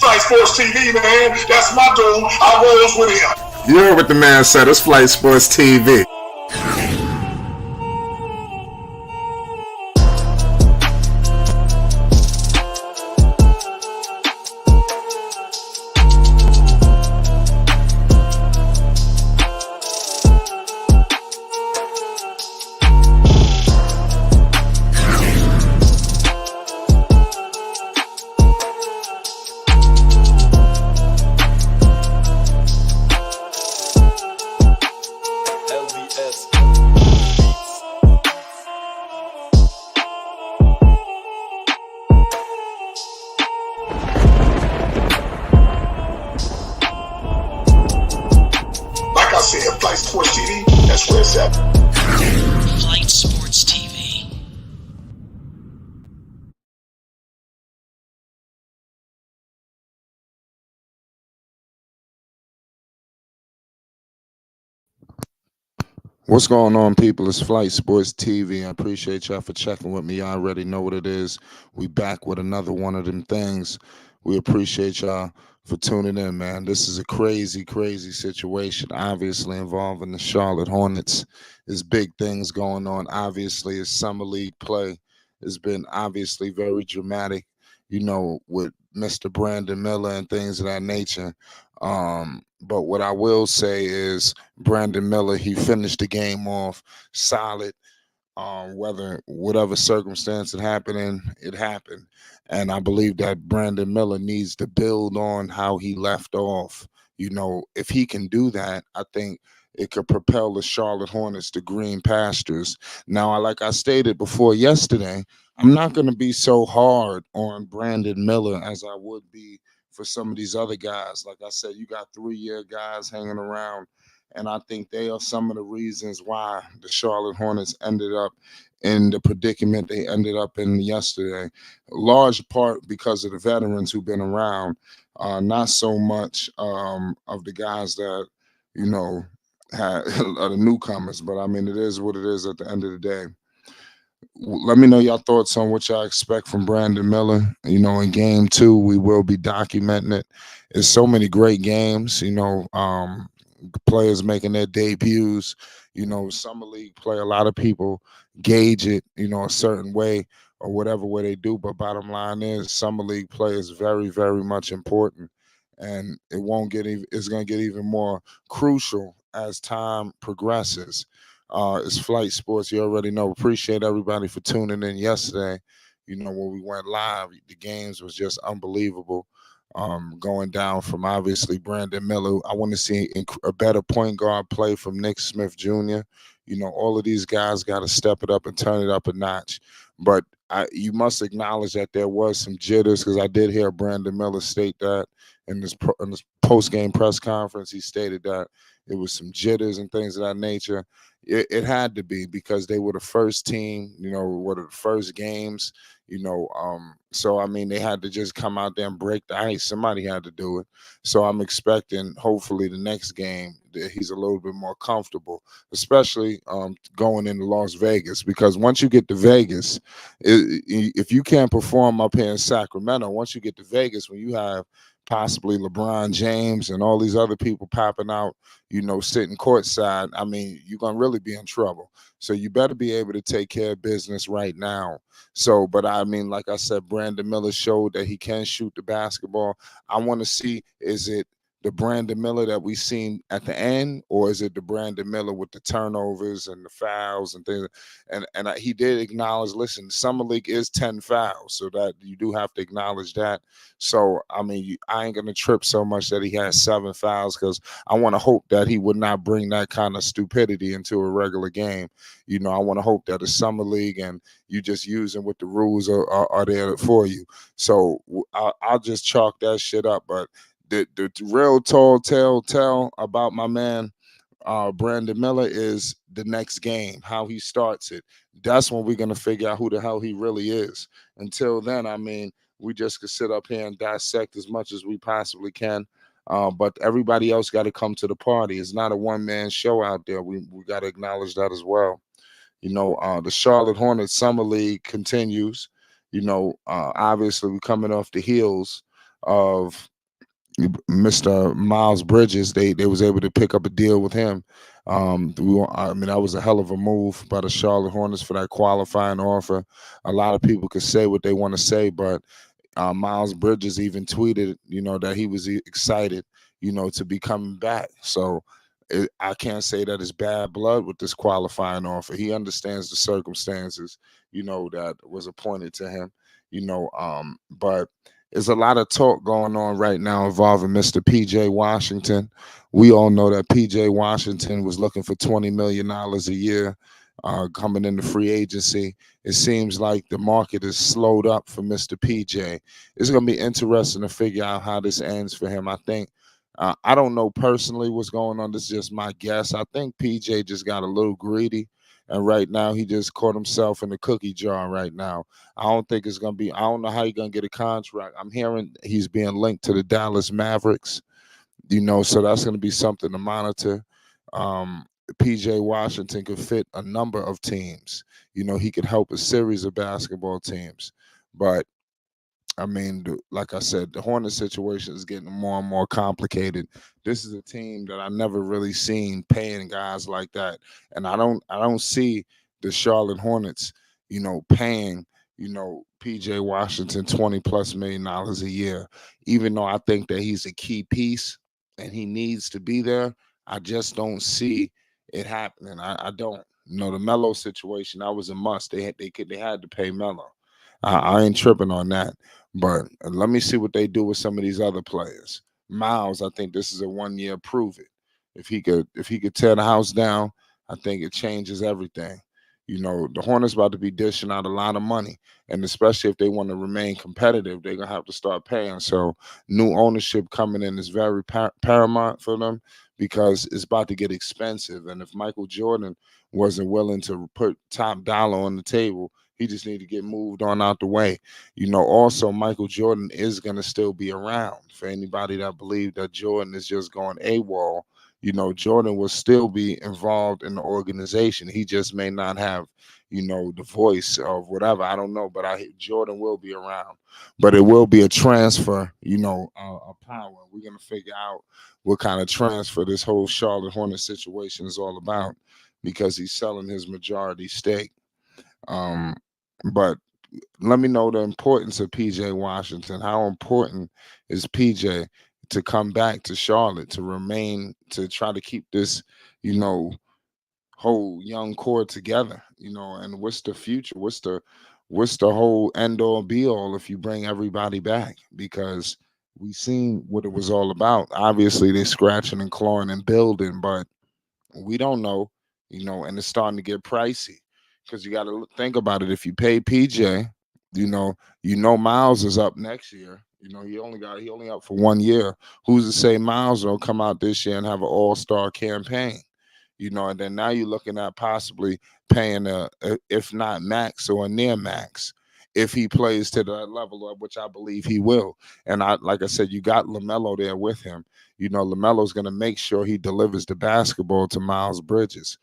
Flight Sports TV, man. That's my dude. I rolls with him. You heard what the man said. It's Flight Sports TV. Flight Sports TV, that's where it's at. Flight Sports TV. What's going on, people? It's Flight Sports TV. I appreciate y'all for checking with me. Y'all already know what it is. We back with another one of them things. We appreciate y'all for tuning in, man. This is a crazy, crazy situation, obviously involving the Charlotte Hornets. There's big things going on. Obviously, it's summer league play. It's been obviously very dramatic, you know, with Mr. Brandon Miller and things of that nature. But what I will say is Brandon Miller, he finished the game off solid. Whatever circumstance it happened, it happened. And I believe that Brandon Miller needs to build on how he left off. You know, if he can do that, I think it could propel the Charlotte Hornets to green pastures. Now, like I stated before yesterday, I'm not going to be so hard on Brandon Miller as I would be for some of these other guys. Like I said, you got 3-year guys hanging around, and I think they are some of the reasons why the Charlotte Hornets ended up in the predicament they ended up in yesterday. Large part because of the veterans who've been around, not so much of the guys that, you know, are the newcomers. But I mean, it is what it is at the end of the day. Let me know your thoughts on what y'all expect from Brandon Miller. You know, in game 2, we will be documenting it. It's so many great games, you know, players making their debuts. You know, summer league play, a lot of people gauge it, you know, a certain way or whatever way they do. But bottom line is summer league play is very, very much important. And it's going to get even more crucial as time progresses. It's Flight Sports. You already know. Appreciate everybody for tuning in yesterday. You know, when we went live, the games was just unbelievable. Going down from obviously Brandon Miller. I want to see a better point guard play from Nick Smith Jr. You know, all of these guys got to step it up and turn it up a notch. But you must acknowledge that there was some jitters, because I did hear Brandon Miller state that in this post-game press conference. He stated that it was some jitters and things of that nature. It had to be, because they were the first team, you know, were the first games, you know. So, I mean, they had to just come out there and break the ice. Somebody had to do it. So I'm expecting, hopefully, the next game that he's a little bit more comfortable, especially going into Las Vegas, because once you get to Vegas, if you can't perform up here in Sacramento, once you get to Vegas, when you have possibly LeBron James and all these other people popping out, you know, sitting courtside, I mean, you're going to really be in trouble. So you better be able to take care of business right now. So, but I mean, like I said, Brandon Miller showed that he can shoot the basketball. I want to see, is it the Brandon Miller that we seen at the end, or is it the Brandon Miller with the turnovers and the fouls and things? And he did acknowledge, listen, summer league is 10 fouls, so that you do have to acknowledge that. So, I mean, I ain't going to trip so much that he has 7 fouls, because I want to hope that he would not bring that kind of stupidity into a regular game. You know, I want to hope that it's summer league and you just using what the rules are there for you. So I'll just chalk that shit up. But the real tall tale about my man Brandon Miller is the next game, how he starts it. That's when we're going to figure out who the hell he really is. Until then, I mean, we just could sit up here and dissect as much as we possibly can. But everybody else got to come to the party. It's not a one-man show out there. We got to acknowledge that as well. You know, the Charlotte Hornets Summer League continues. You know, obviously we're coming off the heels of Mr. Miles Bridges, they was able to pick up a deal with him. I mean, that was a hell of a move by the Charlotte Hornets for that qualifying offer. A lot of people could say what they want to say, but Miles Bridges even tweeted, that he was excited, to be coming back. So I can't say that it's bad blood with this qualifying offer. He understands the circumstances, that was appointed to him, but there's a lot of talk going on right now involving Mr. PJ Washington. We all know that PJ Washington was looking for $20 million a year coming into free agency. It seems like the market is slowed up for Mr. PJ. It's going to be interesting to figure out how this ends for him. I think, I don't know personally what's going on. This is just my guess. I think PJ just got a little greedy. And right now, he just caught himself in the cookie jar right now. I don't think it's going to be, I don't know how he's going to get a contract. I'm hearing he's being linked to the Dallas Mavericks, so that's going to be something to monitor. PJ Washington could fit a number of teams. He could help a series of basketball teams. But I mean, like I said, the Hornet situation is getting more and more complicated. This is a team that I never really seen paying guys like that, and I don't see the Charlotte Hornets, paying, PJ Washington $20+ million a year. Even though I think that he's a key piece and he needs to be there, I just don't see it happening. I don't. The Melo situation, that was a must. They had to pay Melo. I ain't tripping on that. But let me see what they do with some of these other players. Miles, I think this is a 1 year prove it. If he could tear the house down, I think it changes everything. The Hornets about to be dishing out a lot of money, and especially if they want to remain competitive, they're gonna have to start paying. So new ownership coming in is very paramount for them because it's about to get expensive. And if Michael Jordan wasn't willing to put top dollar on the table, he just need to get moved on out the way. Also Michael Jordan is going to still be around. For anybody that believe that Jordan is just going AWOL, Jordan will still be involved in the organization. He just may not have, the voice of whatever. I don't know, but Jordan will be around. But it will be a transfer, of power. We're going to figure out what kind of transfer this whole Charlotte Hornets situation is all about because he's selling his majority stake. Um, but let me know the importance of PJ Washington. How important is PJ to come back to Charlotte, to remain, to try to keep this, you know, whole young core together, and what's the future? What's the whole end all be all if you bring everybody back? Because we seen what it was all about. Obviously, they're scratching and clawing and building, but we don't know, and it's starting to get pricey because you got to think about it. If you pay PJ, Miles is up next year. He only up for 1 year. Who's to say Miles will come out this year and have an all-star campaign? And then now you're looking at possibly paying if not max or a near max if he plays to that level of which I believe he will. And like I said, you got LaMelo there with him. LaMelo's going to make sure he delivers the basketball to Miles Bridges.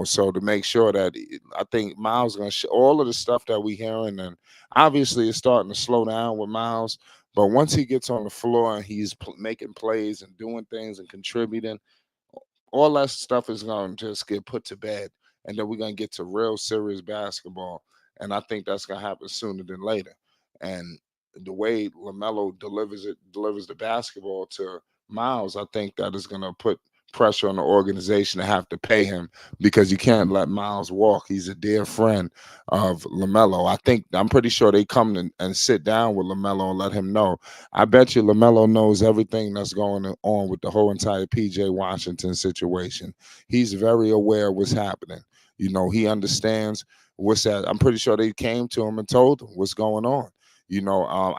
So to make sure that I think Miles going to all of the stuff that we hearing, and obviously it's starting to slow down with Miles. But once he gets on the floor and he's making plays and doing things and contributing, all that stuff is going to just get put to bed, and then we're going to get to real serious basketball. And I think that's going to happen sooner than later. And the way LaMelo delivers the basketball to Miles, I think that is going to put pressure on the organization to have to pay him because you can't let Miles walk. He's a dear friend of LaMelo. I'm pretty sure they come and sit down with LaMelo and let him know. I bet you LaMelo knows everything that's going on with the whole entire PJ Washington situation. He's very aware of what's happening. He understands what's that. I'm pretty sure they came to him and told him what's going on.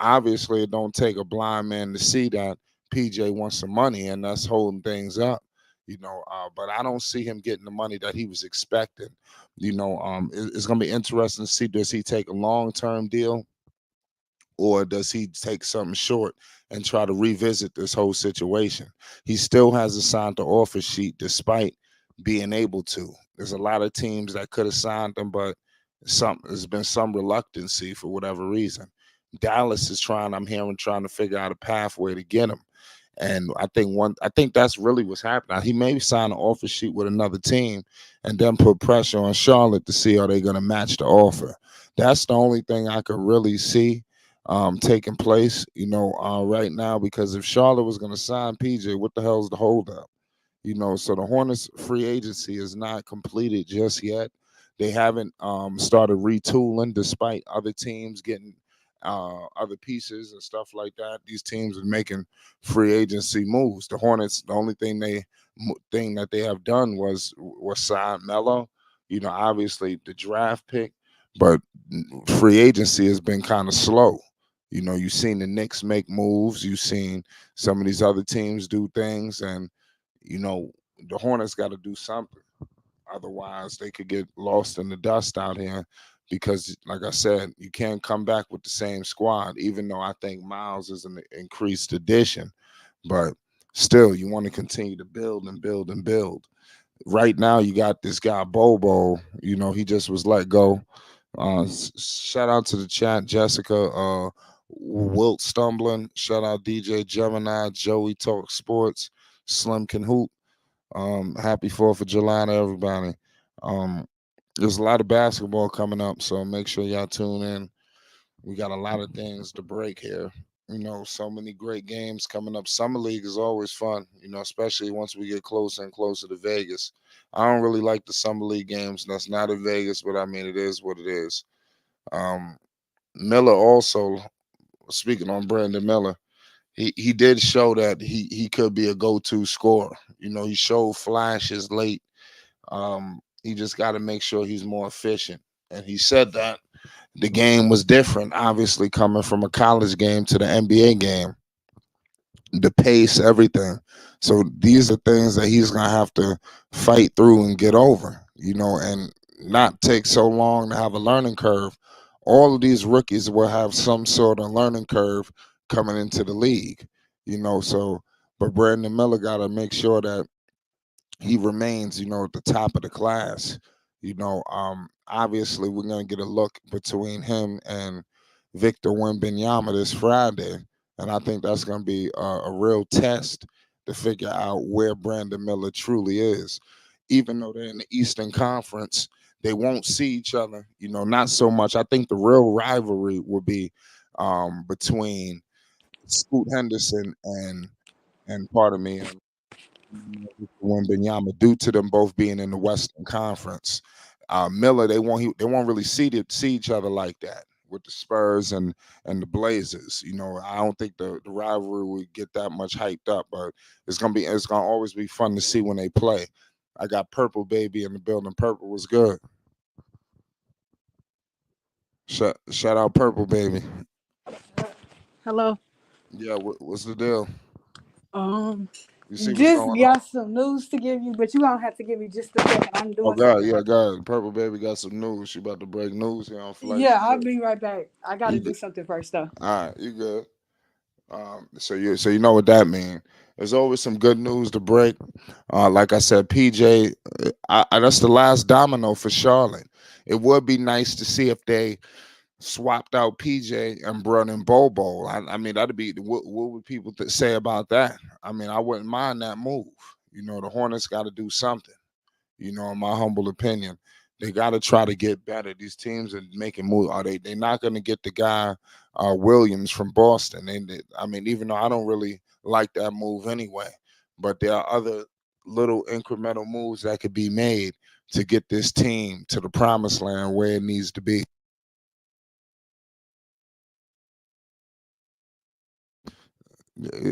Obviously it don't take a blind man to see that PJ wants some money and that's holding things up. But I don't see him getting the money that he was expecting. It's going to be interesting to see, does he take a long-term deal or does he take something short and try to revisit this whole situation? He still hasn't signed the offer sheet despite being able to. There's a lot of teams that could have signed him, but there's been some reluctancy for whatever reason. Dallas is trying to figure out a pathway to get him. And I think that's really what's happening. He may sign an offer sheet with another team and then put pressure on Charlotte to see are they going to match the offer. That's the only thing I could really see taking place, right now. Because if Charlotte was going to sign PJ, what the hell is the holdup? So the Hornets free agency is not completed just yet. They haven't started retooling despite other teams getting other pieces and stuff like that. These teams are making free agency moves. The Hornets, the only thing that they have done was sign Melo. Obviously the draft pick, but free agency has been kind of slow. You've seen the Knicks make moves. You've seen some of these other teams do things, and you know, the Hornets got to do something. Otherwise, they could get lost in the dust out here because, like I said, you can't come back with the same squad, even though I think Miles is an increased addition. But still, you want to continue to build and build and build. Right now, you got this guy, Bol Bol. He just was let go. Shout out to the chat, Jessica. Wilt Stumbling. Shout out DJ Gemini, Joey Talk Sports, Slim Can Hoop. Happy 4th of July to everybody. Um, there's a lot of basketball coming up, so make sure y'all tune in. We got a lot of things to break here. So many great games coming up. Summer League is always fun, especially once we get closer and closer to Vegas. I don't really like the Summer League games. That's not in Vegas, but I mean, it is what it is. Um, Miller also, speaking on Brandon Miller, he did show that he could be a go-to scorer. He showed flashes late. He just got to make sure he's more efficient. And he said that the game was different, obviously coming from a college game to the NBA game, the pace, everything. So these are things that he's gonna have to fight through and get over, and not take so long to have a learning curve. All of these rookies will have some sort of learning curve coming into the league, So, but Brandon Miller got to make sure that he remains, at the top of the class. Obviously, we're gonna get a look between him and Victor Wembanyama this Friday, and I think that's gonna be a real test to figure out where Brandon Miller truly is. Even though they're in the Eastern Conference, they won't see each other. Not so much. I think the real rivalry will be between Scoot Henderson and pardon me, Wembanyama, due to them both being in the Western Conference. Miller, they won't really see each other like that with the Spurs and the Blazers. I don't think the rivalry would get that much hyped up, but it's gonna always be fun to see when they play. I got Purple Baby in the building. Purple was good. Shout out Purple Baby. Hello. Yeah, what's the deal? Um, You see what's just going on? got some news to give you, but you don't have to give me just a second. I'm Oh doing God, something yeah, right. God. Purple Baby got some news. She about to break news here on Flight Yeah, I'll Sports. be right back. I got to You do good? something first, though. All right, you good. So you know what that means. There's always some good news to break. Like I said, PJ, that's the last domino for Charlotte. It would be nice to see if they swapped out PJ and brought in Bol Bol. I mean, that'd be what would people say about that? I mean, I wouldn't mind that move. The Hornets got to do something. In my humble opinion. They got to try to get better. These teams are making moves. Are they're not going to get the guy Williams from Boston. I mean, even though I don't really like that move anyway, but there are other little incremental moves that could be made to get this team to the promised land where it needs to be.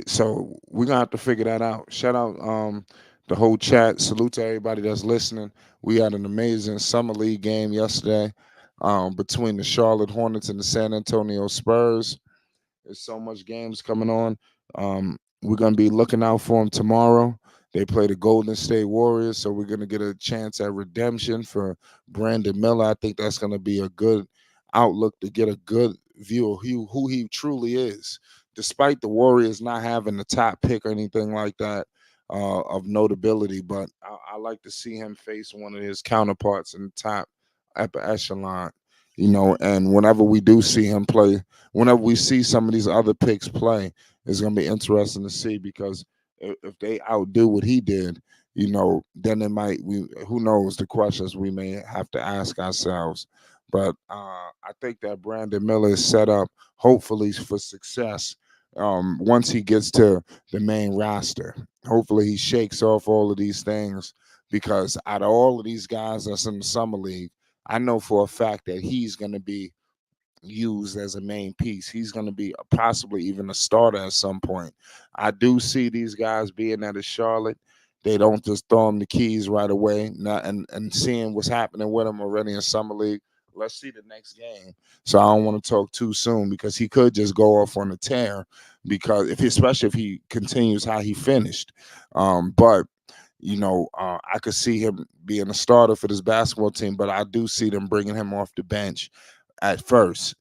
So we're gonna have to figure that out. Shout out the whole chat. Salute to everybody that's listening. We had an amazing summer league game yesterday between the Charlotte Hornets and the San Antonio Spurs. There's so much games coming on. We're gonna be looking out for them tomorrow. They play the Golden State Warriors, so we're gonna get a chance at redemption for Brandon Miller. I think that's gonna be a good outlook to get a good view of who he truly is. Despite the Warriors not having the top pick or anything like that of notability, but I like to see him face one of his counterparts in the top upper echelon. And whenever we do see him play, whenever we see some of these other picks play, it's gonna be interesting to see because if they outdo what he did, then it might we who knows the questions we may have to ask ourselves. But I think that Brandon Miller is set up hopefully for success once he gets to the main roster. Hopefully he shakes off all of these things because out of all of these guys that's in the summer league, I know for a fact that he's going to be used as a main piece. He's going to be possibly even a starter at some point. I do see these guys being at a Charlotte. They don't just throw him the keys right away. And seeing what's happening with him already in summer league. Let's see the next game. So I don't want to talk too soon because he could just go off on a tear because especially if he continues how he finished. But I could see him being a starter for this basketball team, but I do see them bringing him off the bench at first,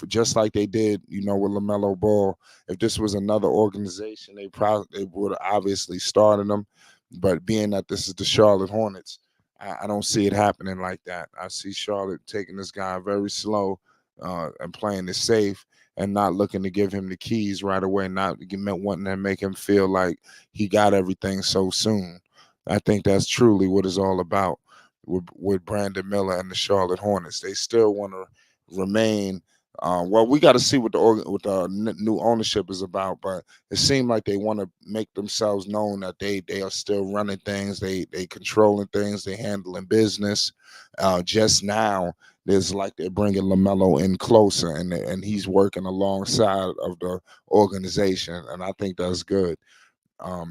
just like they did, with LaMelo Ball. If this was another organization, they would have obviously started him. But being that this is the Charlotte Hornets, I don't see it happening like that. I see Charlotte taking this guy very slow and playing it safe and not looking to give him the keys right away, not wanting to make him feel like he got everything so soon. I think that's truly what it's all about with Brandon Miller and the Charlotte Hornets. They still want to remain. Well, we got to see what the new ownership is about, but it seemed like they want to make themselves known that they are still running things, they controlling things, they handling business. Just now, there's like they're bringing LaMelo in closer, and he's working alongside of the organization, and I think that's good.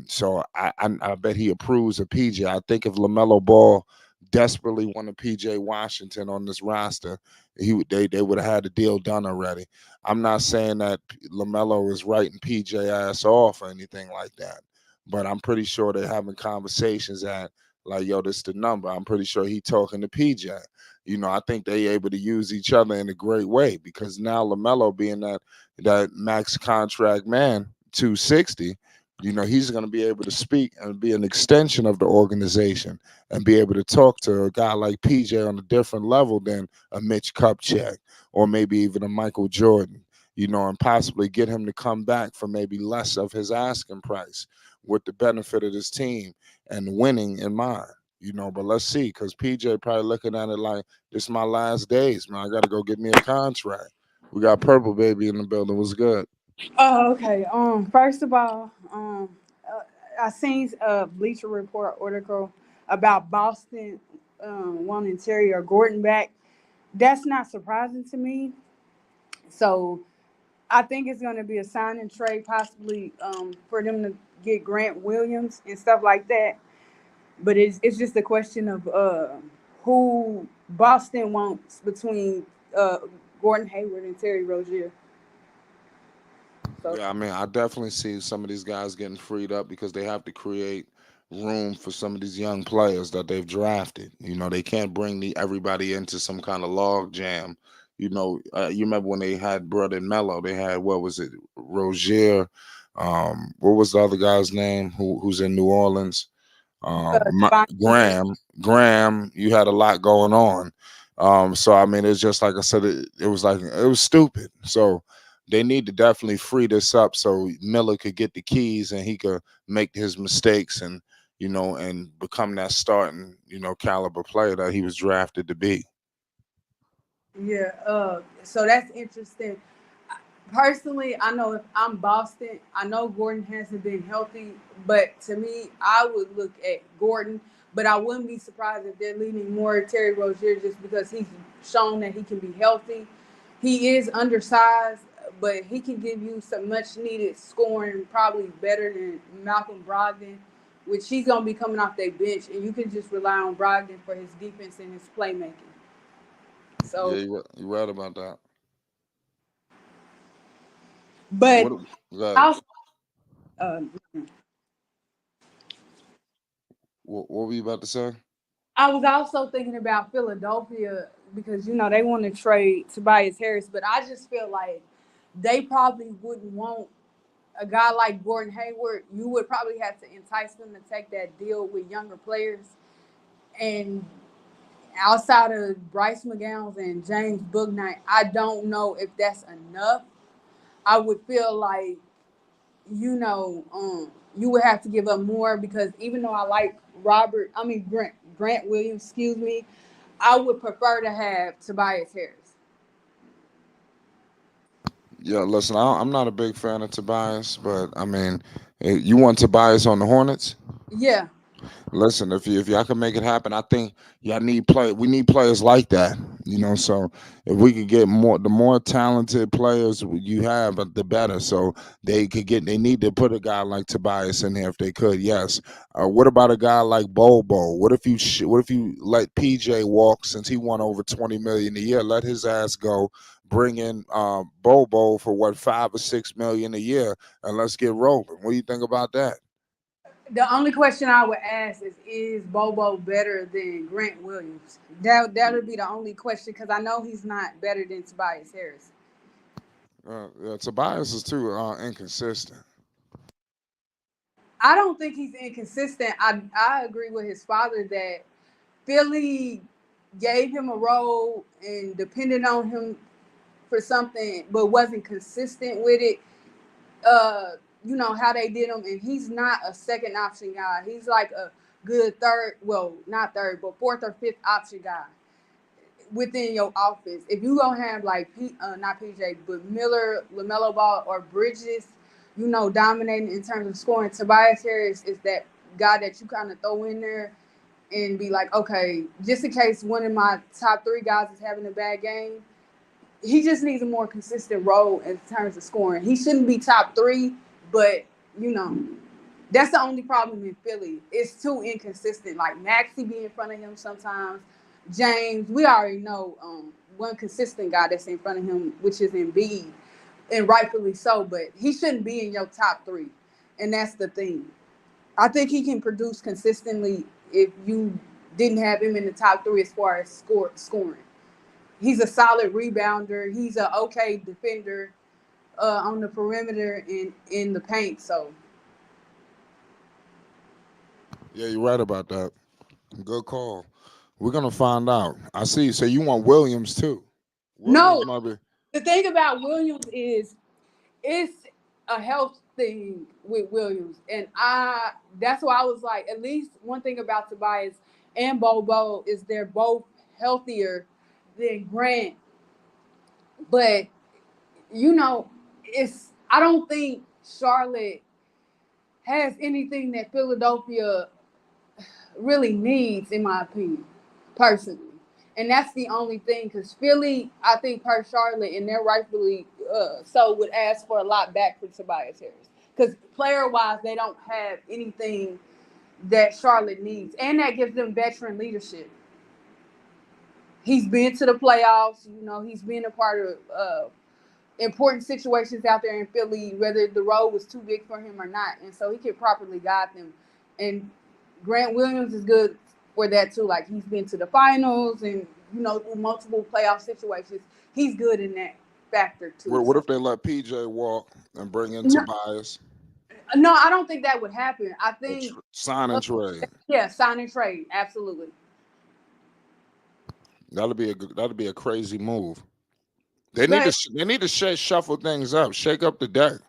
So I bet he approves of PJ. I think if LaMelo Ball desperately wanted PJ Washington on this roster, they would have had the deal done already. I'm not saying that LaMelo is writing PJ ass off or anything like that, but I'm pretty sure they're having conversations at like, yo, this the number. I'm pretty sure he talking to PJ. I think they able to use each other in a great way because now LaMelo being that max contract man, 260. He's going to be able to speak and be an extension of the organization and be able to talk to a guy like PJ on a different level than a Mitch Kupchak or maybe even a Michael Jordan, and possibly get him to come back for maybe less of his asking price with the benefit of this team and winning in mind. But let's see, because PJ probably looking at it like, this is my last days, man. I got to go get me a contract. We got Purple Baby in the building. What's good? Oh, okay. First of all, I seen a Bleacher Report article about Boston wanting Terry or Gordon back. That's not surprising to me. So I think it's going to be a sign and trade, possibly for them to get Grant Williams and stuff like that. But it's just a question of who Boston wants between uh, Gordon Hayward and Terry Rozier. So Yeah, I mean, I definitely see some of these guys getting freed up because they have to create room for some of these young players that they've drafted. They can't bring everybody into some kind of log jam. You remember when they had Brother and Mello, they had, what was it, Rozier? What was the other guy's name who's in New Orleans? Devon Graham. Graham, you had a lot going on. So I mean, it's just like I said, it was like it was stupid. So they need to definitely free this up so Miller could get the keys and he could make his mistakes and become that starting caliber player that he was drafted to be. Yeah. So that's interesting. Personally, I know if I'm Boston, I know Gordon hasn't been healthy, but to me, I would look at Gordon. But I wouldn't be surprised if they're leaning more Terry Rozier just because he's shown that he can be healthy. He is undersized, but he can give you some much needed scoring, probably better than Malcolm Brogdon, which he's gonna be coming off their bench, and you can just rely on Brogdon for his defense and his playmaking. Yeah, So, you're right about that. but What? Go also, uh, what were you about to say? I was also thinking about Philadelphia because they want to trade Tobias Harris, but I just feel like they probably wouldn't want a guy like Gordon Hayward. You would probably have to entice them to take that deal with younger players, and outside of Bryce McGowns and James Bouknight, I don't know if that's enough. I would feel like, you would have to give up more because even though I like Grant Williams, excuse me, I would prefer to have Tobias Harris. Yeah, listen, I'm not a big fan of Tobias, but I mean, you want Tobias on the Hornets? Yeah, Listen, if y'all can make it happen, I think y'all need play. We need players like that, you know. So if we could get the more talented players you have, the better. So they could get. They need to put a guy like Tobias in there if they could. Yes. What about a guy like Bol Bol? What if you let PJ walk since he won over 20 million a year? Let his ass go. Bring in Bol Bol for what 5 or 6 million a year, and let's get rolling. What do you think about that? the only question I would ask is Bobo better than Grant Williams? That would be the only question because I know he's not better than Tobias Harris. Yeah, Tobias is too inconsistent. I don't think he's inconsistent. I agree with his father that Philly gave him a role and depended on him for something, but wasn't consistent with it. How they did him, and he's not a second option guy. He's like a good third, well, not third, but fourth or fifth option guy within your offense. If you gonna have like not PJ, but Miller, LaMelo Ball, or Bridges, dominating in terms of scoring, Tobias Harris is that guy that you kind of throw in there and be like, okay, just in case one of my top three guys is having a bad game, he just needs a more consistent role in terms of scoring. He shouldn't be top three, but you know, that's the only problem in Philly. It's too inconsistent. Like Maxey be in front of him sometimes. James, we already know one consistent guy that's in front of him, which is Embiid, and rightfully so. But he shouldn't be in your top three, and that's the thing. I think he can produce consistently if you didn't have him in the top three as far as scoring. He's a solid rebounder. He's an okay defender on the perimeter and in the paint. So Yeah, you're right about that. Good call. We're gonna find out. I see. So you want Williams too? Williams no, might be. the thing about Williams is it's a health thing with Williams, and that's why I was like, at least one thing about Tobias and Bobo is they're both healthier than Grant, but you know, I don't think Charlotte has anything that Philadelphia really needs, in my opinion, personally. And that's the only thing, because Philly, I think, per Charlotte, and they're rightfully so, would ask for a lot back for Tobias Harris. Because player-wise, they don't have anything that Charlotte needs, and that gives them veteran leadership. He's been to the playoffs. He's been a part of important situations out there in Philly, whether the road was too big for him or not. And so he can properly guide them. And Grant Williams is good for that too. Like he's been to the finals and, through multiple playoff situations. He's good in that factor too. What if they let PJ walk and bring in No, Tobias? no, I don't think that would happen. I think, Sign and trade. yeah, sign and trade. Absolutely. That'll be a crazy move. They need But to shuffle things up, shake up the deck.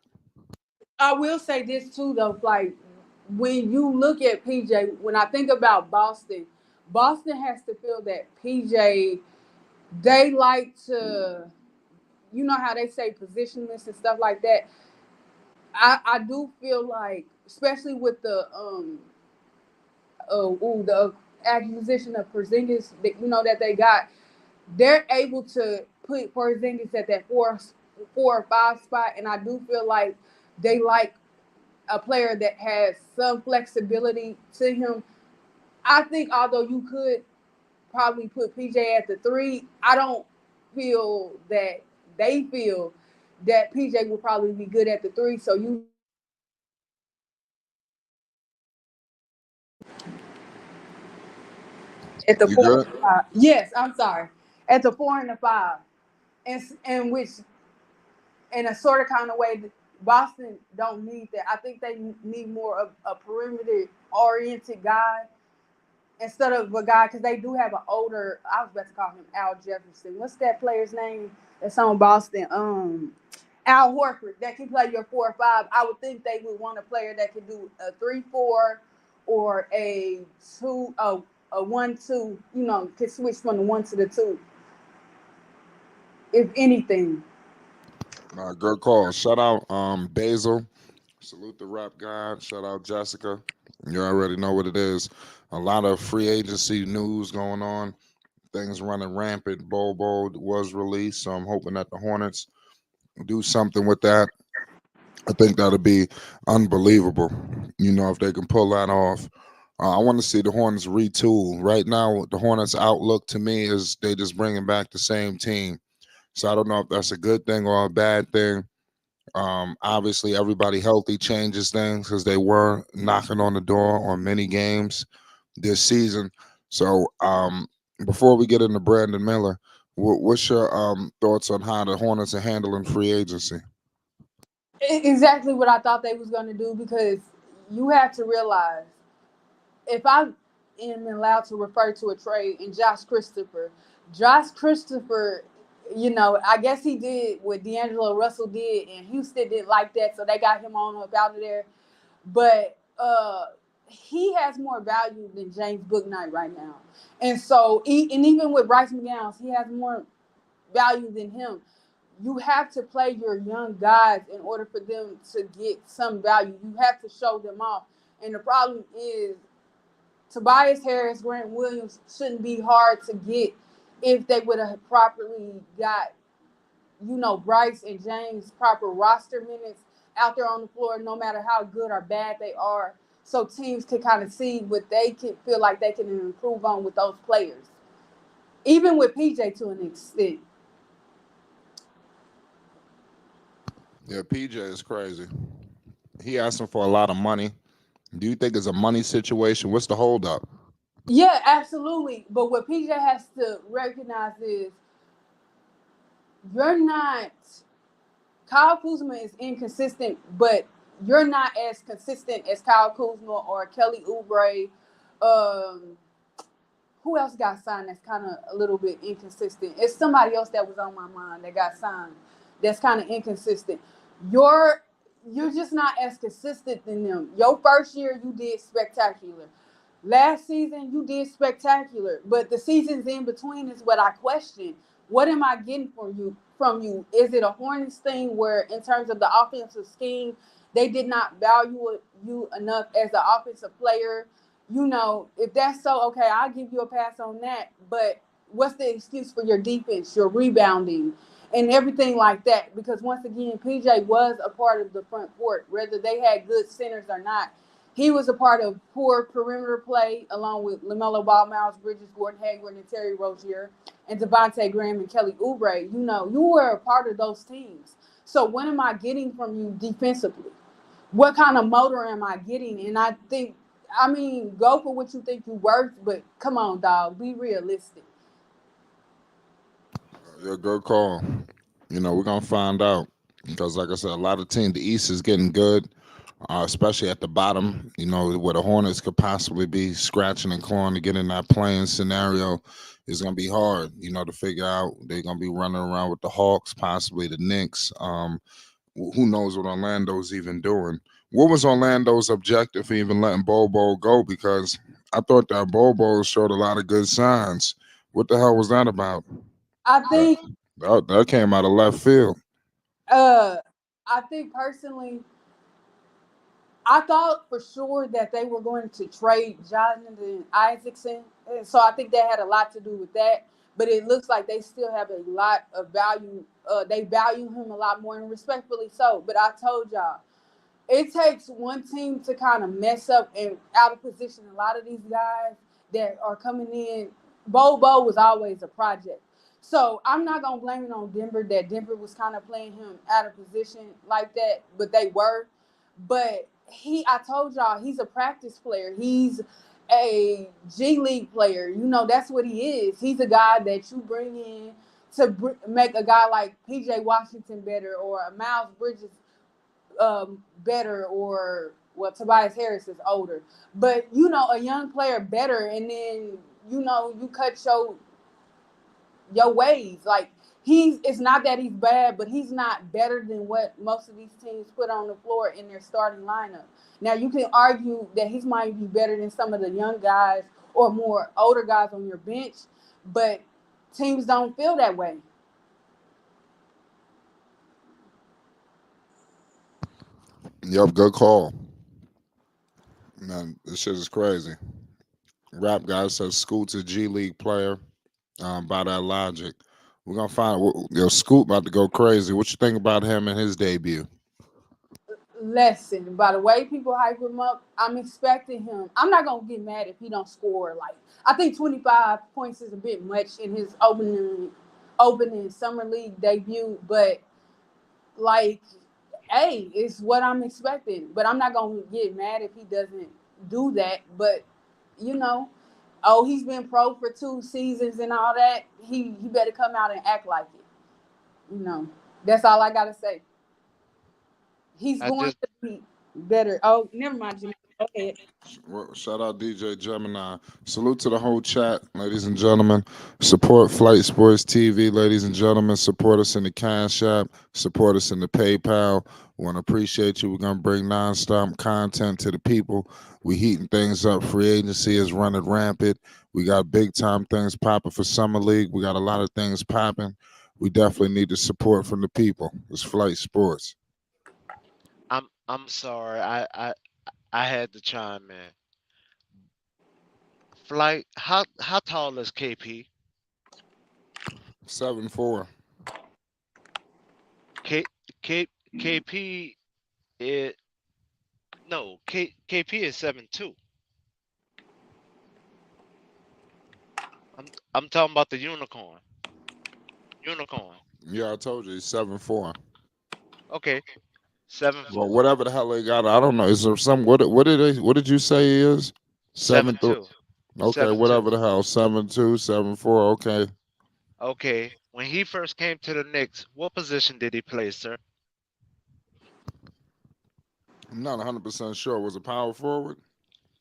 I will say this too, though. Like when you look at PJ, when I think about Boston, Boston has to feel that PJ. They like to, how they say positionless and stuff like that. I do feel like, especially with the acquisition of Porzingis, that they got, they're able to put Porzingis at that four or five spot, and I do feel like they like a player that has some flexibility to him. I think although you could probably put PJ at the three, I don't feel that they feel that PJ will probably be good at the three. So you at the You four and good? the five. Yes, I'm sorry. At the four and the five. And which in a sort of kind of way Boston don't need that. I think they need more of a perimeter oriented guy. instead of a guy, because they do have an older. I was about to call him Al Jefferson. What's that player's name that's on Boston? Al Horford that can play your 4 or 5. I would think they would want a player that could do a 3-4 or a 1-2. You know, can switch from the 1 to the 2, if anything. Good call. Shout out Basil. Salute the rap god. Shout out Jessica. You already know what it is. A lot of free agency news going on. Things running rampant. Bol Bol was released, so I'm hoping that the Hornets do something with that. I think that'll be unbelievable. You know, if they can pull that off. I want to see the Hornets retool. Right now, the Hornets' outlook to me is they just bringing back the same team. So I don't know if that's a good thing or a bad thing. Obviously, everybody healthy changes things because they were knocking on the door on many games this season. So before we get into Brandon Miller, what's your thoughts on how the Hornets are handling free agency? Exactly what I thought they was going to do, because you have to realize, if I am allowed to refer to a trade in Josh Christopher, you know, I guess he did what D'Angelo Russell did, and Houston didn't like that, so they got him on up out of there. But he has more value than James Bouknight right now, and so and even with Bryce McGowan, he has more value than him. You have to play your young guys in order for them to get some value. You have to show them off, and the problem is Tobias Harris, Grant Williams shouldn't be hard to get if they would have properly got, you know, Bryce and James proper roster minutes out there on the floor, no matter how good or bad they are, so teams can kind of see what they can feel like they can improve on with those players. Even with PJ to an extent. Yeah, PJ is crazy. He asking for a lot of money. Do you think it's a money situation? What's the holdup? Yeah, absolutely. But what PJ has to recognize is you're not Kyle Kuzma is inconsistent, but you're not as consistent as Kyle Kuzma or Kelly Oubre. Um, who else got signed that's kind of a little bit inconsistent? It's somebody else that was on my mind that got signed that's kind of inconsistent. You're you're just not as consistent than them. Your first year you did spectacular. Last season you did spectacular, but the seasons in between is what I question. What am I getting from you? From you? Is it a Hornets thing where, in terms of the offensive scheme, they did not value you enough as an offensive player? You know, if that's so, okay, I'll give you a pass on that. But what's the excuse for your defense, your rebounding, and everything like that? Because once again, PJ was a part of the front court, whether they had good centers or not. He was a part of poor perimeter play, along with LaMelo Ball, Miles Bridges, Gordon Hayward, and Terry Rozier, and Devontae Graham and Kelly Oubre. You know, you were a part of those teams. So what am I getting from you defensively? What kind of motor am I getting? And I think, I mean, go for what you think you're worth, but come on, dog, be realistic. Yeah, good call. You know, we're gonna find out because, like I said, a lot of teams. The East is getting good, especially at the bottom. You know, where the Hornets could possibly be scratching and clawing to get in that playing scenario is gonna be hard. You know, to figure out they're gonna be running around with the Hawks, possibly the Knicks. Who knows what Orlando's even doing? What was Orlando's objective for even letting Bol Bol go? Because I thought that Bol Bol showed a lot of good signs. What the hell was that about? I That, think, that came out of left field. uh, I think personally, I thought for sure that they were going to trade Jonathan Isaacson, and so I think that had a lot to do with that. But it looks like they still have a lot of value. They value him a lot more, and respectfully so. But I told y'all, it takes one team to kind of mess up and out of position. A lot of these guys that are coming in, Bobo was always a project. So I'm not gonna blame it on Denver that Denver was kind of playing him out of position like that, but they were. But I told y'all, he's a practice player. He's a G League player. You know, that's what he is. He's a guy that you bring in to make a guy like PJ Washington better, or a Miles Bridges better, or well, Tobias Harris is older, but you know, a young player better, and then you know you cut your ways. Like it's not that he's bad, but he's not better than what most of these teams put on the floor in their starting lineup. Now you can argue that he might be better than some of the young guys or more older guys on your bench, but teams don't feel that way. Yep, good call. Man, this shit is crazy. Rap guy says Scoot's a G League player. By that logic, we're gonna find Scoot about to go crazy. What you think about him and his debut? Lesson by the way people hype him up. I'm expecting him. I'm not gonna get mad if he don't score. Like I think 25 points is a bit much in his opening summer league debut, but like, hey, it's what I'm expecting. But I'm not gonna get mad if he doesn't do that. But you know, oh, he's been pro for 2 seasons and all that. He better come out and act like it. You know, that's all I gotta say. He's I going just to be better. Oh, never mind, Jimmy. Go ahead. Well, shout out DJ Gemini. Salute to the whole chat, ladies and gentlemen. Support Flight Sports TV, ladies and gentlemen. Support us in the Cash App. Support us in the PayPal. We want to appreciate you. We're gonna bring nonstop content to the people. We heating things up. Free agency is running rampant. We got big time things popping for summer league. We got a lot of things popping. We definitely need the support from the people. It's Flight Sports. I'm sorry. I had to chime in. Flight, how tall is KP? 7'4". K K KP is no KP is 7'2". I'm talking about the unicorn. Unicorn. Yeah, I told you he's 7'4". Okay, seven Well, four, whatever the hell they got, I don't know. Is there some what did you say he is? seven 7'3". two, Okay, seven two. whatever the hell. 7'2", 7'4". Okay. Okay. When he first came to the Knicks, what position did he play, sir? I'm not 100% sure. Was it power forward?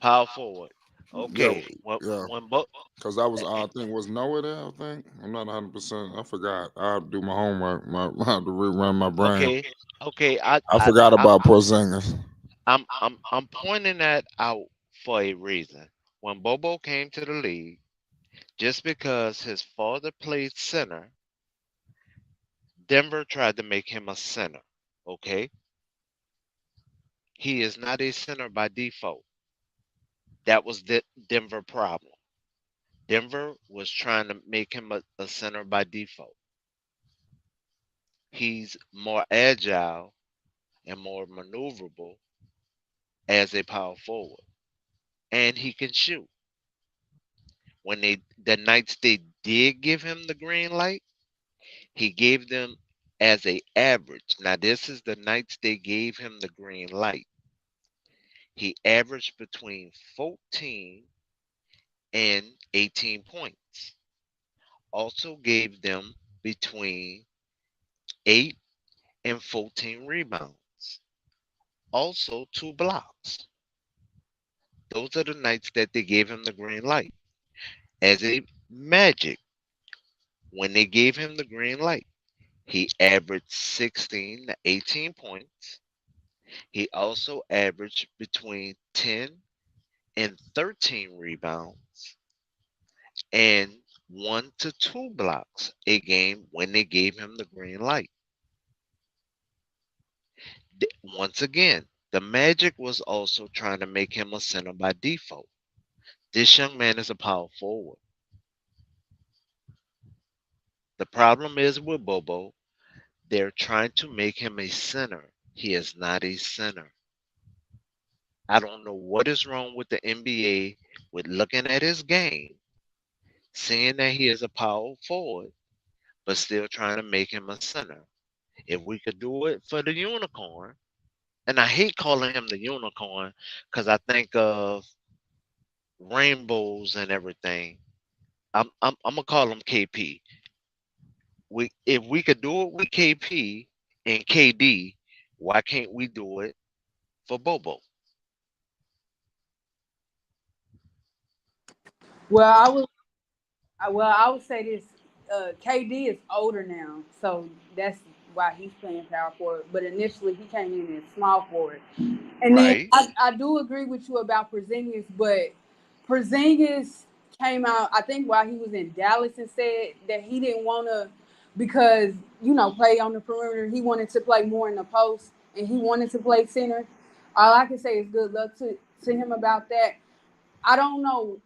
Power forward. Yeah, Okay. When yeah. when Bo, Because that was eh, eh, I think was Noah there. I think I'm not 100%. I forgot. I have to do my homework. I have to rerun my brain. okay, okay. I I I forgot I'm about Porzingis. I'm pointing that out for a reason. When Bobo came to the league, just because his father played center, Denver tried to make him a center. Okay, he is not a center by default. That was the Denver problem. Denver was trying to make him a center by default. He's more agile and more maneuverable as a power forward, and he can shoot. When the nights they did give him the green light, he gave them as a average. Now this is the nights they gave him the green light. He averaged between 14 and 18 points. Also gave them between 8 and 14 rebounds. Also 2 blocks. Those are the nights that they gave him the green light. As a Magic, when they gave him the green light, he averaged 16 to 18 points. He also averaged between 10 and 13 rebounds and 1 to 2 blocks a game when they gave him the green light. Once again, the Magic was also trying to make him a center by default. This young man is a power forward. The problem is with Bobo, they're trying to make him a center. He is not a center. I don't know what is wrong with the NBA with looking at his game, seeing that he is a power forward, but still trying to make him a center. If we could do it for the unicorn, and I hate calling him the unicorn because I think of rainbows and everything. I'm gonna call him KP. If we could do it with KP and KD, Why can't we do it for Bol Bol? Well, I would say this. KD is older now, so that's why he's playing power forward. But initially, he came in as small forward. And then Right. I do agree with you about Porzingis, but Porzingis came out, I think, while he was in Dallas and said that he didn't want to, because, play on the perimeter. He wanted to play more in the post and he wanted to play center. All I can say is good luck to him about that. I don't know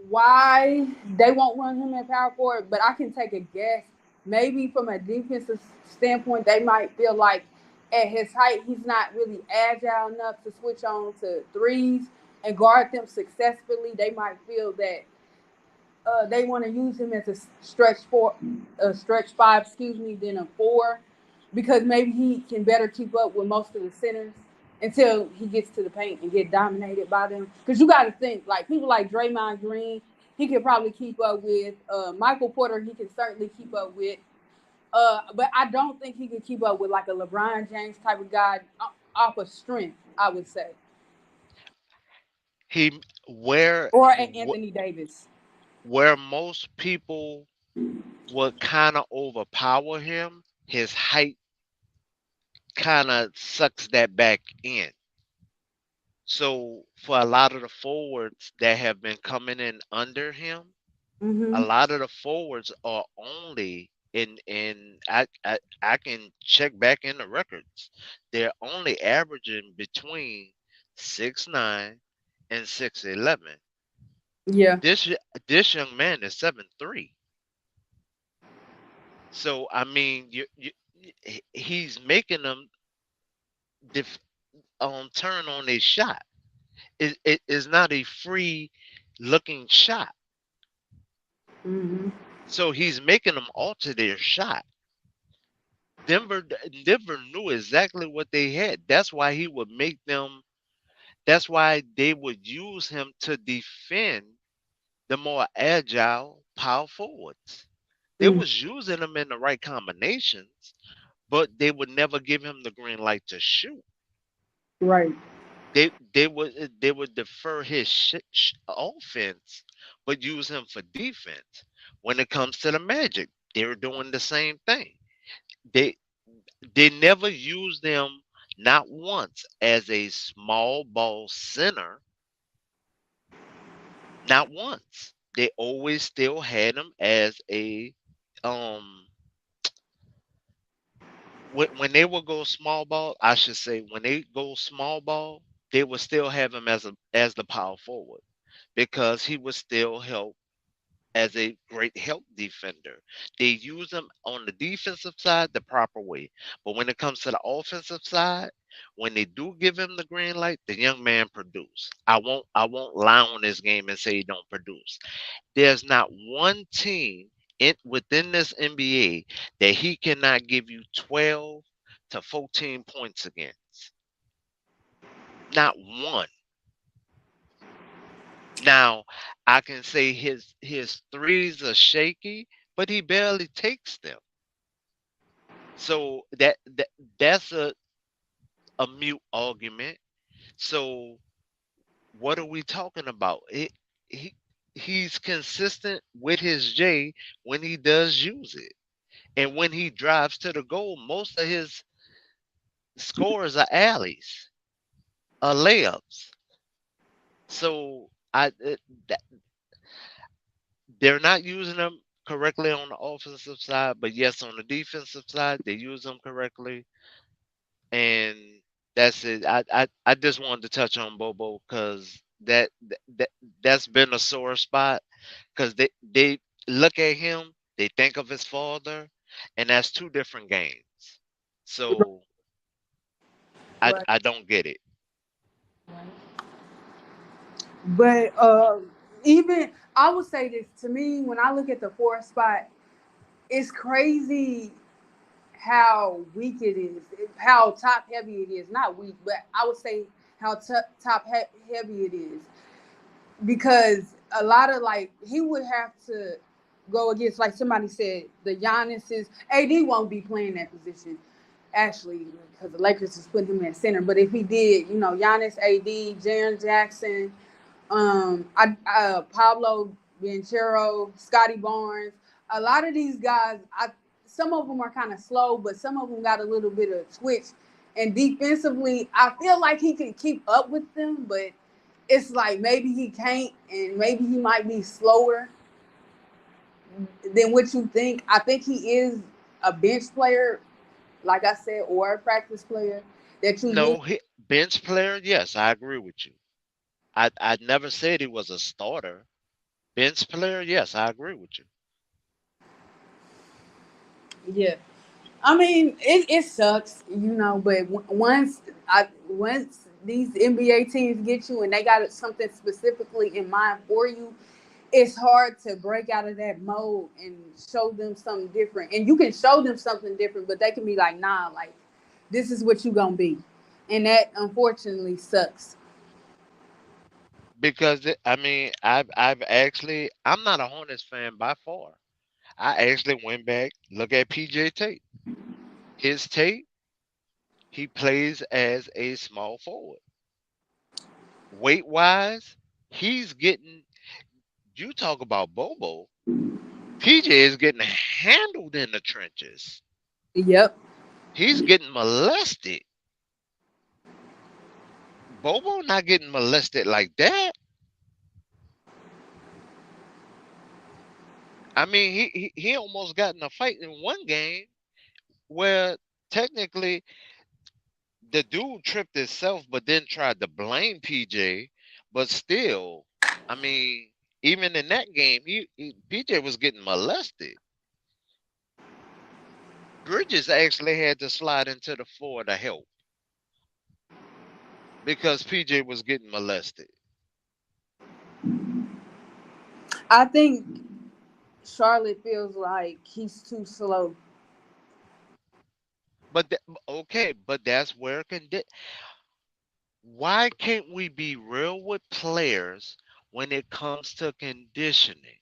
why they won't run him at power forward, but I can take a guess. Maybe from a defensive standpoint, they might feel like at his height, he's not really agile enough to switch on to threes and guard them successfully. They might feel that they want to use him as a stretch five, than a four, because maybe he can better keep up with most of the centers until he gets to the paint and get dominated by them. Because you got to think, like people like Draymond Green, he could probably keep up with Michael Porter. He can certainly keep up with, but I don't think he could keep up with like a LeBron James type of guy off of strength. I would say, He where or an Anthony Davis. where most people would kind of overpower him, his height kind of sucks that back in. So for a lot of the forwards that have been coming in under him, a Mm-hmm. lot of the forwards are only in I can check back in the records. They're only averaging between 6'9" and 6'11". Yeah. This young man is 7'3". So I mean, he's making them def, turn on a shot. It is not a free looking shot. Mm-hmm. So he's making them alter their shot. Denver knew exactly what they had. That's why he would make them. That's why they would use him to defend the more agile power forwards. They Mm-hmm. was using him in the right combinations, but they would never give him the green light to shoot. Right. They would defer his offense, but use him for defense. When it comes to the Magic, they're doing the same thing. They they never use them not once as a small ball center, not once. They always still had him as a um when they would go small ball, I should say when they go small ball, they would still have him as the power forward because he would still help as a great help defender. They use him on the defensive side the proper way. But when it comes to the offensive side, when they do give him the green light, the young man produce. I won't lie on this game and say he don't produce. There's not one team within this NBA that he cannot give you 12 to 14 points against. Not one. Now, I can say his threes are shaky, but he barely takes them. So that's a mute argument. So what are we talking about? He he's consistent with his J when he does use it. And when he drives to the goal, most of his scores are alleys, are layups. So that, they're not using them correctly on the offensive side, but yes, on the defensive side, they use them correctly. And that's it. I just wanted to touch on Bobo because that's been a sore spot because they look at him, they think of his father, and that's two different games. So Right. I don't get it. But even I would say this to me when I look at the fourth spot, it's crazy how weak it is, how top heavy it is. Not weak, but I would say how heavy it is because a lot of like he would have to go against like somebody said the Giannis's AD won't be playing that position. actually, because the Lakers is putting him at center. But if he did, Giannis, AD, Jaren Jackson, Pablo Banchero, Scotty Barnes, a lot of these guys, some of them are kind of slow, but some of them got a little bit of twitch. And defensively, I feel like he can keep up with them, but it's like maybe he can't, and maybe he might be slower than what you think. I think he is a bench player, like I said, or a practice player that you use. No, bench player. Yes, I agree with you. I never said he was a starter. Bench player. Yes, I agree with you. Yeah, I mean it sucks, but once these NBA teams get you and they got something specifically in mind for you, it's hard to break out of that mode and show them something different. And you can show them something different, but they can be like, nah, like this is what you gonna be, and that unfortunately sucks. Because I mean, I've actually I'm not a Hornets fan by far. I actually went back look at PJ tape. His tape, he plays as a small forward. Weight wise, he's getting. You talk about Bobo. PJ is getting handled in the trenches. Yep. He's getting molested. Bobo not getting molested like that. I mean, he almost got in a fight in one game where technically the dude tripped himself, but then tried to blame PJ. But still, I mean, even in that game, PJ was getting molested. Bridges actually had to slide into the floor to help because PJ was getting molested. I think Charlotte feels like he's too slow. But okay, but that's where why can't we be real with players when it comes to conditioning?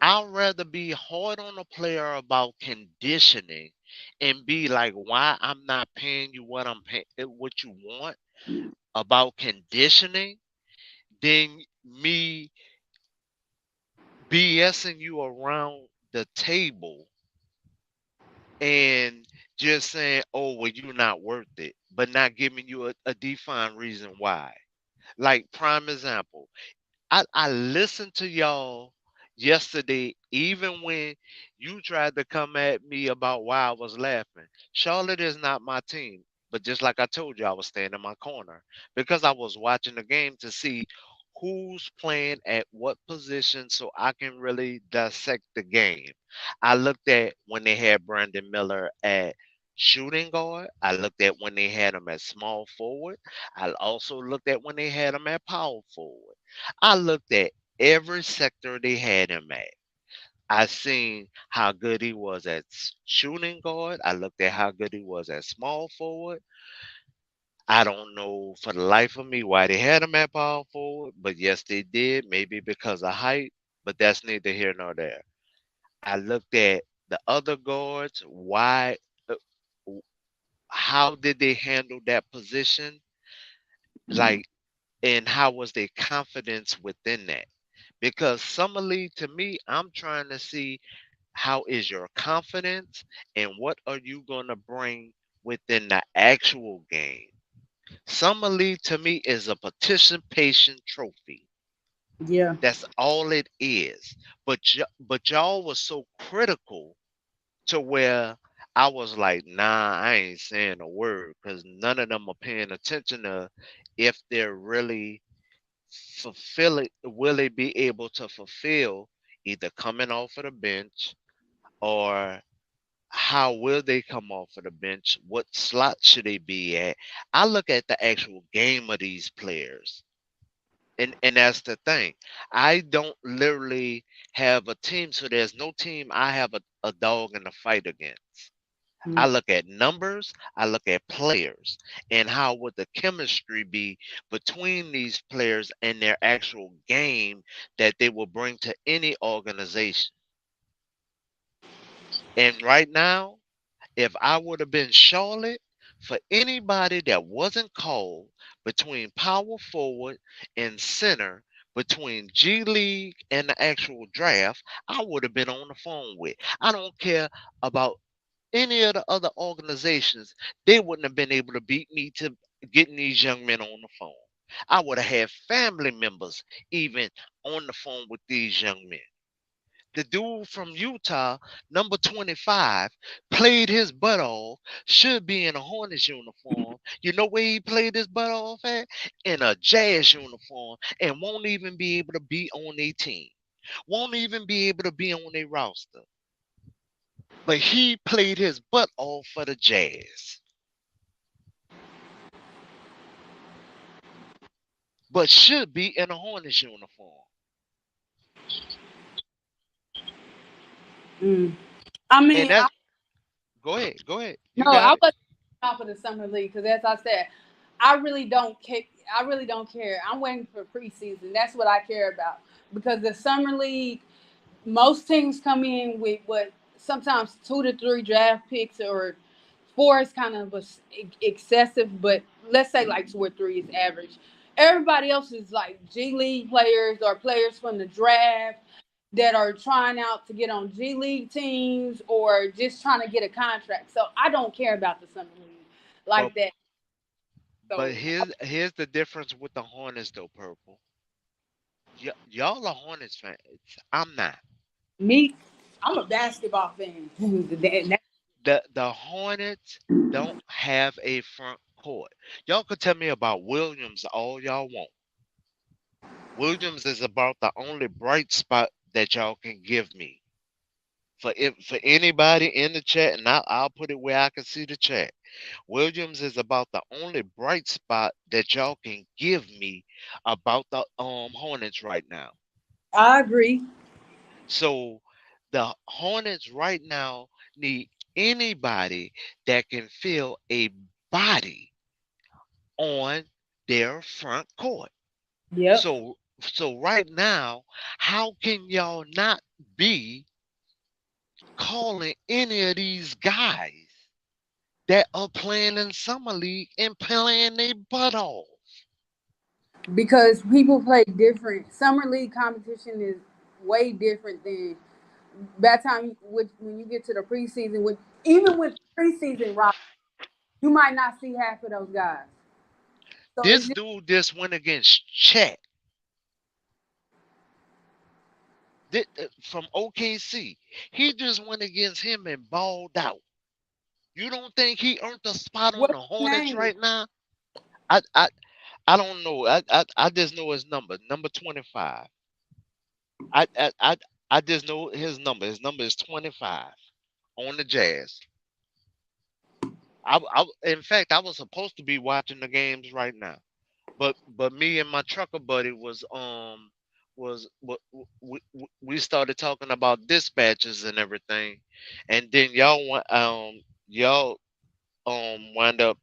I'd rather be hard on a player about conditioning and be like, why I'm not paying you what I'm paying, what you want about conditioning, than me BSing you around the table and just saying, oh, well, you're not worth it, but not giving you a defined reason why. Like, prime example, I listened to y'all yesterday, even when you tried to come at me about why I was laughing. Charlotte is not my team. But just like I told you, I was staying in my corner because I was watching the game to see who's playing at what position so I can really dissect the game. I looked at when they had Brandon Miller at shooting guard. I looked at when they had him at small forward. I also looked at when they had him at power forward. I looked at every sector they had him at. I seen how good he was at shooting guard. I looked at how good he was at small forward. I don't know for the life of me why they had him at power forward, but yes, they did. Maybe because of height, but that's neither here nor there. I looked at the other guards. Why? uh, w- How did they handle that position? Like, and how was their confidence within that? Because Summerlee, to me, I'm trying to see how is your confidence and what are you going to bring within the actual game. Summerlee to me is a participation trophy. Yeah. That's all it is. But y'all was so critical to where I was like, nah, I ain't saying a word because none of them are paying attention to if they're really fulfill it. Will they be able to fulfill either coming off of the bench or how will they come off of the bench? What slot should they be at? I look at the actual game of these players. And that's the thing. I don't literally have a team, so there's no team I have a dog in the fight against. I look at numbers, I look at players, and how would the chemistry be between these players and their actual game that they will bring to any organization. And right now, If I would have been Charlotte, for anybody that wasn't called between power forward and center, between G League and the actual draft, I would have been on the phone with. I don't care about any of the other organizations. They wouldn't have been able to beat me to getting these young men on the phone. I would have had family members even on the phone with these young men. The dude from Utah, number 25, played his butt off, should be in a Hornets uniform. You know where he played his butt off at? In a Jazz uniform, and won't even be able to be on a team. Won't even be able to be on a roster. But he played his butt off for the Jazz. But should be in a Hornets uniform. Mm. I And mean, that's go ahead. You no, I got it. wasn't off of the summer league because, as I said, I really don't care. I really don't care. I'm waiting for preseason. That's what I care about because the summer league, most teams come in with what sometimes 2 to 3 draft picks or four is kind of excessive, but let's say like 2 or 3 is average. Everybody else is like G League players or players from the draft that are trying out to get on G League teams or just trying to get a contract. So I don't care about the summer league But like that. but So here's the difference with the Hornets though, Purple. Y'all are Hornets fans. I'm not. me, I'm a basketball fan. The Hornets don't have a front court. Y'all could tell me about Williams all y'all want. Williams is about the only bright spot that y'all can give me. For anybody in the chat, and I'll put it where I can see the chat. Williams is about the only bright spot that y'all can give me about the Hornets right now. I agree. So the Hornets right now need anybody that can fill a body on their front court. Yep. So right now, how can y'all not be calling any of these guys that are playing in summer league and playing their butt off? Because people play different. Summer league competition is way different than by the time when you get to the preseason. With even with preseason roster, you might not see half of those guys. So it's This just dude just went against Chet from OKC. He just went against him and balled out. You don't think he earned a spot on what's the his Hornets name? right now? I I, I don't know. I just know his number 25. I I I I just know his number. His number is 25 on the Jazz. In fact, I was supposed to be watching the games right now, but me and my trucker buddy we started talking about dispatches and everything, and then y'all wind up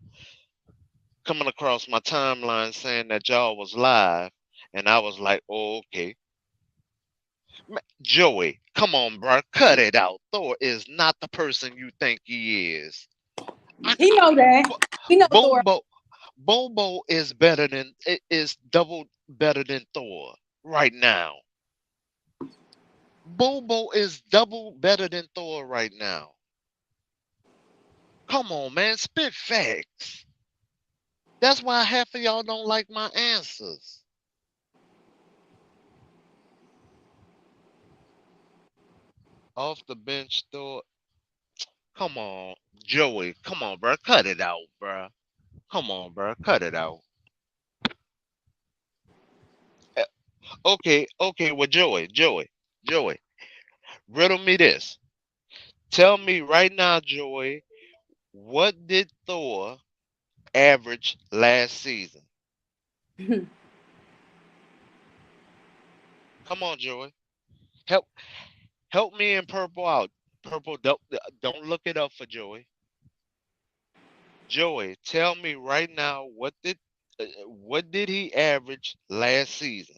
coming across my timeline saying that y'all was live, and I was like, oh, okay. Joey, come on, bro, cut it out. Thor is not the person you think he is. He know that. Bo- He know Thor. Bobo, Bobo is double better than Thor right now. Bobo is double better than Thor right now. Come on, man, spit facts. That's why half of y'all don't like my answers. Off the bench, Thor. Come on, Joey. Come on, bro. Cut it out, bro. Come on, bro. Cut it out. Eh, okay. Well, Joey. Riddle me this. Tell me right now, Joey. What did Thor average last season? Come on, Joey. Help help me and Purple out. Purple, don't look it up for Joey. Joey, tell me right now what did he average last season?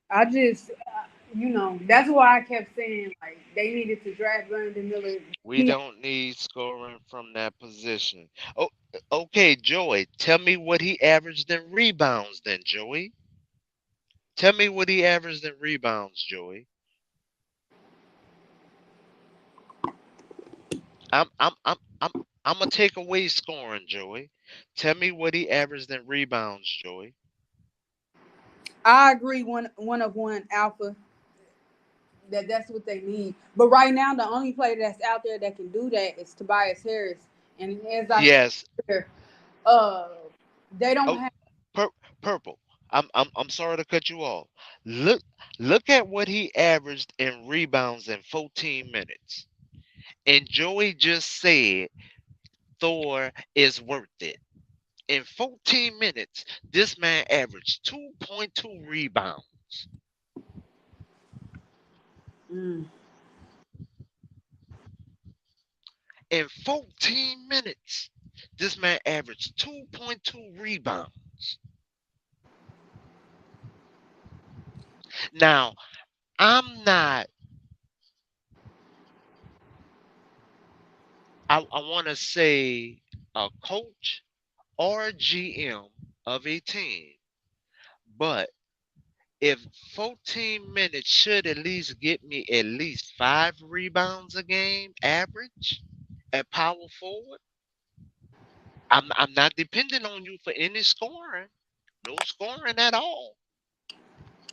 I just That's why I kept saying like they needed to draft Brandon Miller. We He, don't need scoring from that position. Oh, okay, Joey. Tell me what he averaged in rebounds, then, Joey. Tell me what he averaged in rebounds, Joey. I'm I'm gonna take away scoring, Joey. Tell me what he averaged in rebounds, Joey. I agree, one of one alpha that's what they need. But right now, the only player that's out there that can do that is Tobias Harris. And as I said Yes. earlier, uh, they don't Oh, have. pur- purple. I'm sorry to cut you off. Look look at what he averaged in rebounds in 14 minutes. And Joey just said Thor is worth it. In 14 minutes, this man averaged 2.2 rebounds. Mm. In 14 minutes, this man averaged 2.2 rebounds. Now, I'm not, I want to say a coach or GM of a team, but if 14 minutes should at least get me at least 5 rebounds a game average at power forward, I'm not depending on you for any scoring, no scoring at all.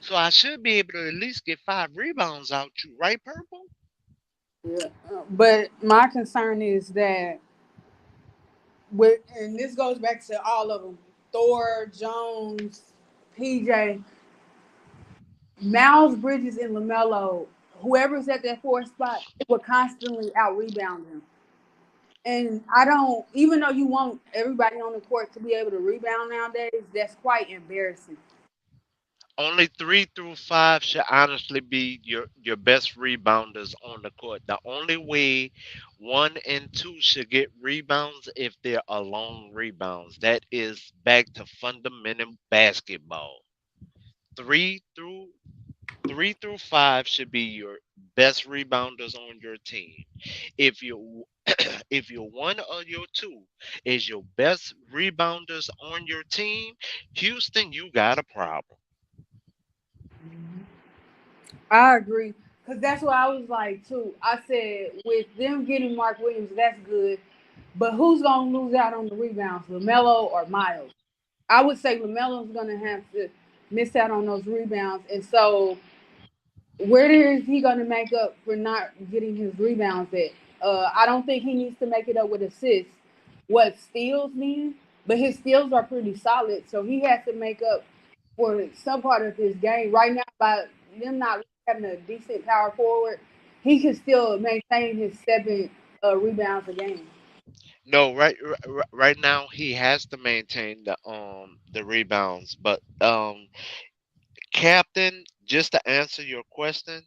So I should be able to at least get 5 rebounds out you, right, Purple? Yeah. But my concern is that and this goes back to all of them: Thor, Jones, PJ, Miles Bridges, and LaMelo. Whoever's at that fourth spot, it will constantly out rebound them. And I don't, even though you want everybody on the court to be able to rebound nowadays, that's quite embarrassing. Only 3 through 5 should honestly be your best rebounders on the court. The only way 1 and 2 should get rebounds if they're alone rebounds. That is back to fundamental basketball. Three through 3 through 5 should be your best rebounders on your team. If you if your one or your two is your best rebounders on your team, Houston, you got a problem. I agree. Because that's what I was like, too. I said, with them getting Mark Williams, that's good. But who's going to lose out on the rebounds, LaMelo or Miles? I would say LaMelo's going to have to miss out on those rebounds. And so where is he going to make up for not getting his rebounds at? I don't think he needs to make it up with assists. What steals mean, but his steals are pretty solid, so he has to make up for some part of his game. Right now, by them not having a decent power forward, he can still maintain his 7 rebounds a game. No, right now he has to maintain the rebounds, but Captain, just to answer your question,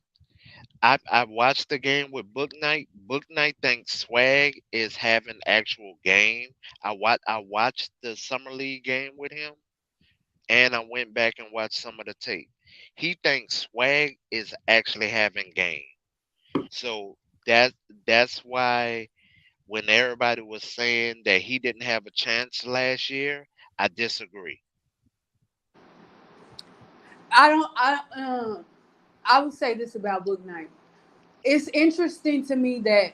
I watched the game with Booknight. Booknight thinks Swag is having actual game. I watched the summer league game with him, and I went back and watched some of the tape. He thinks Swag is actually having game. So that that's why when everybody was saying that he didn't have a chance last year, I disagree. I don't. I would say this about Book Night. It's interesting to me that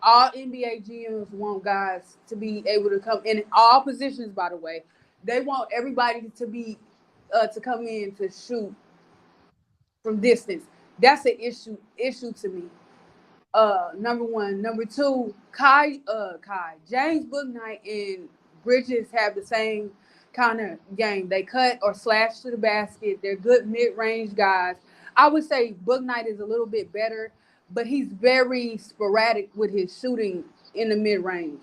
all NBA GMs want guys to be able to come in all positions. By the way, they want everybody to be to come in to shoot from distance. That's an issue to me. Number one. Number two, James Booknight and Bridges have the same kind of game. They cut or slash to the basket. They're good mid range guys. I would say Booknight is a little bit better, but he's very sporadic with his shooting in the mid range.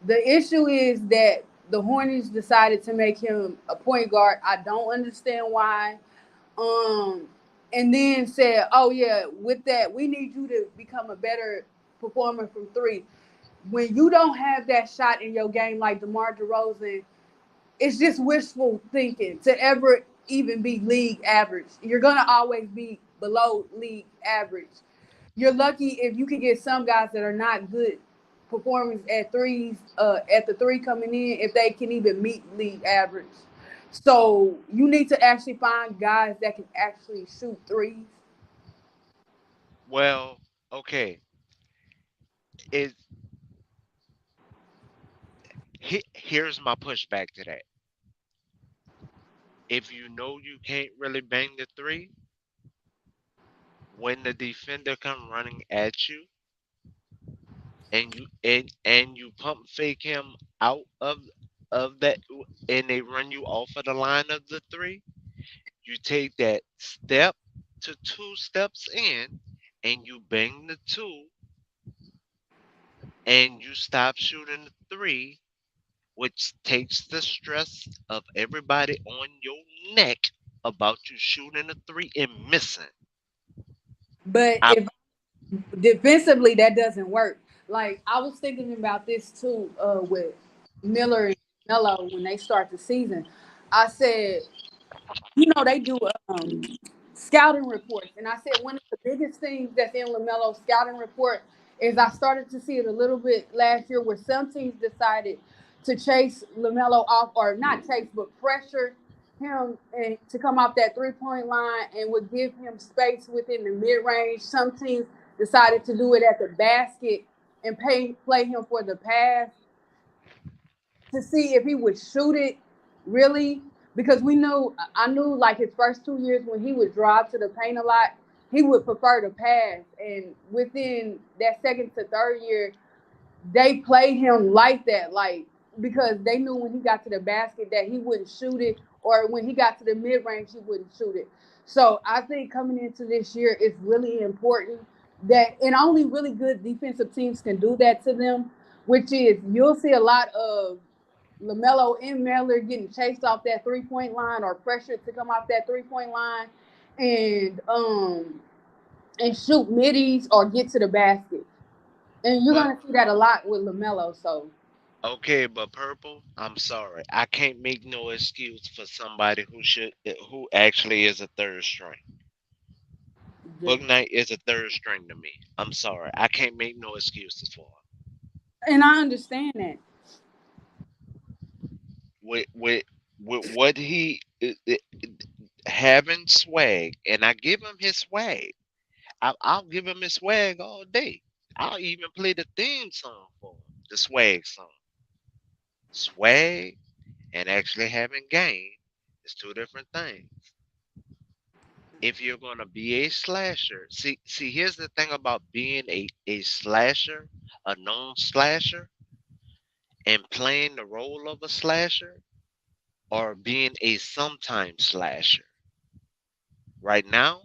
The issue is that the Hornets decided to make him a point guard. I don't understand why. Um, and then said, "Oh yeah, with that, we need you to become a better performer from three." When you don't have that shot in your game like DeMar DeRozan, it's just wishful thinking to ever even be league average. You're gonna always be below league average. You're lucky if you can get some guys that are not good performance at threes, at the three coming in, if they can even meet league average. So you need to actually find guys that can actually shoot threes. Well, okay. Is here's my pushback to that. If you know you can't really bang the three, when the defender come running at you and you pump fake him out of that and they run you off of the line of the three, you take that step to 2 steps in and you bang the two and you stop shooting the three, which takes the stress of everybody on your neck about you shooting a three and missing. But I if defensively, that doesn't work. Like I was thinking about this too, with Miller and Melo when they start the season. I said, they do scouting reports, and I said one of the biggest things that's in LaMelo's scouting report is I started to see it a little bit last year, where some teams decided to chase LaMelo off, or not chase, but pressure him and to come off that 3 point line and would give him space within the mid range. Some teams decided to do it at the basket and play him for the pass to see if he would shoot it really, because I knew like his first 2 years when he would drive to the paint a lot, he would prefer to pass. And within that second to third year, they played him like that, like because they knew when he got to the basket that he wouldn't shoot it, or when he got to the mid range he wouldn't shoot it. So I think coming into this year, it's really important that, and only really good defensive teams can do that to them, which is you'll see a lot of LaMelo and Miller getting chased off that 3 point line or pressured to come off that 3 point line and shoot middies or get to the basket. And you're but gonna see that a lot with LaMelo. So okay, but purple, I'm sorry. I can't make no excuse for somebody who actually is a third string. the, Bouknight is a third string to me. I'm sorry. I can't make no excuses for him. and I understand that. With with with what having swag, and I give him his swag. I'll give him his swag all day. I'll even play the theme song for him, the swag song. Swag and actually having game is two different things. If you're gonna be a slasher, see, here's the thing about being a slasher, a known slasher, and playing the role of a slasher, or being a sometime slasher. Right now,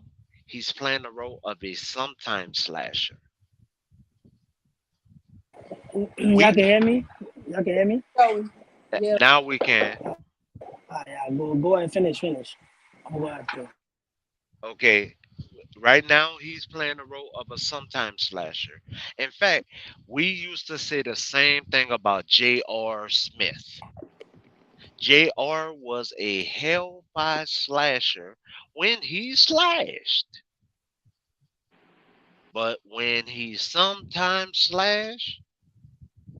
he's playing the role of a sometime slasher. Y'all We can hear me? Y'all can hear me? So yeah, now we can. Yeah, go ahead and finish. I'm going to. Okay, right now he's playing the role of a sometime slasher. In fact, we used to say the same thing about J.R. Smith. J.R. was a hell by slasher when he slashed. But when he sometimes slashed,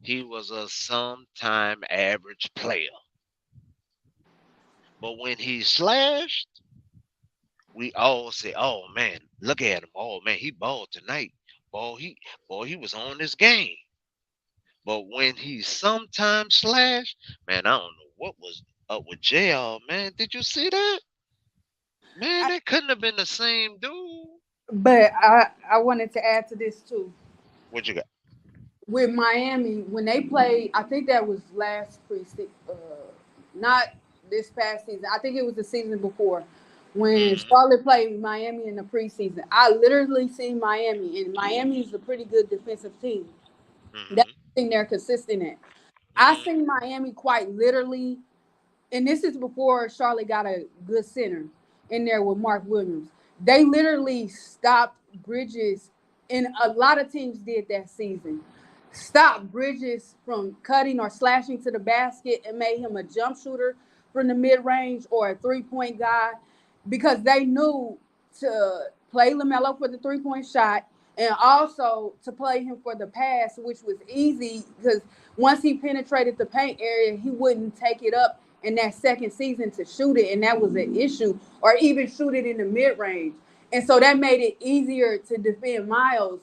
he was a sometime average player. But when he slashed, we all say, "Oh man, look at him! Oh man, he balled tonight. Boy, he was on his game." But when he sometimes slashed, man, I don't know what was up with JL, man. Did you see that? Man, I, that couldn't have been the same dude. but I wanted to add to this too. What you got? With Miami, when they played, I think that was last preseason, not this past season. I think it was the season before when Hmm. Charlotte played Miami in the preseason. I literally seen Miami, and Miami is a pretty good defensive team. That's Hmm. the thing they're consistent at. I Hmm. seen Miami quite literally, and this is before Charlotte got a good center in there with Mark Williams. They literally stopped Bridges, and a lot of teams did that season. Stopped Bridges from cutting or slashing to the basket and made him a jump shooter from the mid range or a 3 point guy, because they knew to play LaMelo for the 3-point shot, and also to play him for the pass, which was easy because once he penetrated the paint area, he wouldn't take it up in that second season to shoot it, and that was an issue, or even shoot it in the mid range. And so that made it easier to defend Miles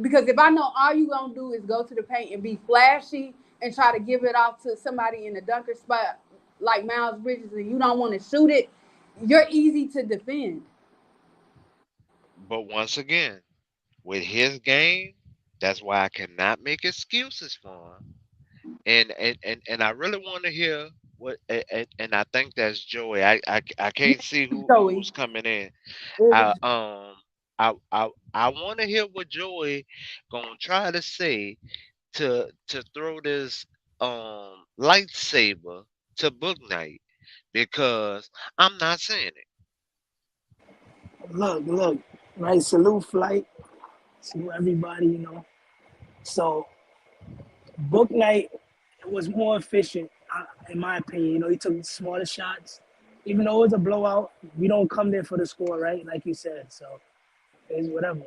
because if I know all you gonna do is go to the paint and be flashy and try to give it off to somebody in the dunker spot like Miles Bridges, and you don't want to shoot it, you're easy to defend. But once again, with his game, that's why I cannot make excuses for him. And I really want to hear what and I think that's Joey. I Yeah, can't see who's Joey. coming in. It I was I want to hear what Joey gonna try to say to throw this lightsaber to Booknight because I'm not saying it. Look, right? Salute flight, salute everybody, So Book Night was more efficient, in my opinion. He took smaller shots. Even though it was a blowout, we don't come there for the score, right? Like you said. So it's whatever,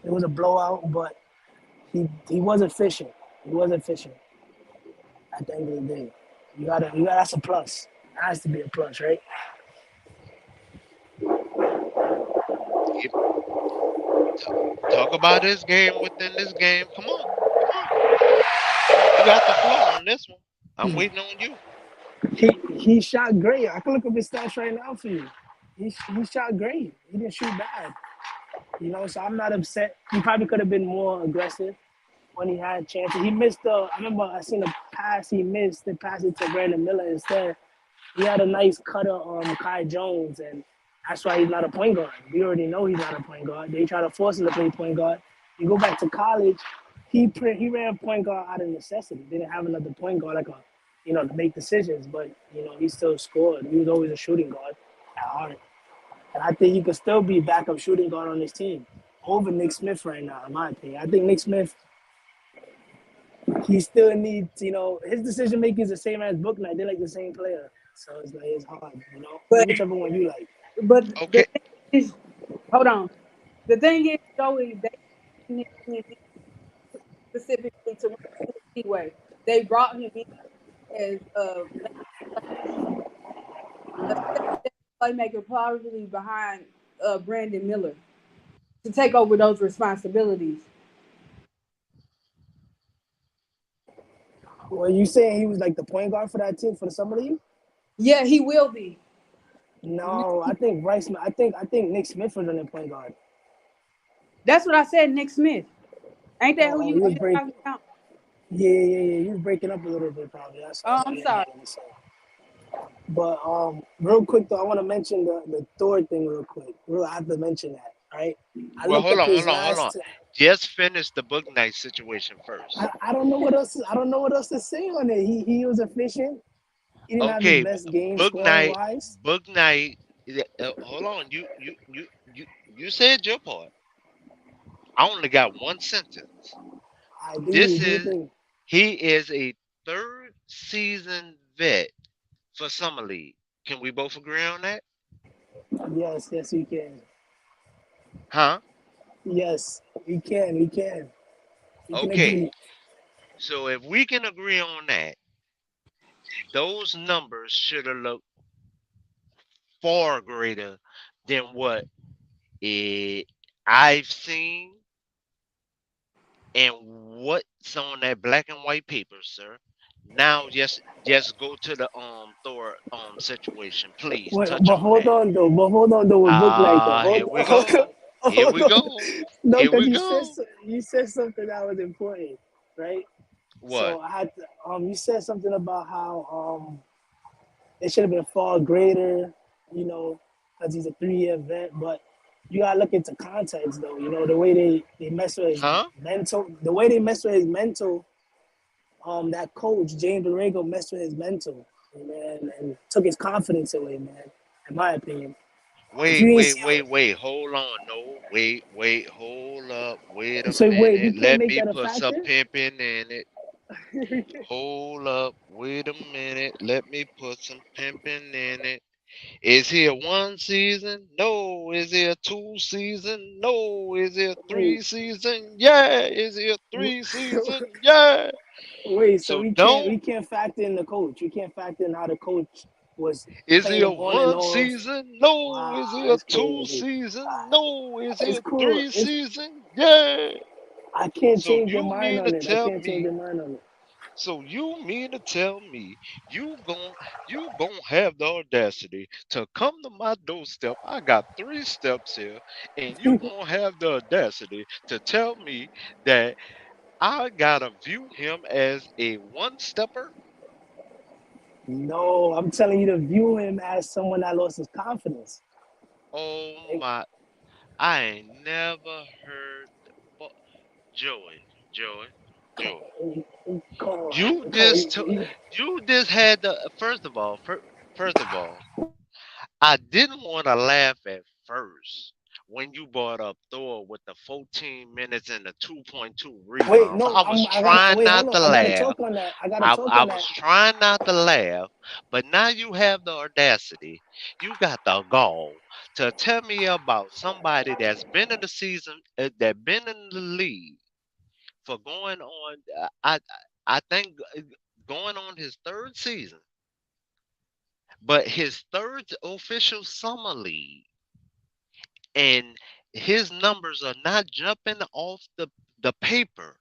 It was a blowout, but he was efficient. He was efficient at the end of the day. That's a plus. It has to be a plus, right? If- Talk about his game within this game. Come on, come on. You got the floor on this one. I'm waiting on you. He shot great. I can look up his stats right now for you. He shot great. He didn't shoot bad. So I'm not upset. He probably could have been more aggressive when he had chances. He missed I remember I seen a pass he missed and passed it to Brandon Miller instead. He had a nice cutter on Kai Jones, and that's why he's not a point guard. We already know he's not a point guard. They try to force him to play point guard. You go back to college, he ran point guard out of necessity. They didn't have another point guard to make decisions, but he still scored. He was always a shooting guard at heart. And I think he could still be backup shooting guard on this team over Nick Smith right now, in my opinion. I think Nick Smith, he still needs, his decision making is the same as Booknight. They're like the same player. So it's hard. but Whichever one you like. but the Okay. thing is, hold on. The thing is, Joey, they specifically to run anyway. They brought him in as a playmaker, probably behind Brandon Miller to take over those responsibilities. Well, you saying he was like the point guard for that team for the summer league? Yeah, he will be. No, I think Bryce. I think Nick Smith was on the point guard. That's what I said. Nick Smith, ain't that who Oh, he you was talking about? Yeah. He was breaking up a little bit probably. That's Oh, what I'm I sorry. wanted to say. But real quick though, I want to mention the Thor thing real quick. I have to mention that, right? I Well, looked hold up on, his hold on, hold on. last. Just finish the book night situation first. I don't know what else. I don't know what else to say on it. He was efficient. He didn't have his Okay, best game book scoring night, wise. book night. Hold on, you said your part. I only got one sentence. I This do you is think? he is a third season vet for summer league. Can we both agree on that? Yes, we can. Huh? Yes, we can. We can. We can Okay. agree. So if we can agree on that, those numbers should have looked far greater than what I've seen and what's on that black and white paper, sir. Now just go to the Thor situation. Please Wait, touch but on hold that. on though. With book like though. Here Hold, we hold on. go. Here Hold we on. go. No, Here because we go. you said something that was important, right? What? So I had to, you said something about how it should have been far greater, because he's a 3-year vet. But you gotta look into context though. The way they mess with his Huh? mental, the way they mess with his mental. That coach James Borrego messed with his mental, man, and took his confidence away, man. In my opinion, if you Wait, didn't wait, see, wait, wait. Hold on. No, wait. Hold up. Wait a so wait, we minute. can't Let make me that a put some factor. pimping in it. Hold up. Wait a minute. Let me put some pimping in it. Is he a one season? No. Is he a two season? No. Is he a Wait, three season? Yeah. Is he a three season? Yeah. wait. So So we can't don't. we can't factor in the coach. We can't factor in how the coach was Is he playing a him on and one off. season? No. Wow, Is he a that's two crazy. season? No. Is he It's a cool. three season? Yeah. I can't So change your you mind mean to on it. I tell can't change me your mind on it. So you mean to tell me you gon' have the audacity to come to my doorstep? I got 3 steps here, and you gonna have the audacity to tell me that I gotta view him as a one stepper? No, I'm telling you to view him as someone that lost his confidence. Oh Like, my! I ain't never heard. But Joey, Joey, come Joey. come You on, come just took. on. You just had the first of all. I didn't want to laugh at first when you brought up Thor with the 14 minutes and the 2.2 Wait, rebounds. no, I was I gotta trying wait. not Hold on, to I gotta laugh. talk on that. I gotta talk I on was that. trying not to laugh, but now you have the audacity. You got the gall to tell me about somebody that's been in the season, that been in the league for going on. I think going on his third season, but his third official summer league, and his numbers are not jumping off the paper.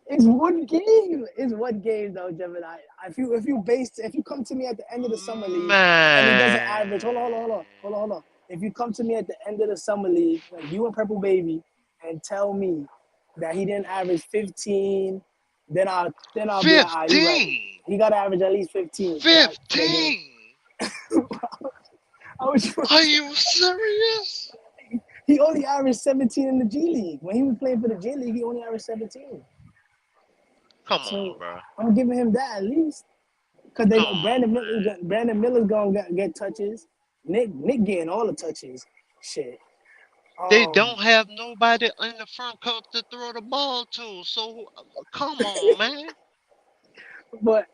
It's one game. It's one game though, Gemini. If you come to me at the end of the summer league and he doesn't average, hold on. If you come to me at the end of the summer league, like you and Purple Baby, and tell me that he didn't average 15, then I'll be like, ah, you right. 15. He got to average at least 15 for the game. 15. I was Are you serious? he only averaged 17 in the G League. When he was playing for the G League, he only averaged 17. Come on, So bro. I'm giving him that at least. Cause they Come on, man. Brandon Miller's gonna get touches. Nick getting all the touches. Shit. They Um, don't have nobody in the front court to throw the ball to. So come on, man. but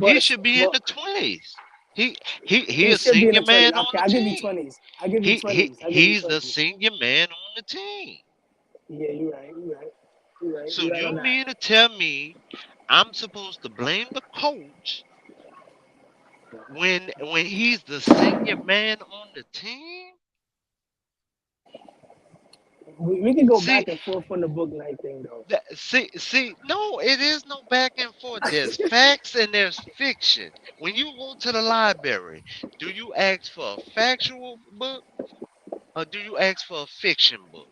He should be in but the 20s. He he a should be in senior the 20s. man on Okay, the I'll give you team. 20s. I'll give you 20s. I'll give you He's the 20s. senior man on the team. Yeah, you're right. You're right. You're right. So You're right you on that. mean to tell me I'm supposed to blame the coach when he's the senior man on the team? We can go See, back and forth on the Bouknight thing though. no, it is no back and forth. There's facts and there's fiction. When you go to the library, do you ask for a factual book or do you ask for a fiction book?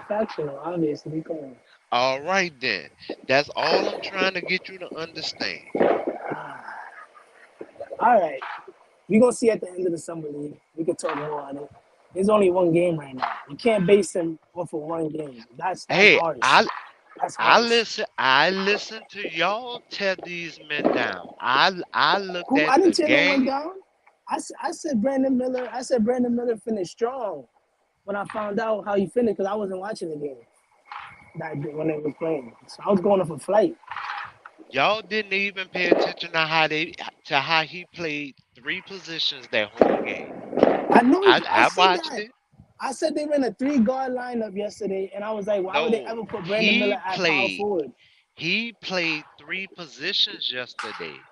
Factional, obviously. Come on. All right, then. That's all I'm trying to get you to understand. All right. We gonna see at the end of the summer league. We can talk more on it. There's only one game right now. You can't base him off of one game. That's Hey, harsh. That's I harsh. listen. I listen to y'all tear these men down. I looked Who at I didn't the tear no one game. down. I said Brandon Miller. I said Brandon Miller finished strong when I found out how he finished because I wasn't watching the game when they were playing. So I was going off a flight. Y'all didn't even pay attention to how he played 3 positions that whole game. I know. I I said watched that. it. I said they ran a 3 guard lineup yesterday, and I was like, why would they No, ever put Brandon Miller he at power played. forward? He played 3 positions yesterday.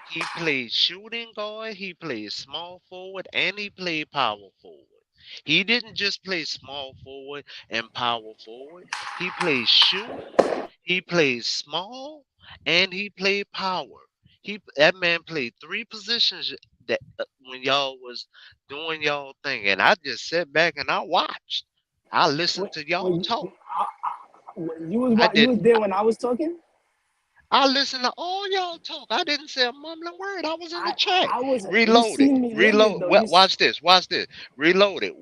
He played shooting guard, he played small forward, and he played power forward. He didn't just play small forward and power forward. He played shoot, he played small, and he played power. That man played 3 positions that when y'all was doing y'all thing, and I just sat back and I watched. I listened When, to y'all when, talk. I you did. was there when I was talking. I listened to all y'all talk. I didn't say a mumbling word. I was in the I chat. I was. You Reload it. seen me livid Reload. though. Watch this. Watch this. Reload it.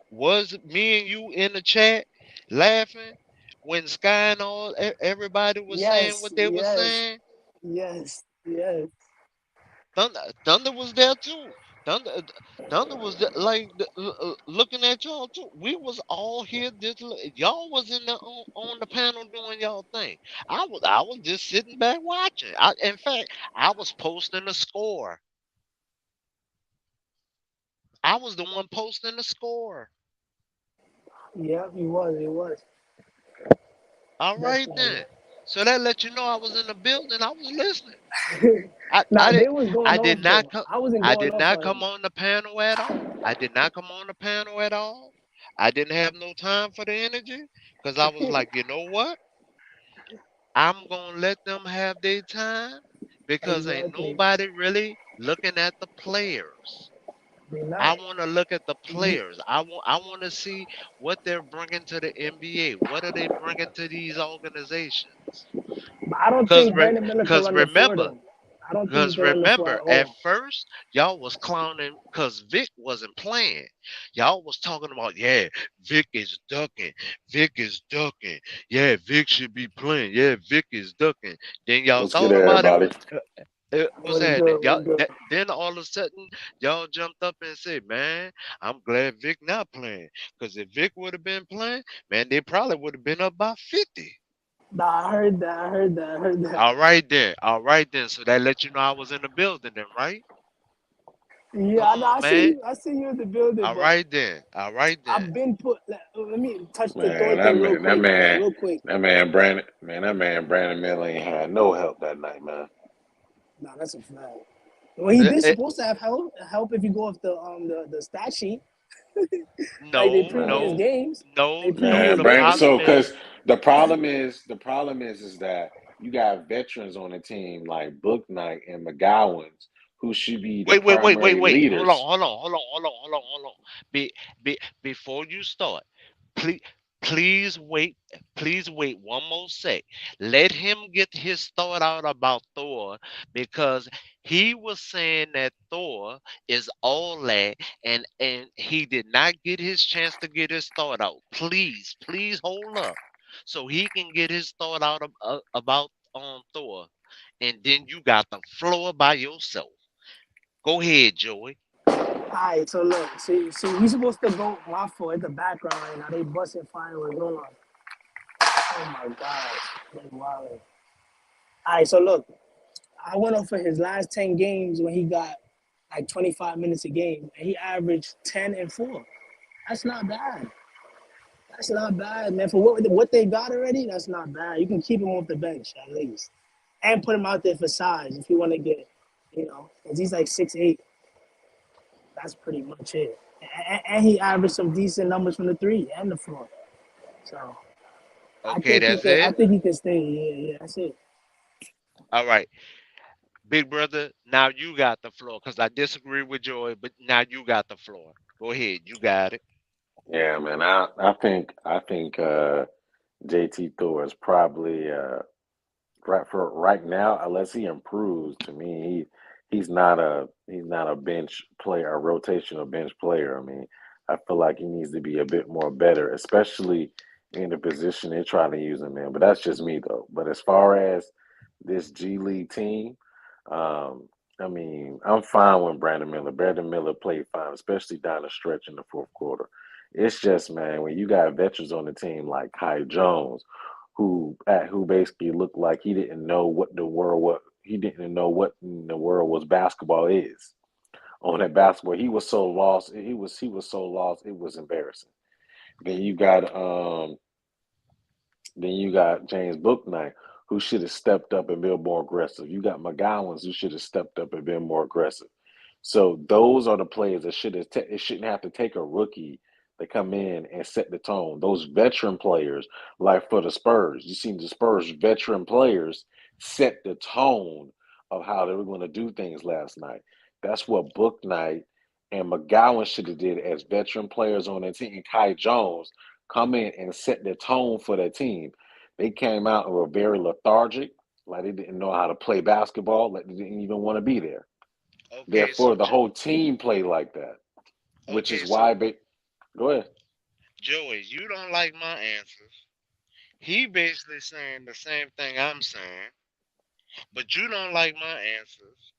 Was me and you in the chat laughing when Sky and everybody was saying Yes, what they were yes, saying? yes. Thunder was there too. Thunder, Thunder was there, like looking at y'all too. We was all here. Just y'all was in the on the panel doing y'all thing. I was just sitting back watching. In fact, I was posting the score. I was the one posting the score. Yeah, he was. He was All right definitely. then. So that let you know I was in the building. I was listening. I Nah, I did they was I going did off not though. come I wasn't I going did off not on come him. on the panel at all. I did not come on the panel at all. I didn't have no time for the energy because I was like, you know what? I'm gonna let them have their time because ain't Exactly. nobody really looking at the players. They I not. want to look at the You, players. I want to see what they're bringing to the NBA. What are they bringing to these organizations? but I don't Cause think re, Brandon Miller can cause run the floor remember, though. I don't think he cause can run the floor at remember, at all. first y'all was clowning cause Vic wasn't playing. Y'all was talking about, yeah, Vic is ducking. Vic is ducking. Yeah, Vic should be playing. Yeah, Vic is ducking. Then y'all What's good, thought about it. everybody? What's What's happening? good? Y'all What's good? then all of a sudden y'all jumped up and said, "Man, I'm glad Vic not playing. Cause if Vic would have been playing, man, they probably would have been up by 50." Nah, I heard that. I heard that. I heard that. All right then. All right then. So that let you know I was in the building then, right? Yeah, Come I know. on, man. I see you in the building, All but right then. All right then. I've been put. Let me touch the Thor Man, thing real quick. Real quick. that man, Brandon Miller ain't had no help that night, man. Nah, that's a fact. Well, he Eh, did eh, supposed to have help. Help if you go off the stat sheet, like they no, previous Man, no, games. no, They no. previous man, The Brandon. games. So, problem is, cause the problem is that you got veterans on the team like Bouknight and McGowan's who should be the primary wait. Hold on, leaders. hold on, hold on, hold on, hold on, hold on. Before you start, please, please wait, please wait one more sec. Let him get his thought out about Thor because he was saying that Thor is all that, and he did not get his chance to get his thought out. Please hold up, so he can get his thought out about Thor, and then you got the floor by yourself. Go ahead, Joey. Alright, so look, see, we supposed to go my fault at the background right now. They busting fireworks. Hold on. Oh my god, they wild. Alright, so look, I went off for his last 10 games when he got like 25 minutes a game, and he averaged 10 and 4. That's not bad. That's not bad, man. For what they got already, that's not bad. You can keep him off the bench at least, and put him out there for size if you want to get, because he's like 6'8". That's pretty much it. And he averaged some decent numbers from the three and the floor. So I Okay, think he that's could. I it. think he could stay. Yeah, yeah. That's it. All right, big brother. Now you got the floor because I disagree with Joey, but now you got the floor. Go ahead, you got it. Yeah, man. I think JT Thor is probably right for right now, unless he improves. To me, he's not a bench player, a rotational bench player. I mean, I feel like he needs to be a bit more better, especially in the position they're trying to use him in. But that's just me though. But as far as this G League team, I mean, I'm fine with Brandon Miller. Brandon Miller played fine, especially down the stretch in the fourth quarter. It's just, man, when you got veterans on the team like Kai Jones, who basically looked like he didn't know what he didn't know what in the world was basketball is. On that basketball, he was so lost. He was so lost. It was embarrassing. Then you got um then you got James Booknight, who should have stepped up and been more aggressive. You got McGowans, who should have stepped up and been more aggressive. So those are the players that it shouldn't have to take a rookie to come in and set the tone. Those veteran players, like for the Spurs, you see the Spurs veteran players set the tone of how they were going to do things last night. That's what Booknight and McGowan should have did as veteran players on their team. And Kai Jones come in and set the tone for their team. They came out and were very lethargic, like they didn't know how to play basketball, like they didn't even want to be there. Okay, Therefore, the whole team played like that, which okay, is why. so Go ahead. Joey, you don't like my answers. He basically saying the same thing I'm saying, but you don't like my answers,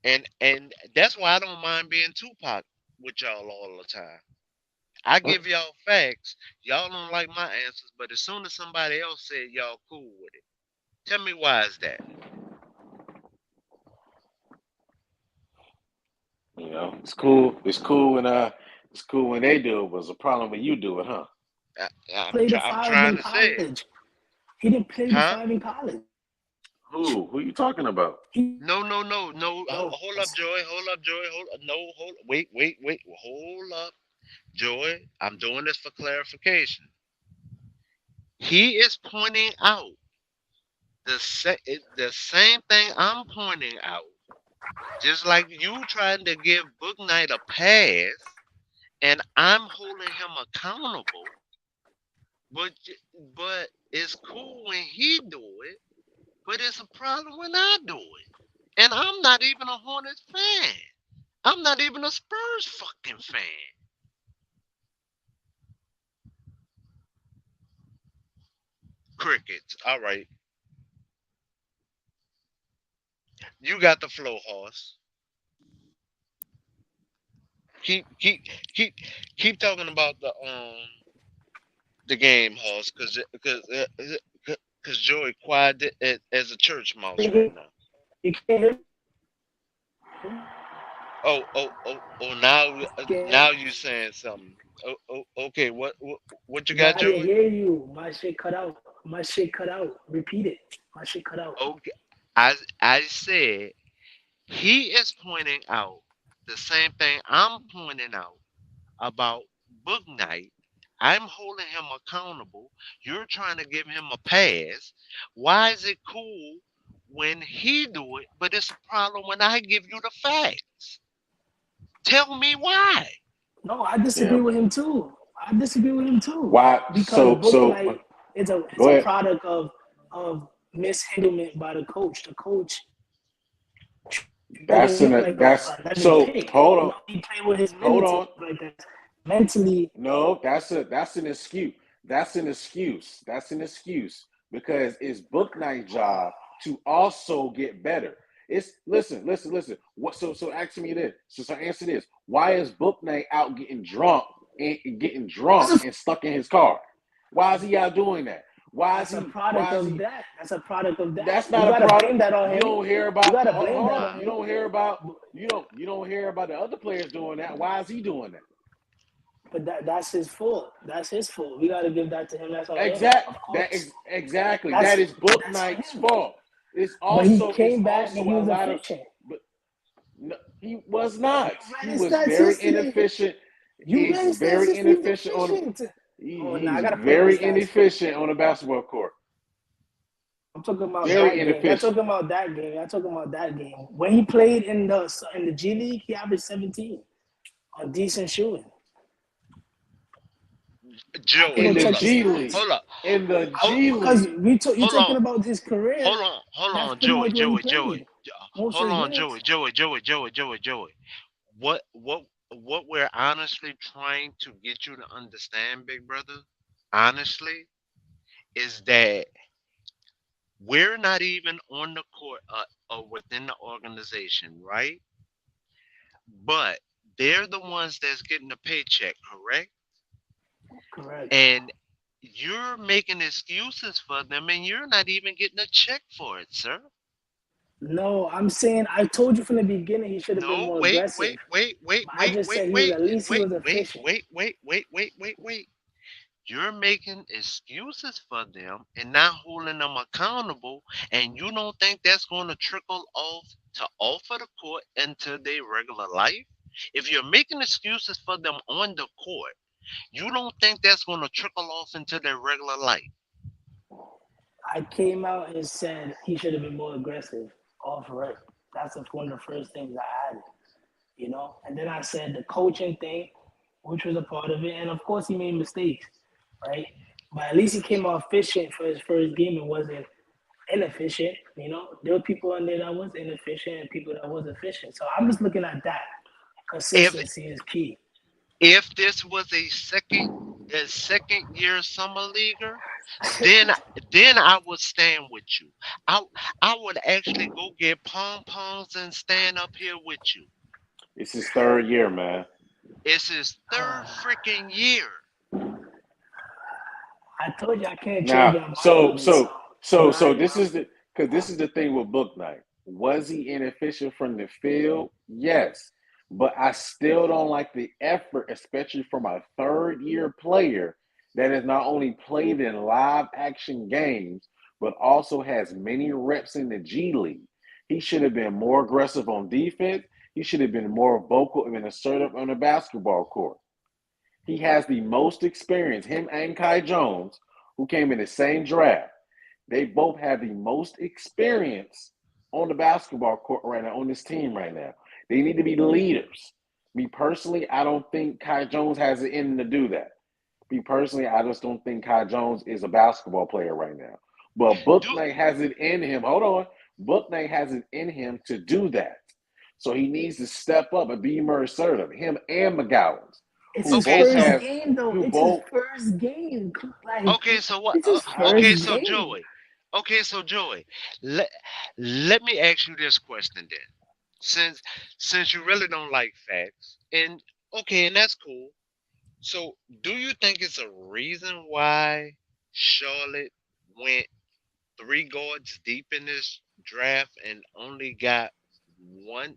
and that's why I don't mind being Tupac with y'all all the time. I give y'all facts. Y'all don't like my answers, but as soon as somebody else said y'all cool with it. Tell me why is that? You know, it's cool. It's cool when they do it, but it's a problem when you do it, huh? I, Play the I'm five trying in to say it, college. He didn't play the huh? five in college. Who? Who you talking about? He No. no. Hold up, Joy. Hold up, Joy. Hold no. Hold. Wait. Hold up, Joy. I'm doing this for clarification. He is pointing out the same thing I'm pointing out. Just like you trying to give Booknight a pass, and I'm holding him accountable. But it's cool when he do it, but it's a problem when I do it. And I'm not even a Hornets fan. I'm not even a Spurs fucking fan. Crickets. All right. You got the flow, horse. Keep keep keep keep talking about the game, horse, cause Joey quiet as a church mouse right now. you can't hear Now you saying something. Okay. What you No, got, I didn't Joey? hear you. My shit cut out. My shit cut out. Repeat it. My shit cut out. Okay, I said he is pointing out the same thing I'm pointing out about Book Night. I'm holding him accountable. You're trying to give him a pass. Why is it cool when he do it, but it's a problem when I give you the facts? Tell me why. No, I Yeah. disagree with him too. I disagree with him too. Why? Because So Bouknight is go a ahead. product of mishandlement by the coach. The coach making him look like That's a 11 so. pick. Hold You on. know, he playing with his Hold mental on. like that. Mentally, No, that's an excuse. That's an excuse. That's an excuse because it's Book Night job to also get better. It's listen. What so ask me this. So answer this. Why is Book Night out getting that's drunk a and stuck in his car? Why is he out doing that? Why is that's a he product why is of he that. That's a product of that. that's You not a gotta product. blame that on You him. don't hear You about gotta blame hold that on. on You him. don't hear about you don't hear about the other players doing that. Why is he doing that? But that's his fault. That's his fault. We gotta give that to him. That's on him, of course. Exactly. That's That is Book that's on Knight's him. fault. But he It's came back and also he a was lot of efficient. but no, he was You not. read He his was stats very yesterday. inefficient. You read He's his stats very yesterday. He was inefficient on efficient. Oh, no, I he's gotta pull up his very stats for you. inefficient on the basketball court. I'm talking about Very that game. Y'all inefficient. talking about that game. Y'all talking about that game. When he played in the G League, he averaged 17 on decent shooting. I can Joey, In go the hold check up. the G stats. League. Hold up. In the Hold, G Because League. you hold talking on. about his career. That's pretty Joey, much where he Joey. played most of Hold his on, minutes. Joey. What we're honestly trying to get you to understand, big brother, honestly, is that we're not even on the court or within the organization, right? But they're the ones that's getting the paycheck, correct? Correct. And you're making excuses for them and you're not even getting a check for it, sir. No, I'm saying I told you from the beginning he should have been No, more aggressive. I just said wait, at least he was efficient. wait. You're making excuses for them and not holding them accountable, and you don't think that's going to trickle off of the court into their regular life? If you're making excuses for them on the court, you don't think that's going to trickle off into their regular life? I came out and said he should have been more aggressive off rip. That's one of the first things I added, you know. And then I said the coaching thing, which was a part of it, and of course he made mistakes, right? But at least he came out efficient for his first game and wasn't inefficient. You know, there were people in there that was inefficient and people that was efficient. So I'm just looking at that. If Consistency is key. if this was a second year summer leaguer, then I would stand with you. I I would actually go get pom poms and stand up here with you. It's his third year, man. It's his third freaking year. I told you I can't change Now, your mind on this. You know, this is the because this is the thing with Book Night. Was he inefficient from the field? Yes, but I still don't like the effort, especially from a third year player that has not only played in live action games, but also has many reps in the G League. He should have been more aggressive on defense. He should have been more vocal and assertive on the basketball court. He has the most experience, him and Kai Jones, who came in the same draft. They both have the most experience on the basketball court right now, on this team right now. They need to be leaders. Me personally, I don't think Kai Jones has it in to do that. Me personally, I just don't think Kai Jones is a basketball player right now. But Do Bouknight has it in him. Hold on. Bouknight has it in him to do that. So he needs to step up and be more assertive. Him and McGowan's, It's who his okay, both first have, so game, though. who It's his both, first game. Like, okay, so what? it's his Okay, first so game. Joey. Okay, so Joey. Let let me ask you this question then. Since since you really don't like facts, and okay, and that's cool. So, do you think it's a reason why Charlotte went three guards deep in this draft and only got one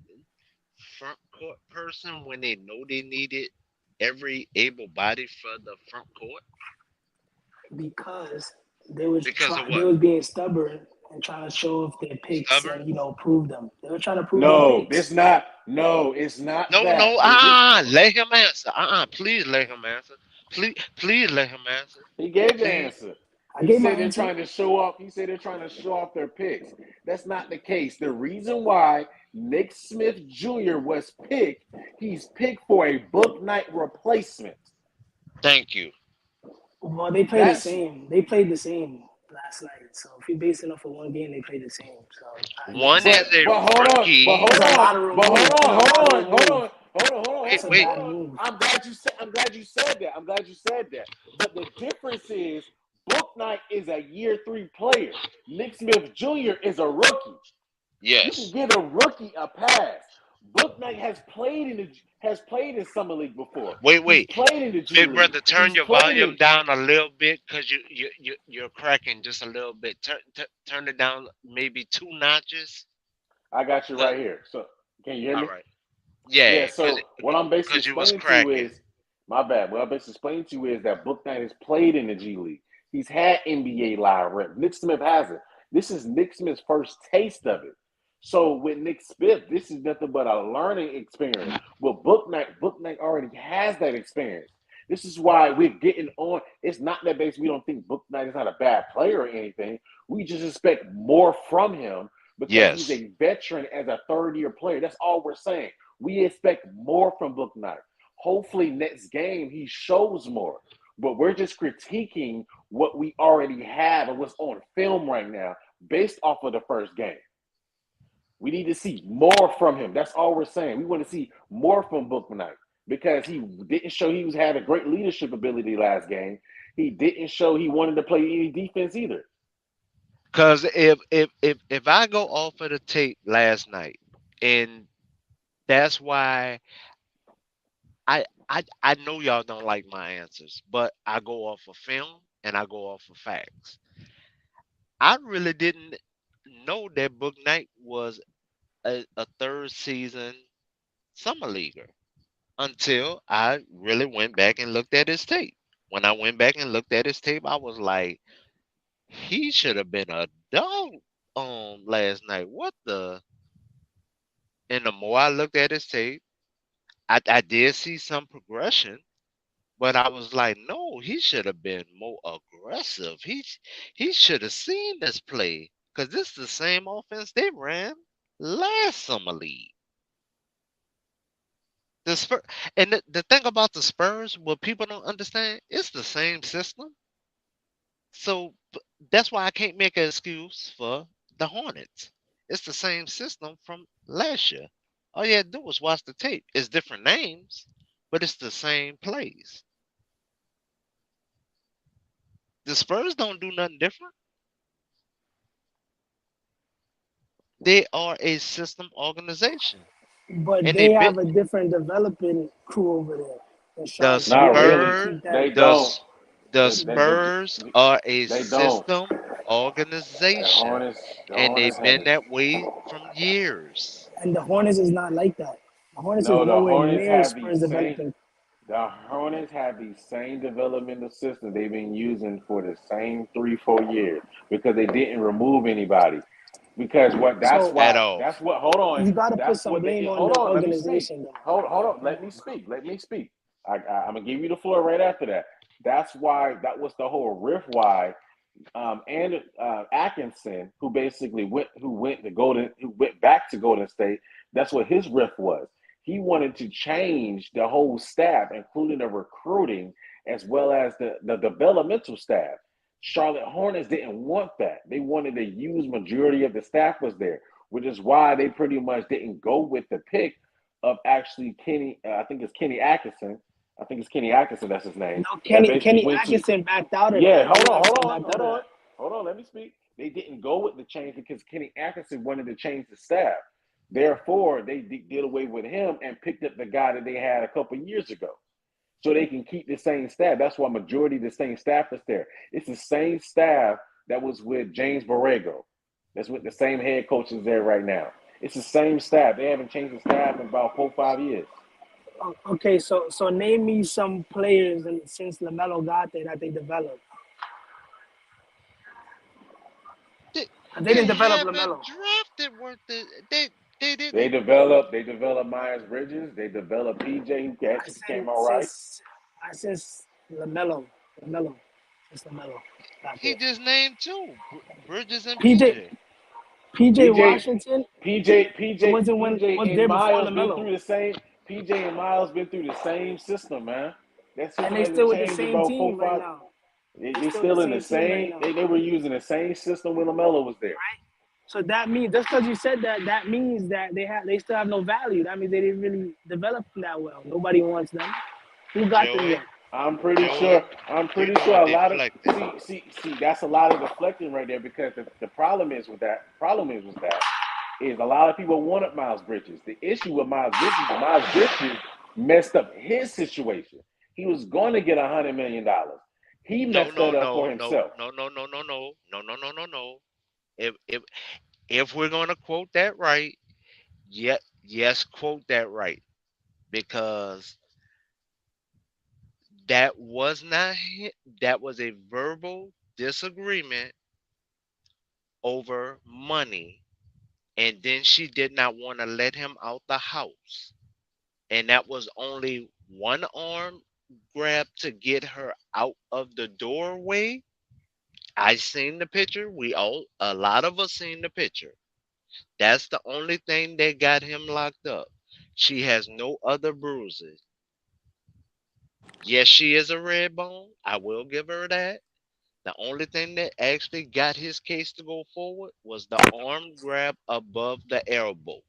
front court person when they know they needed every able body for the front court? Because Because of they what? was being stubborn and trying to show off their picks Stubborn? and prove them. They were trying to prove their no, picks. this not, no, it's not No, that. no, let him answer. Please let him answer. Please let him answer. He gave the Please. answer. I He gave my said they're answer. trying to show off. He said they're trying to show off their picks. That's not the case. The reason why Nick Smith Jr. was picked, he's picked for a book night replacement. Thank you. Well, they played the That's same. They played the same last night. So if you're basing off of one game, they played the same. So I One guess is a but hold on, but rookie. that's a hold on, lateral but move. hold That's a on, hold lateral on, hold move. on, hold on, hold Wait, That's on. a wait. bad move. I'm glad you said that. I'm glad you said that. But the difference is Book Knight is a year three player. Nick Smith Jr. is a rookie. You can Yes. give a rookie a pass. Book Knight has played in summer league before. Wait, He's wait. played in the G Big League. brother, turn He's your played volume in. down a little bit because you're cracking just a little bit. Turn it down maybe two notches. I got you 'Cause- right here. So can you hear all me? right. Yeah. Yeah, So what I'm basically because you was explaining to you cracking. is my bad. What I'm basically explaining to you is that Book Knight has played in the G League. He's had NBA live rep. Nick Smith hasn't. This is Nick Smith's first taste of it. So with Nick Smith, this is nothing but a learning experience. With Book Knight already has that experience. This is why we're getting on. It's not that base. We don't think Book Knight is not a bad player or anything. We just expect more from him because he's Yes. a veteran as a third year player. That's all we're saying. We expect more from Book Knight. Hopefully, next game he shows more. But we're just critiquing what we already have and what's on film right now based off of the first game. We need to see more from him. That's all we're saying. We want to see more from Book Knight because he didn't show he was had a great leadership ability last game. He didn't show he wanted to play any defense either. Because if I go off of the tape last night, and that's why I know y'all don't like my answers, but I go off of film and I go off of facts. I really didn't know that Book Knight was a third season summer leaguer until I really went back and looked at his tape. When I went back and looked at his tape, I was like, he should have been a dog last night. What the? And the more I looked at his tape, I did see some progression, but I was like, no, he should have been more aggressive. He should have seen this play because this is the same offense they ran last summer league. The Spurs, and the thing about the Spurs, what people don't understand, it's the same system. So that's why I can't make an excuse for the Hornets. It's the same system from last year. All you had to do was watch the tape. It's different names, but it's the same plays. The Spurs don't do nothing different. They are a system organization, But and they they bit have a different developing crew over there in the Charlotte. Not You have to really. Spurs. keep They that. The don't. S- the The, the, the, Spurs are a they don't. system organization, The and Hornets they've have been it. that way from years. And the Hornets is not like that. Hornets is No, the nowhere Hornets near have the Spurs same. developing. The Hornets have the same developmental system they've been using for the same 3, 4 years because they didn't remove anybody. Because what that's So at why all. that's what hold on you got to put that's some what blame they on the hold on let me speak organization, though. hold on let me speak. I'm gonna give you the floor right after that. That's why that was the whole riff why and Atkinson, who went back to Golden State. That's what his riff was. He wanted to change the whole staff, including the recruiting as well as the developmental staff. Charlotte Hornets didn't want that. They wanted to use majority of the staff was there, which is why they pretty much didn't go with the pick of actually Kenny. I think it's Kenny Atkinson. I think it's Kenny Atkinson. That's his name. No, That Kenny basically Kenny went to Atkinson backed out of yeah, that. hold Kenny on, hold Atkinson on, backed hold out of on, that. hold on. Let me speak. They didn't go with the change because Kenny Atkinson wanted to change the staff. Therefore, they did away with him and picked up the guy that they had a couple years ago, so they can keep the same staff. That's why majority of the same staff is there. It's the same staff that was with James Borrego. That's with the same head coaches there right now. It's the same staff. They haven't changed the staff in about 4, 5 years. Okay, so name me some players since LaMelo got there that they developed. They, They they didn't develop haven't LaMelo. drafted worth the they They didn't. developed. They developed Myers Bridges. They developed PJ, who I actually said came all right. since LaMelo, since LaMelo got He there. just named two, Bridges and PJ PJ. PJ PJ, Washington. It PJ, wasn't when PJ, was and there before Miles been LaMelo, through the same. PJ and Miles been through the same system, man. That and system they hasn't still with the changed in same about four, team right five. now. They They still with the still in the same team right same. now. They were using the same system when Lamelo was there. So that means just because you said that, that means that they still have no value. That means they didn't really develop them that well. Nobody wants them. Who got them Joey, yet? I'm pretty Joey, sure. I'm you pretty sure doing a lot of deflecting. see. That's a lot of deflecting right there because the problem is with that. Problem is with that is a lot of people wanted Miles Bridges. The issue with Miles Bridges messed up his situation. He was going to get $100 million. He No, messed no, that up for no, no, himself. no, no, no, no, no, no, no, no, no, no. If we're gonna quote that right, yeah, yes, quote that right because that was not that was a verbal disagreement over money, and then she did not want to let him out the house, and that was only one arm grab to get her out of the doorway. I seen the picture. A lot of us seen the picture. That's the only thing that got him locked up. She has no other bruises. Yes, she is a red bone. I will give her that. The only thing that actually got his case to go forward was the arm grab above the elbow.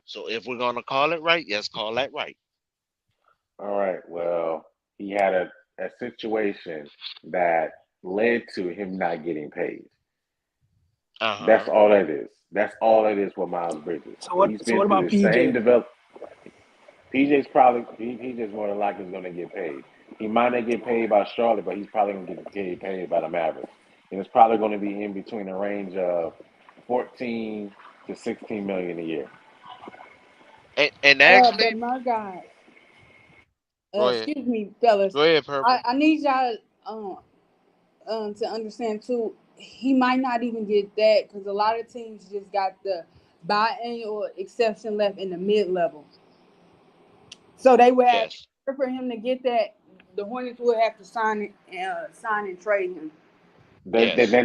So if we're gonna call it right, yes, call that right. All right. Well, he had a situation that led to him not getting paid. Uh That's huh. all that is. That's all that is with Miles Bridges. So He's what? So been what through about the same PJ? develop. PJ's more than likely going to get paid. He might not get paid by Charlotte, but he's probably going to get paid by the Mavericks, and it's probably going to be in between a range of 14 to 16 million a year. And But actually, my God, go ahead. excuse me, fellas. Go ahead, Purple. I need y'all to understand too. He might not even get that because a lot of teams just got the biannual exception left in the mid level. So they would have Yes. for him to get that. The Hornets would have to sign and trade him. Yes.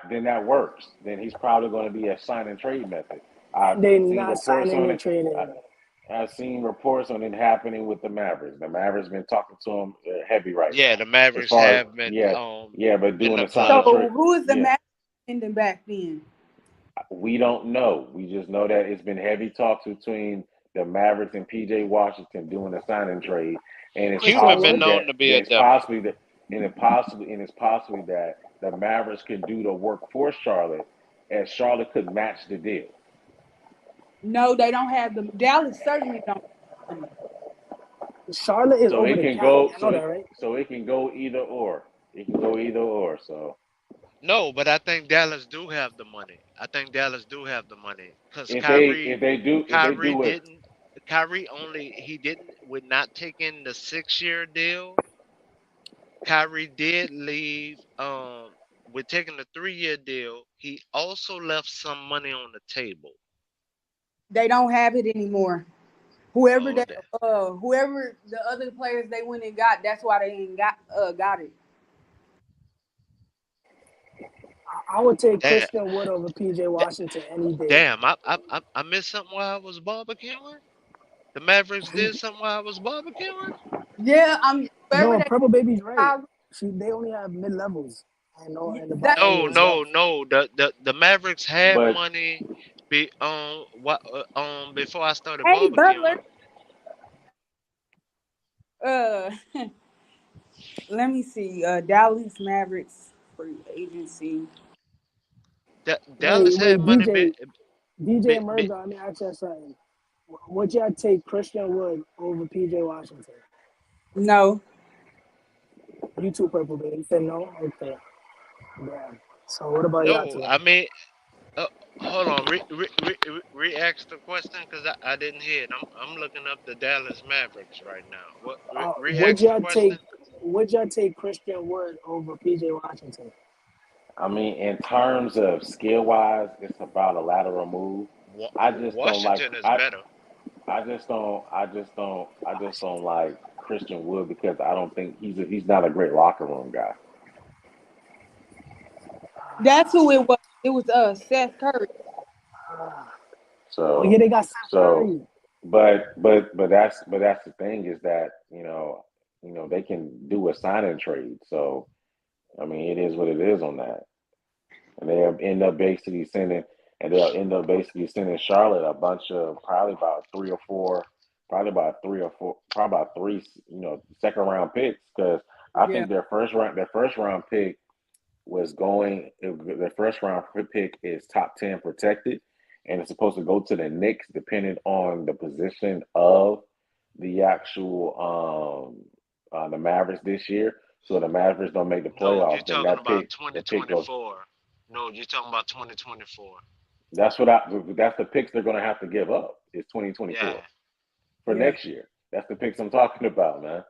Then that works. Then he's probably going to be a sign and trade method. I've They seen not reports signing on and it. trading. I, I've seen reports on it happening with the Mavericks. The Mavericks been talking to him heavy right Yeah, now. the As Mavericks far as have been yeah, but in doing the a sign So and club. trade, who is the yeah. match ending back then? We don't know. We just know that it's been heavy talks between the Mavericks and PJ Washington doing a signing trade, and it's Cuban Christian been Wood. known to be a devil. it's possibly that the Mavericks can do the work for Charlotte, and Charlotte could match the deal. No, they don't have the Dallas certainly don't have the money. Charlotte is So over it the can cap. go I know that, right? so it can go either or. It can go either or. So No, but I think Dallas do have the money. I think Dallas do have the money because If they Kyrie do it, didn't. Kyrie only he didn't would not take in the 6 year deal. Kyrie did leave. With taking the 3 year deal, he also left some money on the table. They don't have it anymore. Oh, Whoever the other players they went and got, that's why they ain't got it. I would take damn, Christian Wood over PJ Washington any day. damn! I missed something while I was barbecuing. The Mavericks did something while I was barbecuing. Yeah, I'm wherever No, they Purple Baby's right. Kyrie, They only have mid levels, and the that bottom No, is no, rough. no. The Mavericks had but money be what before I started hey Butler. barbecuing. Uh let me see. Dallas Mavericks free agency. Wait, Dallas had wait, money DJ be, be, Murga, let me ask you something. Would y'all take Christian Wood over PJ Washington? No. You too, Purple Baby. You said no? Okay. Damn. So what about y'all no. two? I mean, uh, hold on. Re-ask the question because I didn't hear it. I'm looking up the Dallas Mavericks right now. What Would re-ask the y'all take question? Christian Wood over PJ Washington? I mean, in terms of skill wise, it's about a lateral move. I just don't like Washington is better. I just don't like Christian Wood because I don't think he's not a great locker room guy. That's who it was. It was Seth Curry. Oh yeah, So they got Seth so Curry. but that's the thing is that they can do a sign and trade. So I mean, it is what it is on that. And they'll end up basically sending Charlotte a bunch of probably about three, second round picks because I Yeah. think their first round pick was their first round pick is top 10 protected, and it's supposed to go to the Knicks depending on the position of the actual the Mavericks this year. So the Mavericks don't make the No, you're playoffs, then talking about that pick goes. 2024. No, you're talking about 2024. That's the picks they're going to have to give up. Is Yeah. 2024 for Yeah. next year. That's the picks I'm talking about, man.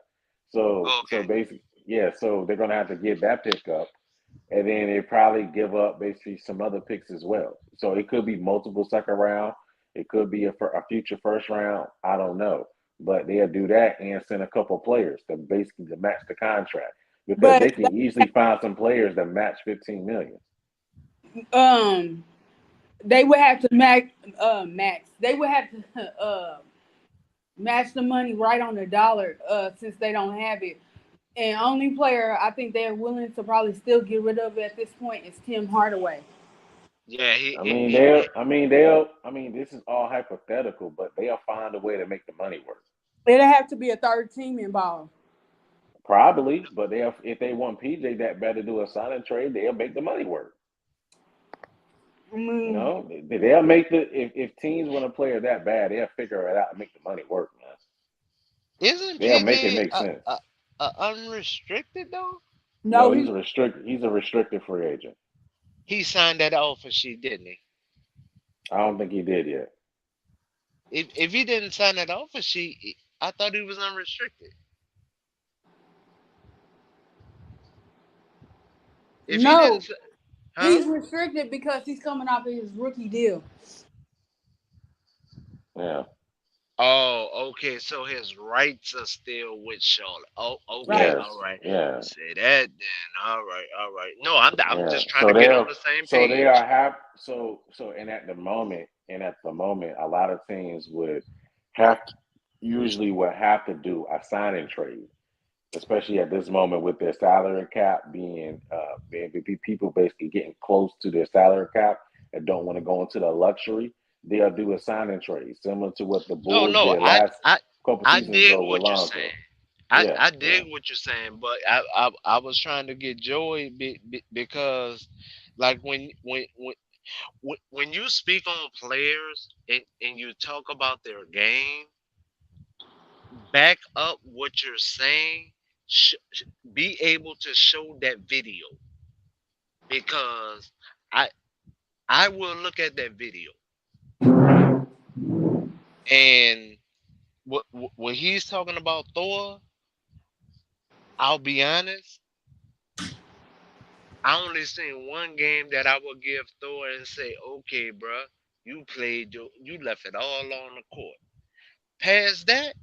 So Okay. basically, yeah. So they're going to have to give that pick up, and then they probably give up basically some other picks as well. So it could be multiple second round. It could be a future first round. I don't know, but they'll do that and send a couple players to basically to match the contract because But they can easily find some players that match 15 million. um they would have to max. They would have to match the money right on the dollar since they don't have it. And only player I think they're willing to probably still get rid of at this point is Tim Hardaway. Yeah, I mean, this is all hypothetical, but they'll find a way to make the money work. It'll have to be a third team involved. Probably, but if they want PJ that bad to do a signing trade, they'll make the money work. I mean, They'll make if teams want a player that bad, they'll figure it out and make the money work, man. isn't They'll make it PJ make sense. unrestricted though? no, No, he's he's a restricted free agent. He signed that offer sheet, didn't he? I don't think he did yet. If he didn't sign that offer sheet, I thought he was unrestricted. If he didn't, no, huh? he's restricted because he's coming off of his rookie deal. Yeah, Oh, okay. So his rights are still with Charlotte. Oh, okay. Right. All yes, right. yeah, Say that then. All right. All right. No, I'm yeah. just trying to get on the same So they are page. have and at the moment, a lot of teams would have usually would have to do a signing trade, especially at this moment with their salary cap being people basically getting close to their salary cap and don't want to go into the luxury. They'll do a signing trade similar to what the No, Bulls no. did last couple I seasons dig ago with what you're Lonzo. saying. Yeah, I yeah. dig what you're saying, but I was trying to get Joey because, like when you speak on players and you talk about their game, back up what you're saying. Be able to show that video. because I I will look at that video and what he's talking about Thor. I'll be honest. I only seen one game that I would give Thor and say, okay, bruh, you left it all on the court. Past that,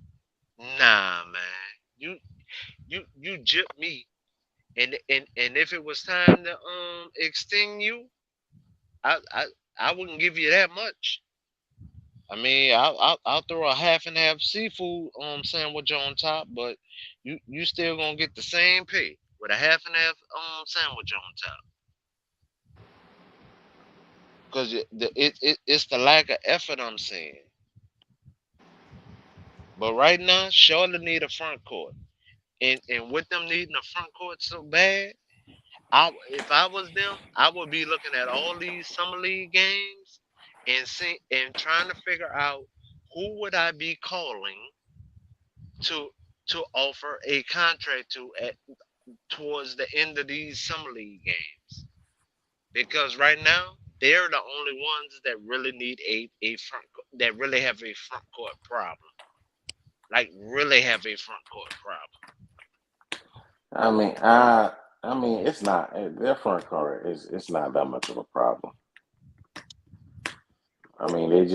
nah, man. You gypped me, and if it was time to extend you, I I I wouldn't give you that much. I mean, I'll throw a half and half seafood sandwich on top, but you still gonna get the same pay with a half and half sandwich on top. Because it's the lack of effort I'm seeing. But right now, Charlotte need a front court, and with them needing a front court so bad, if I was them, I would be looking at all these summer league games and trying to figure out who would I be calling to offer a contract to towards the end of these summer league games, because right now they're the only ones that really need a that really have a front court problem. Like really have a front court problem. I mean, I mean, it's not their front court is it's not that much of a problem. I mean, they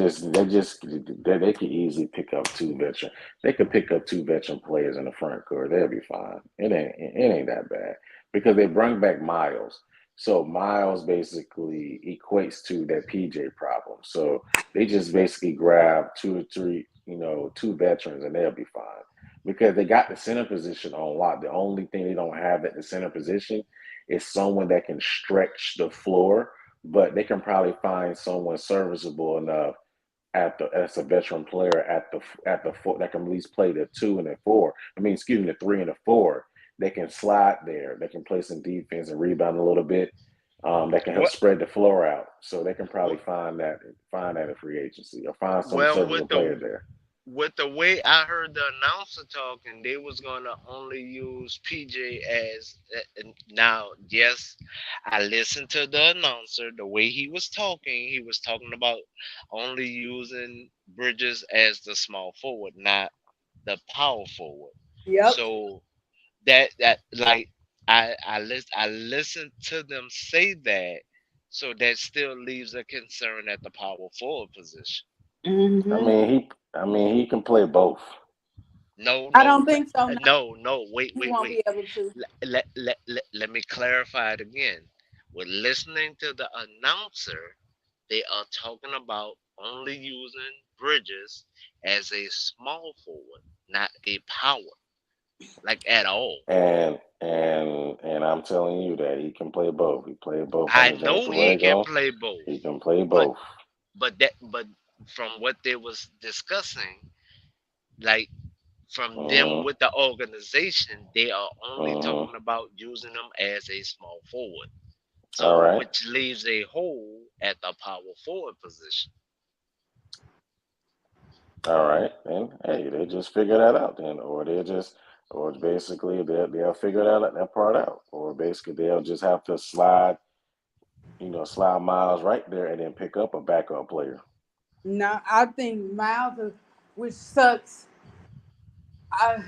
could easily pick up two veteran. They could pick up two veteran players in the front court. They'll be fine. It ain't that bad because they bring back Miles. So Miles basically equates to that PJ problem. So they just basically grab two or three, two veterans, and they'll be fine because they got the center position on lock. The only thing they don't have at the center position is someone that can stretch the floor, but they can probably find someone serviceable enough as a veteran player at the four that can at least play the two and the four. I mean, excuse me, the three and the four. They can slide there. They can play some defense and rebound a little bit. That can help What? spread the floor out. So they can probably find that in free agency or find some Well, serviceable player there. with the way I heard the announcer talking, they was gonna only use PJ as now. Yes, I listened to the announcer. The way he was talking about only using Bridges as the small forward, not the power forward. Yep. So that like I listened to them say that, so that still leaves a concern at the power forward position. I Hmm. mean, he can play both. No, I no, don't think so. No, no. Wait, he wait, won't wait. be able to. Let me clarify it again. With listening to the announcer, they are talking about only using Bridges as a small forward, not a power, like at all. And I'm telling you that he can play both. He played both I under James know he can Borrego. play both, He can play but both. but from what they was discussing, like from them Uh-huh. with the organization, they are only Uh-huh. talking about using them as a small forward. All So right. which leaves a hole at the power forward position. All right. And hey, they just figure that out then, or basically they'll figure that part out, or basically they'll just have to slide Miles right there and then pick up a backup player. No, I think Miles, which sucks. I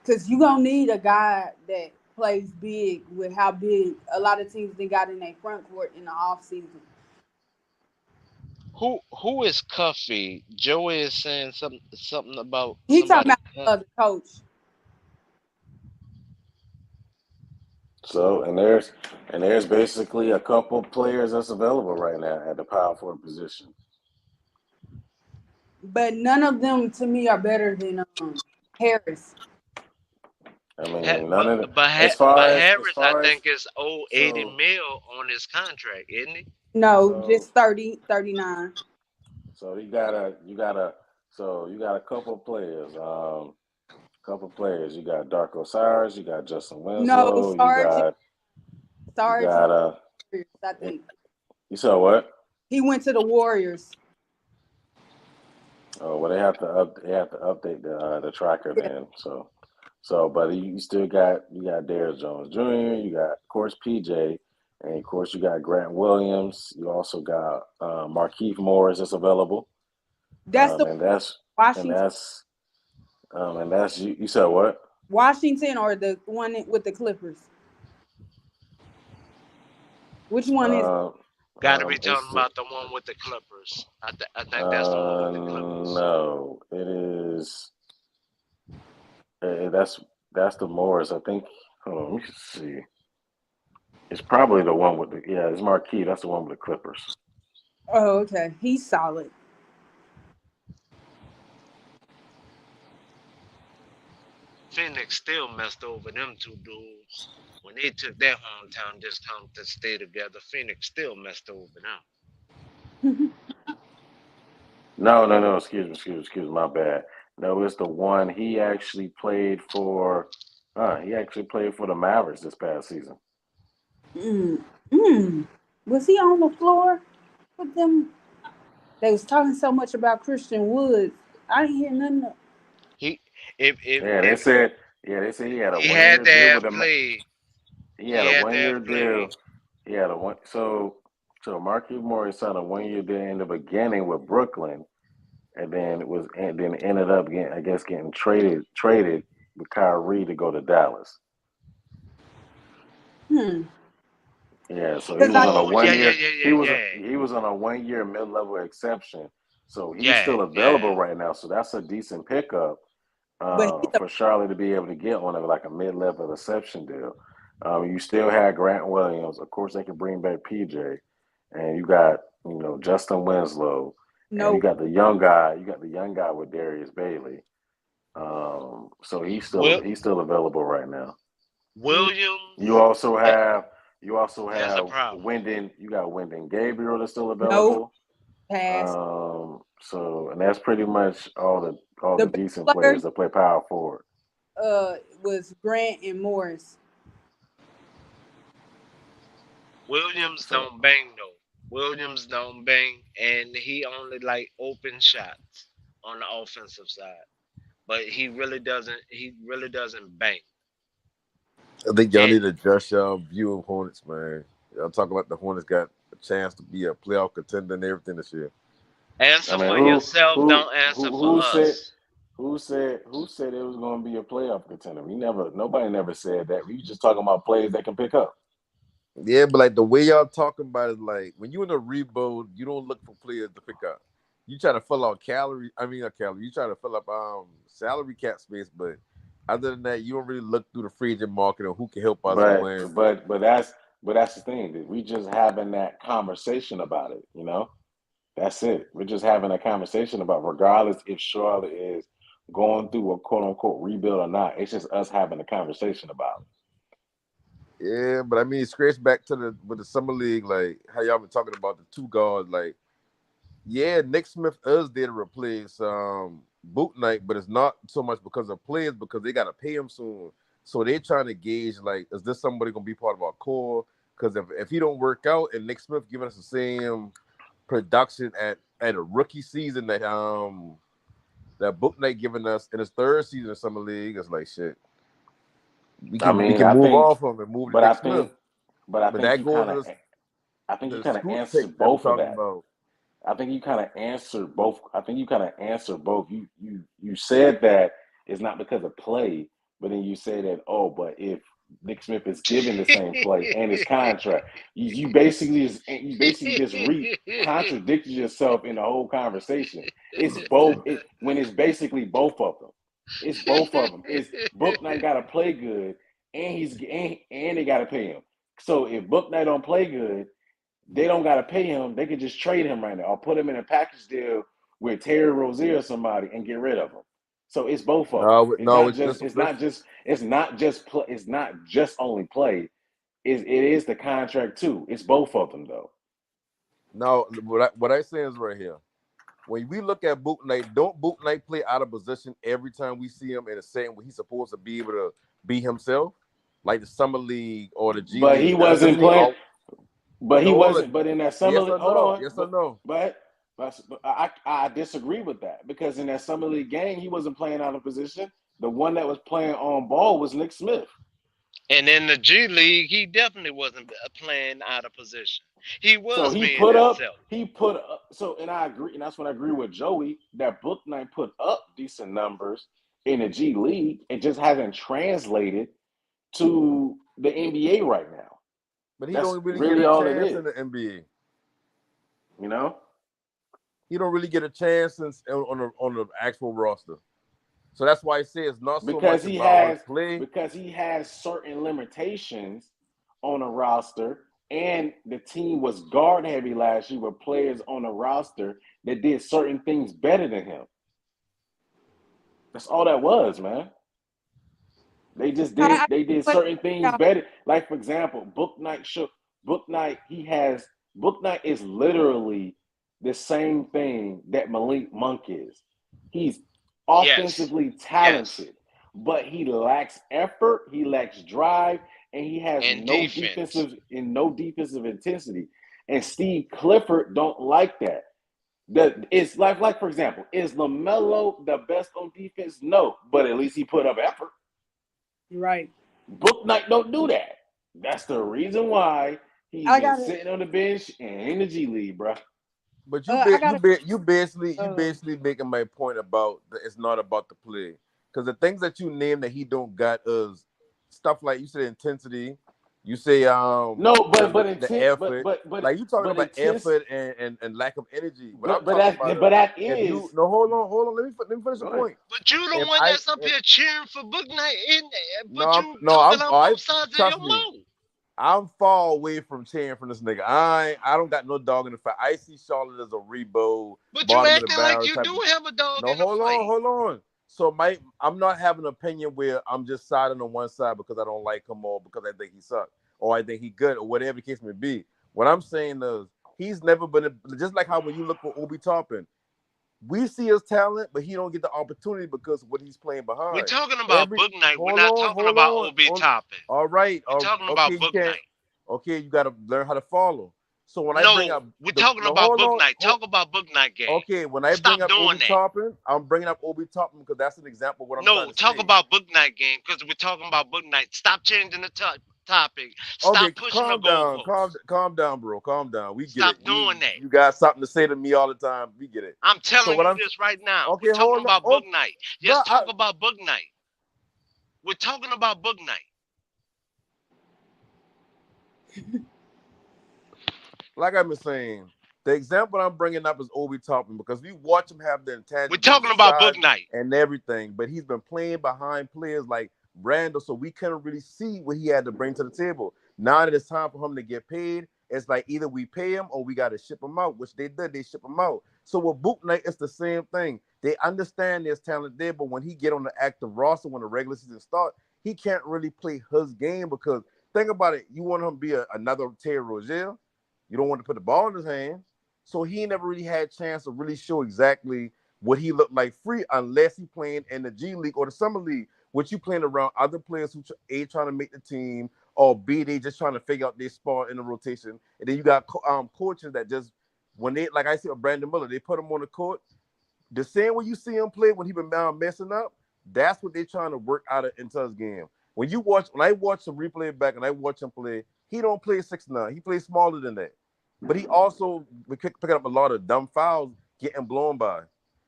because you gonna need a guy that plays big with how big a lot of teams they got in their front court in the off season. Who is Cuffy? Joey is saying something about He talking somebody about cuff. the coach. So and there's basically a couple players that's available right now at the power forward position. But none of them to me are better than Harris. I mean, none But of the, as Harris, I far as think is owed 80 so mil on his contract, isn't he? No, so just 30, 39. so you got a couple players. Couple players. You got Darko Saric, you got Justin No, Winslow, you Sarge, got Warriors, I think. you saw what? He went to the Warriors. Oh well, they have to update the tracker Yeah. then. But you still got Darius Jones Jr. You got of course PJ. And of course, you got Grant Williams. You also got Markieff Morris that's available. That's the And that's and Washington, that's and that's you. You said what? Washington, or the one with the Clippers. Which one is? Uh, Got to be it's talking the about the one with the Clippers. I think that's the one with the Clippers. no, it is. That's the Morris. I think. Hold on, let me see. It's probably the one with the it's Marquis. That's the one with the Clippers. Oh, okay. He's solid. Phoenix still messed over them two dudes. When they took their hometown discount to stay together, Phoenix still messed over them. No, no, no. Excuse me. My bad. No, it's the one he actually played for. He actually played for the Mavericks this past season. Mm. Mm. Was he on the floor with them? They was talking so much about Christian Woods. I didn't hear nothing. He if if Yeah, they if said. Yeah, they said he had a he one had year to deal with have the. played, He he had a had to one year have deal. played. He had a one. So Marquise Morris signed a 1 year deal in the beginning with Brooklyn, and then ended up getting traded with Kyrie to go to Dallas. Hmm. Yeah, so he Because was I on a Oh one yeah yeah year. yeah He yeah was yeah he was on a 1 year mid level exception. So he's yeah still yeah. available right now. So that's a decent pickup but he's a for Charlotte to be able to get one of like a mid level exception deal. You still had Grant Williams. Of course, they could bring back PJ, and you got Justin Winslow, and you no got the young guy. You got the young guy with Darius Bailey. So Will he's still available right now. You Williams also ha- have you also has a have problem. Wyndon. You got Wyndon Gabriel that's still no available. pass. And that's pretty much all The the best decent player players that play power forward. was Grant and Morris. Williams So don't bang though. Williams don't bang, and he only like open shots on the offensive side. But he really doesn't. He really doesn't bang. I think y'all And need to adjust y'all view of Hornets, man. Y'all talk about the Hornets got a chance to be a playoff contender and everything this year. I answer mean, for yourself. Don't answer for us. who said it was going to be a playoff contender? Nobody never said that. We just talking about players that can pick up. Yeah, but like the way y'all talking about it, like when you in a rebuild, you don't look for players to pick up. You try to fill out calorie. I mean, not calorie. You try to fill up salary cap space, but other than that, you don't really look through the free agent market or who can help us But win. that's the thing. That we just having that conversation about it. That's it. We're just having a conversation about regardless if Charlotte is going through a quote unquote rebuild or not. It's just us having a conversation about it. Yeah, but I mean, scratch back to the summer league, like how y'all been talking about the two guards. Like, yeah, Nick Smith is there to replace Bouknight, but it's not so much because of players because they gotta pay him soon. So they're trying to gauge like, is this somebody gonna be part of our core? Because if he don't work out and Nick Smith giving us the same production at a rookie season that Bouknight giving us in his third season of summer league, it's like shit. We I can we mean, can I move think, off him and move to but I Nick Smith. think, but I But think that you goes kind to of, the I think you the kind of scoot pick answered that I'm both of talking that. about. I think you kind of answered both. I think you kind of answered both. You said that it's not because of play, but then you say that but if Nick Smith is given the same play and his contract, you basically just contradicted yourself in the whole conversation. It's both. When it's basically both of them. It's both of them. It's Booknight got to play good, and they got to pay him. So if Booknight don't play good, they don't got to pay him. They could just trade him right now or put him in a package deal with Terry Rozier or somebody and get rid of him. So it's both of them. No, It's no, not it's just. this It's this not just. It's not just only play. It is the contract too. It's both of them though. no. What I say is right here. When we look at Boot Knight, don't Boot Knight play out of position every time we see him in a setting where he's supposed to be able to be himself, like the summer league or the G But he League? wasn't Doesn't he? playing. All But he no, wasn't. But in that summer yes league, or hold no? on. Yes or no? But I disagree with that because in that summer league game he wasn't playing out of position. The one that was playing on ball was Nick Smith. And in the G League, he definitely wasn't playing out of position. He So was being himself. so, and I agree, and that's what I agree with Joey, that Bouknight put up decent numbers in the G League. It just hasn't translated to the NBA right now. But he That's don't really get really a all it chance is, in the NBA. you know? He don't really get a chance on the actual roster. So that's why I say it's not so Because much he about his has play. because he has certain limitations on a roster, and the team was guard heavy last year with players on the roster that did certain things better than him. That's all that was, man. They just did I they did but certain things better. Like, for example, Bouknight Bouknight is literally the same thing that Malik Monk is. He's Yes. offensively Yes. talented, but he lacks effort, he lacks drive, and he has And defense. no defensive intensity. And Steve Clifford don't like that. It's like, for example, is LaMelo the best on defense? No, but at least he put up effort. right. Bouknight don't do that. That's the reason why he's I been got it. sitting on the bench and in the G League, bro. But I got it. you Uh, basically making my point about that it's not about the play, because the things that you name that he don't got is stuff like you said intensity, you say No, but the intent, effort, like you talking but about intense, effort and lack of energy. What I'm but talking about is that if is. you no hold on let me finish the Go ahead. point. But you the If one I that's up if, here cheering for Booknight in no but I'm you no talking I'm on I both sides of your trust me. mouth. I'm far away from cheering for this nigga. I don't got no dog in the fight. I see Charlotte as a Rebo, But you bottom of the acting like barrel you type do of. have a dog No, in the fight. hold on. So I'm not having an opinion where I'm just siding on one side because I don't like him or because I think he sucks or I think he good or whatever the case may be. What I'm saying is he's never been just like how when you look for Obi Toppin, we see his talent, but he don't get the opportunity because of what he's playing We're behind. talking about Every Booknight. We're not talking hold about on. OB Toppin. All right. We're talking Okay, about you can't. Booknight. Okay, you got to learn how to follow. So when I bring No, up we're talking no, about hold on. Booknight. Talk about Booknight game. Okay, when I bring Stop up doing Obi that. Toppin, I'm bringing up Obi Toppin because that's an example of what I'm trying No, to talk say. about Booknight game because we're talking about Booknight. Stop changing the topic. Okay, Stop pushing the calm down, goalposts. calm down, bro, calm down. We get Stop it. doing that. You got something to say to me all the time. We get it. I'm So telling what you I'm this right now. We're okay, talking hold on, about Booknight. bro. Just talk about Booknight. We're talking about Booknight. Like I've been saying, the example I'm bringing up is Obi Toppin because we watch him have the We're intangibles, talking the about size, Booknight. and everything, but he's been playing behind players like Randall, so we couldn't really see what he had to bring to the table. Now that it's time for him to get paid, it's like either we pay him or we got to ship him out, which they did. They ship him out. So with Bouknight, it's the same thing. They understand there's talent there, but when he get on the active roster when the regular season start, he can't really play his game because think about it. You want him to be another Terry Rozier. You don't want to put the ball in his hand. So he never really had a chance to really show exactly what he looked like free unless he playing in the G League or the Summer League, which you playing around other players who A trying to make the team or B they just trying to figure out their spot in the rotation. And then you got coaches that just when they like I see with Brandon Miller, they put him on the court. The same way you see him play when he been messing up, that's what they're trying to work out of into his game. When I watch him replay back and I watch him play, he don't play 6'9". He plays smaller than that. But he also picking up a lot of dumb fouls, getting blown by.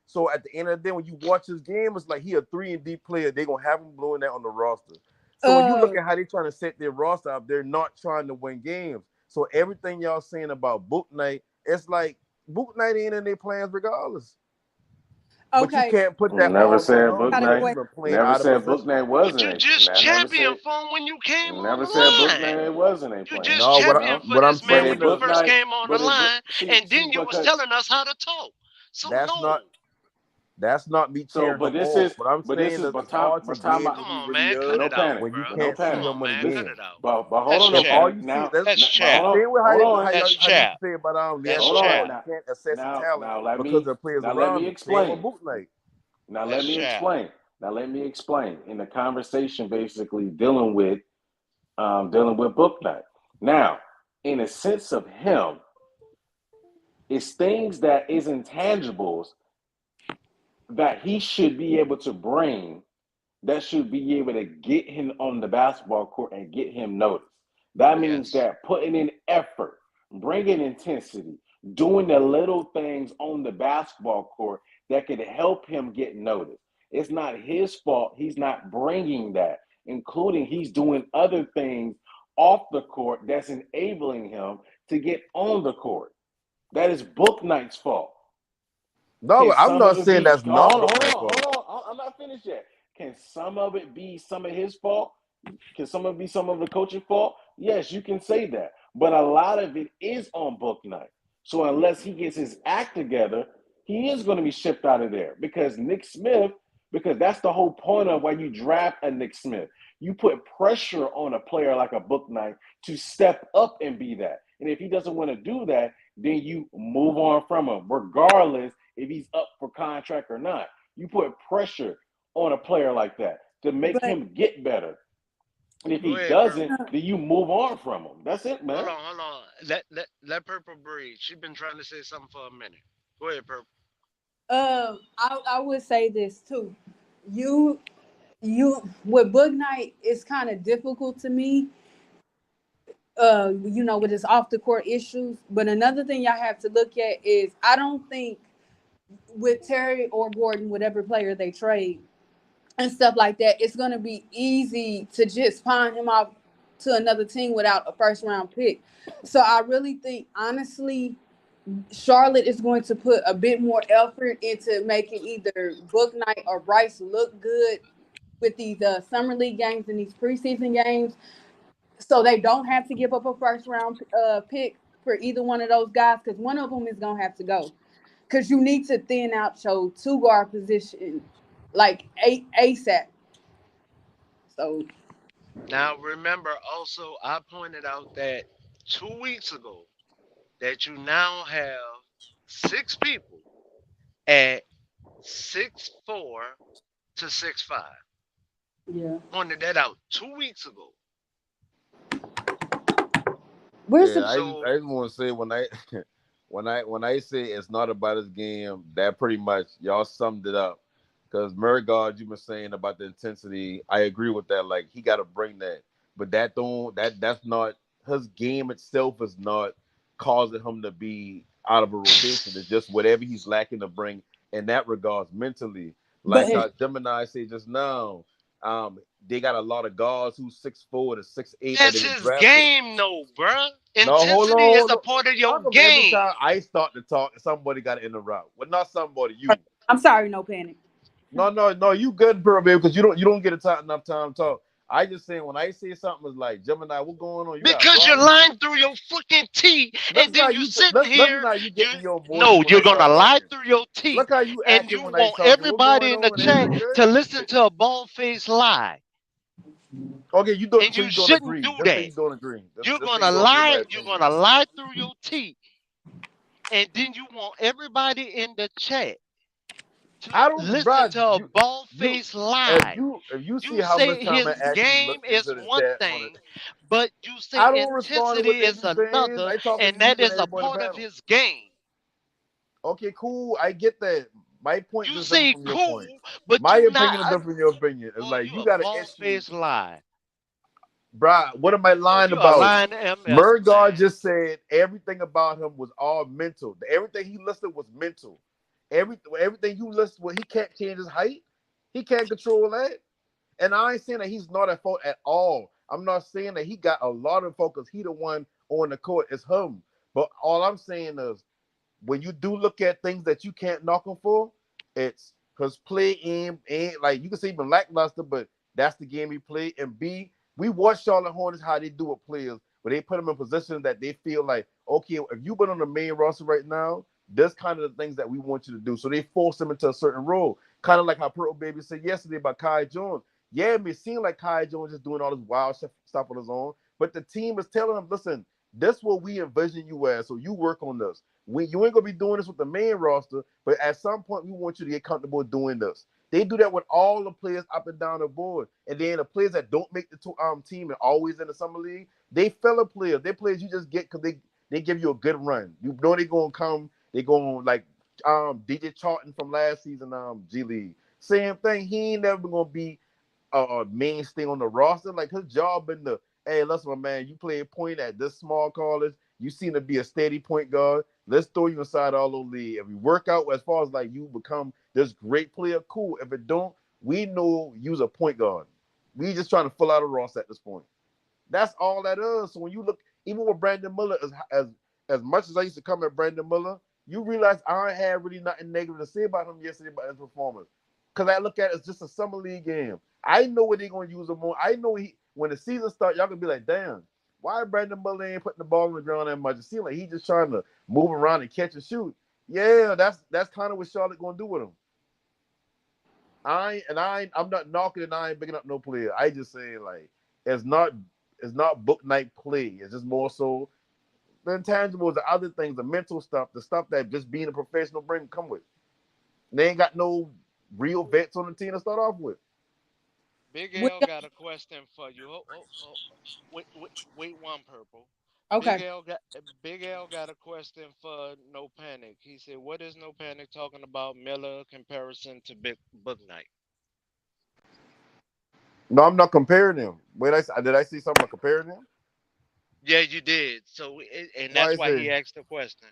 So at the end of the day, when you watch his game, it's like he a 3-and-D player. They're gonna have him blowing that on the roster. So when you look uh, at how they're trying to set their roster up, they're not trying to win games. So everything y'all saying about Bouknight, it's like Bouknight ain't in their plans regardless. But you okay. can't put that Never all on said him Got a because Bouknight. he's question. been playing Never out of said position. Bouknight But wasn't you a. just I never champion said. for him when you came on Never the said line. Bouknight wasn't a You plan. just No, You know. champion for what I'm this man But when in saying you is first Bouknight. came on the But in Book. line, and See then you was because. telling us how to talk. So that's no. not That's not me So, cheering him but this on. is. What I'm But this saying is. is it's hard to But time. gauge Out. who Come he on, really man. But Cut is no it out, panic. when you bro. No can't see Come panic. him on, in the man. Cut game. it out. But hold That's on, no If chat. all panic. you see, Now. that's That's Hold chat. on. same way Hold on. That's how you chat. say about That's LaMelo Hold Ball. on. chat. You Now. can't assess the talent Now let because of me. the players Now let around me him. Same with explain. Bouknight. Now let That's me chat. explain. Now let me explain. In the conversation, basically dealing with Bouknight. Now, in a sense of him, it's things that is intangibles that he should be able to bring that should be able to get him on the basketball court and get him noticed. That means Yes. that putting in effort, bringing intensity, doing the little things on the basketball court that could help him get noticed. It's not his fault. He's not bringing that, including he's doing other things off the court that's enabling him to get on the court. That is Bouknight's fault. No, Can I'm some of not it saying be? that's not Hold on, Booknight's hold fault. on, hold on. I'm not finished yet. Can some of it be some of his fault? Can some of it be some of the coaching fault? Yes, you can say that. But a lot of it is on Bouknight. So unless he gets his act together, he is going to be shipped out of there because Nick Smith, because that's the whole point of why you draft a Nick Smith. You put pressure on a player like a Bouknight to step up and be that. And if he doesn't want to do that, then you move on from him, regardless if he's up for contract or not. You put pressure on a player like that to make But him get better. And if Go he ahead, Purple. doesn't, then you move on from him. That's it, Hold man. on, hold on. Let Purple breathe. She been trying to say something for a minute. Go ahead, Purple. I would say this too. You with Book Night, it's kind of difficult to me. With his off the court issues. But another thing y'all have to look at is I don't think with Terry or Gordon, whatever player they trade and stuff like that, it's gonna be easy to just find him off to another team without a first round pick. So I really think honestly Charlotte is going to put a bit more effort into making either Book Night or Bryce look good with these summer league games and these preseason games, so they don't have to give up a first round pick for either one of those guys because one of them is gonna have to go because you need to thin out your two guard position like ASAP. So Now remember also I pointed out that 2 weeks ago that you now have 6 people at 6'4" to 6'5". yeah, Pointed that out 2 weeks ago. where's Yeah, the So I just want to say when I when I say it's not about his game, that pretty much y'all summed it up. Because Murgard, you were saying about the intensity, I agree with that. Like he got to bring that, but that's not his game itself is not causing him to be out of a rotation. It's just whatever he's lacking to bring in that regards mentally. but Like Gemini said just now, they got a lot of guards who's 6'4" to 6'8" that that's they his drafted. game, though, bruh. No, hold Intensity on, is hold a on. part of your How come every game. time I start to talk, somebody got to interrupt? Well, not somebody, you. I'm sorry, no panic. No, you good, bro, baby, because you don't get enough time to talk. I just saying when I say something is like Gemini, what going on? You got a Because you're problem? lying through your freaking teeth, and then you sitting Look here. how you You get in your voice no, when you're I gonna start lie talking. through your teeth, Look how you and you acting when I want talking. What everybody going in the on? Everything chat good? to listen to a bald faced lie, Okay, you don't. and So you you don't shouldn't agree? do Just say that. you don't agree. You're Just say you gonna don't agree with my lie. You're opinion. gonna lie through your teeth, and then you want everybody in the chat to I don't, listen bro. to a bald You, faced lie. if you see You how much say time I his actually game look is into the one chat on it, thing, but you say I don't respond to what intensity they is be saying. another, I talking and to you that and is a everybody on the part of panel. his game. Okay, cool. I get that. My point You is different say from your cool, point. but My you opinion is not. different from your opinion. It's Boy, like you you a got an bald issue, faced lie. bruh. What am I Boy, lying you a about? lying MF, Murgard man. just said everything about him was all mental. Everything he listed was mental. Everything you listed, well, he can't change his height. He can't control that. And I ain't saying that he's not at fault at all. I'm not saying that he got a lot of focus. He the one on the court. It's him. But all I'm saying is when you do look at things that you can't knock him for, it's because play ain't like you can say even lackluster, but that's the game he played. And B, we watch Charlotte Hornets how they do with players, where they put them in positions that they feel like, okay, if you've been on the main roster right now, that's kind of the things that we want you to do. So they force them into a certain role. Kind of like how Pearl Baby said yesterday about Kai Jones. Yeah, it may seem like Kai Jones is doing all this wild stuff on his own, but the team is telling him, listen, this is what we envision you as, so you work on this. You ain't gonna be doing this with the main roster, but at some point we want you to get comfortable doing this. They do that with all the players up and down the board, and then the players that don't make the team and always in the summer league, they filler players. They players you just get because they give you a good run. You know they gonna come. They going like DJ Charlton from last season G League. Same thing. He ain't never gonna be mainstay on the roster. Like his job in the hey, listen, my man, you play point at this small college. You seem to be a steady point guard. Let's throw you inside all the league. If we work out as far as like you become this great player, cool. If it don't, we know you's a point guard. We just trying to fill out a roster at this point. That's all that is. So when you look, even with Brandon Miller, as much as I used to come at Brandon Miller, you realize I had really nothing negative to say about him yesterday about his performance. Because I look at it as just a summer league game. I know what they're going to use him on. I know when the season starts, y'all going to be like, damn, why Brandon Miller ain't putting the ball on the ground that much? It seems like he's just trying to move around and catch and shoot. Yeah, that's kind of what Charlotte going to do with him. I'm not knocking and I ain't picking up no player. I just saying like it's not Bouknight play. It's just more so the intangibles, the other things, the mental stuff, the stuff that just being a professional come with. They ain't got no real vets on the team to start off with. Big L got a question for you. Wait one purple. Okay. Big L got a question for No Panic. He said, "What is No Panic talking about Miller comparison to Bouknight?" No, I'm not comparing them. Did I see something comparing them? Yeah, you did. So, and Why that's is why it? he asked the question.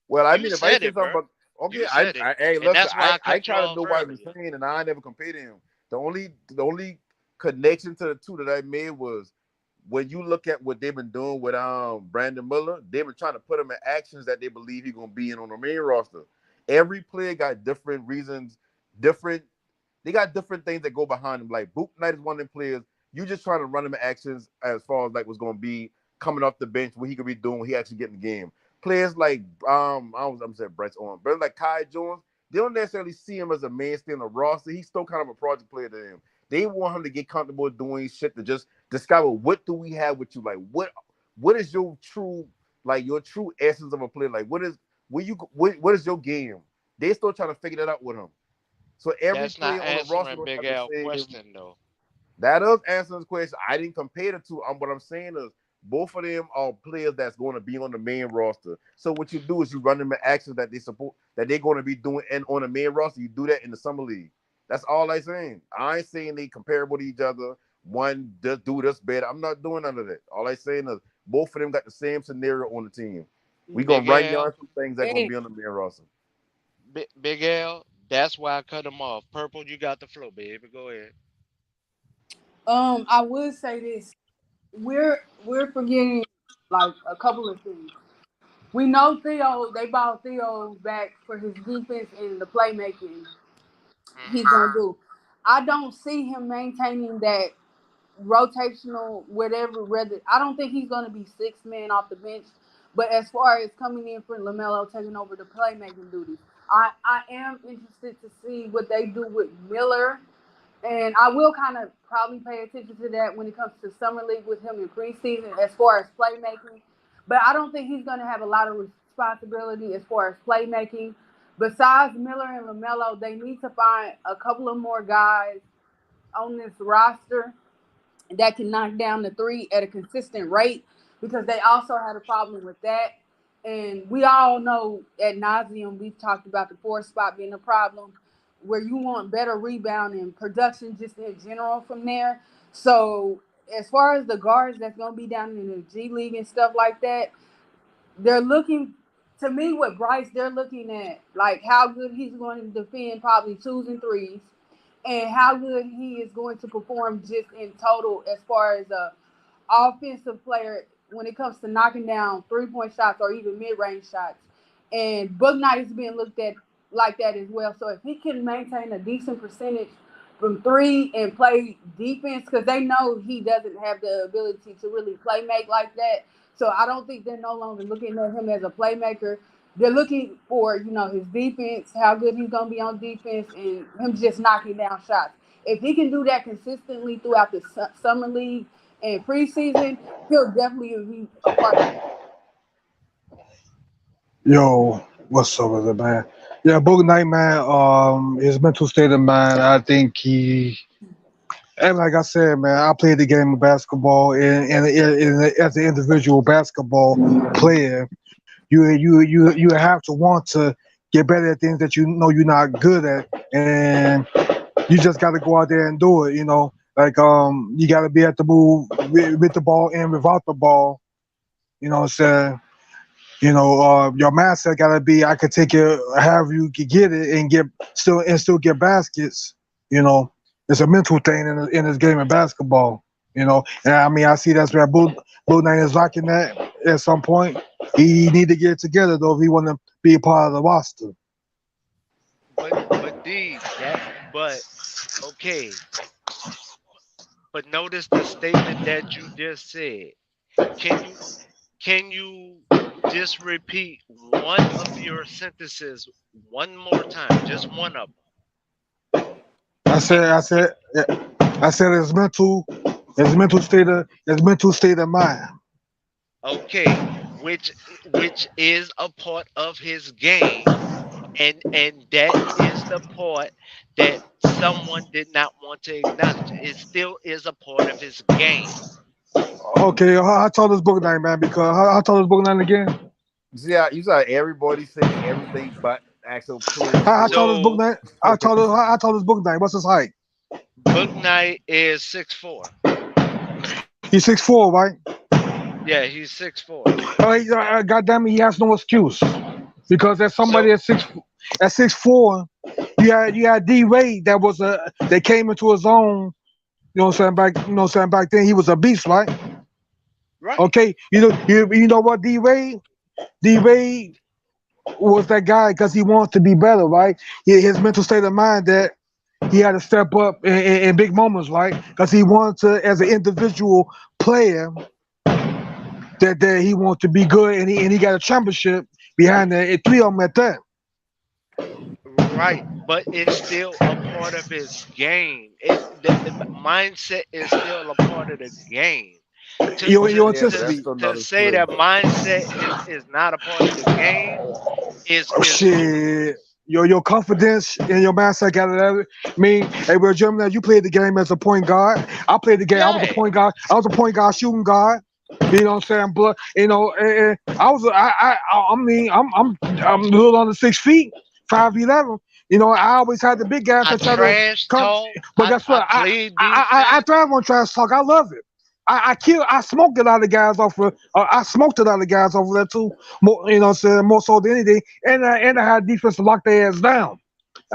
Well, I You mean, if I said say it, something bro. about okay, You said it, hey, and listen, that's why I I cut you kind of off know what I was earlier. saying, and I never compared him. The only connection to the two that I made was when you look at what they've been doing with Brandon Miller, they've been trying to put him in actions that they believe he's gonna be in on the main roster. Every player got different reasons, they got different things that go behind him. Like Bouknight is one of them players. You just trying to run him in actions as far as like what's gonna be coming off the bench, what he could be doing when he actually get in the game. Players like I'm saying Brett's on, but like Kai Jones, they don't necessarily see him as a mainstay in the roster. He's still kind of a project player to them. They want him to get comfortable doing shit to just discover what do we have with you. Like what is your true essence of a player? Like what is your game? They still trying to figure that out with him. So every That's not player on the roster answering don't Big have the L same. question though. That does answer this question. I didn't compare the two. What I'm saying is both of them are players that's going to be on the main roster. So what you do is you run them in actions that they support that they're going to be doing and on the main roster. You do that in the summer league. That's all I'm saying. I ain't saying they comparable to each other. One does do this better. I'm not doing none of that. All I'm saying is both of them got the same scenario on the team. We gonna Big run y'all L, some things that gonna Hey, be on the main roster. Big L. That's why I cut him off. Purple, you got the flow, baby. Go ahead. I would say this. We're forgetting like a couple of things. We know Theo. They brought Theo back for his defense and the playmaking he's Hmm. gonna do. I don't see him maintaining that rotational whatever. Whether I don't think he's gonna be six man off the bench. But as far as coming in for LaMelo taking over the playmaking duties, I am interested to see what they do with Miller. And I will kind of probably pay attention to that when it comes to summer league with him in preseason as far as playmaking. But I don't think he's going to have a lot of responsibility as far as playmaking. Besides Miller and LaMelo, they need to find a couple of more guys on this roster that can knock down the three at a consistent rate because they also had a problem with that. And we all know at nauseum, we've talked about the fourth spot being a problem where you want better rebound and production just in general from there. So as far as the guards that's going to be down in the G League and stuff like that, they're looking to me with Bryce, they're looking at like how good he's going to defend probably twos and threes and how good he is going to perform just in total as far as a offensive player when it comes to knocking down 3-point shots or even mid-range shots. And Bouknight is being looked at like that as well. So if he can maintain a decent percentage from three and play defense, because they know he doesn't have the ability to really play make like that. So I don't think they're no longer looking at him as a playmaker. They're looking for, his defense, how good he's going to be on defense, and him just knocking down shots. If he can do that consistently throughout the summer league and preseason, he'll definitely be a part of. Yo, what's up with it, man? Yeah, Bouknight, man. His mental state of mind. I think and like I said, man, I played the game of basketball, and as an individual basketball player, you have to want to get better at things that you know you're not good at, and You just got to go out there and do it. Like you got to be at the move with the ball and without the ball. You know what I'm saying? Your mindset got to be I could take it, however you could get it, and still get baskets. You know, it's a mental thing in this game of basketball. And I mean I see that's where Blue Knight is lacking at some point. He need to get it together though if he want to be a part of the roster. But D that but okay. But notice the statement that you just said. Can you can you just repeat one of your sentences one more time? Just one of I said I said I said it's mental state of mind. them. Okay, which is a part of his game, and that is the part that someone did not want to acknowledge. It still is a part of his game. Okay, how tall is Book Night, man? Because how tall is Book Night again? Yeah, you saw everybody saying everything but actual player How shit. tall is Book So Night? How tall is Book Night? What's his height? Bouknight is 6'4". He's 6'4", right? Yeah, he's 6'4". Goddamn it, he has no excuse because there's somebody So at 6'4". You had D Wade that came into his own. Back then he was a beast, right? right. Okay, you know what D Wade was that guy because he wants to be better, right? His mental state of mind that he had to step up in big moments, right? Because he wanted to, as an individual player, that he wanted to be good, and he got a championship behind that. Three of them at that. Right, but it's still a part of his game. The mindset is still a part of the game. To Your to Yeah, but to that's intensity. still not to his say play that though. mindset is not a part of the game is foolish. Shit. Your confidence and your mindset got it. I mean, hey, well, Gemini, you played the game as a point guard. I played the game. I was a Yeah. point guard. I was a point guard shooting guard. You know what I'm saying? But I was. I mean, I'm a little under 6 feet, 5'11". I always had the big guys I that try to trash come. talk. But guess I what? I played I I, I defense. thrive on trash talk. I love it. I smoked a lot of guys off of. I smoked a lot of guys off of that too. More, more so than anything. And I had defense to lock their ass down.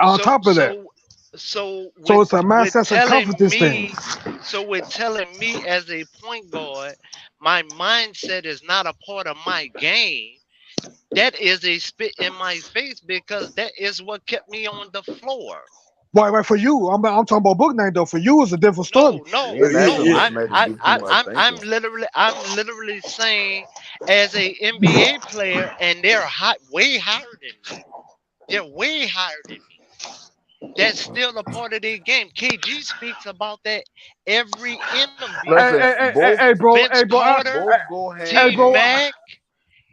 On So top of that, so so so with it's a mindset and confidence thing. with telling me as a point guard, my mindset is not a part of my game. That is a spit in my face because that is what kept me on the floor. Why for you? I'm talking about book night though. For you, it's a different story. No, no, Yeah, that's a no. mismatch of too much thinking. I'm literally saying as a NBA player, and they're hot, way higher than me. They're way higher than me. That's still a part of their game. KG speaks about that every interview. Hey, Listen, hey, hey, hey, both hey, bro, Vince hey, bro, Carter, both go hand hey, T in bro, hand. Mac,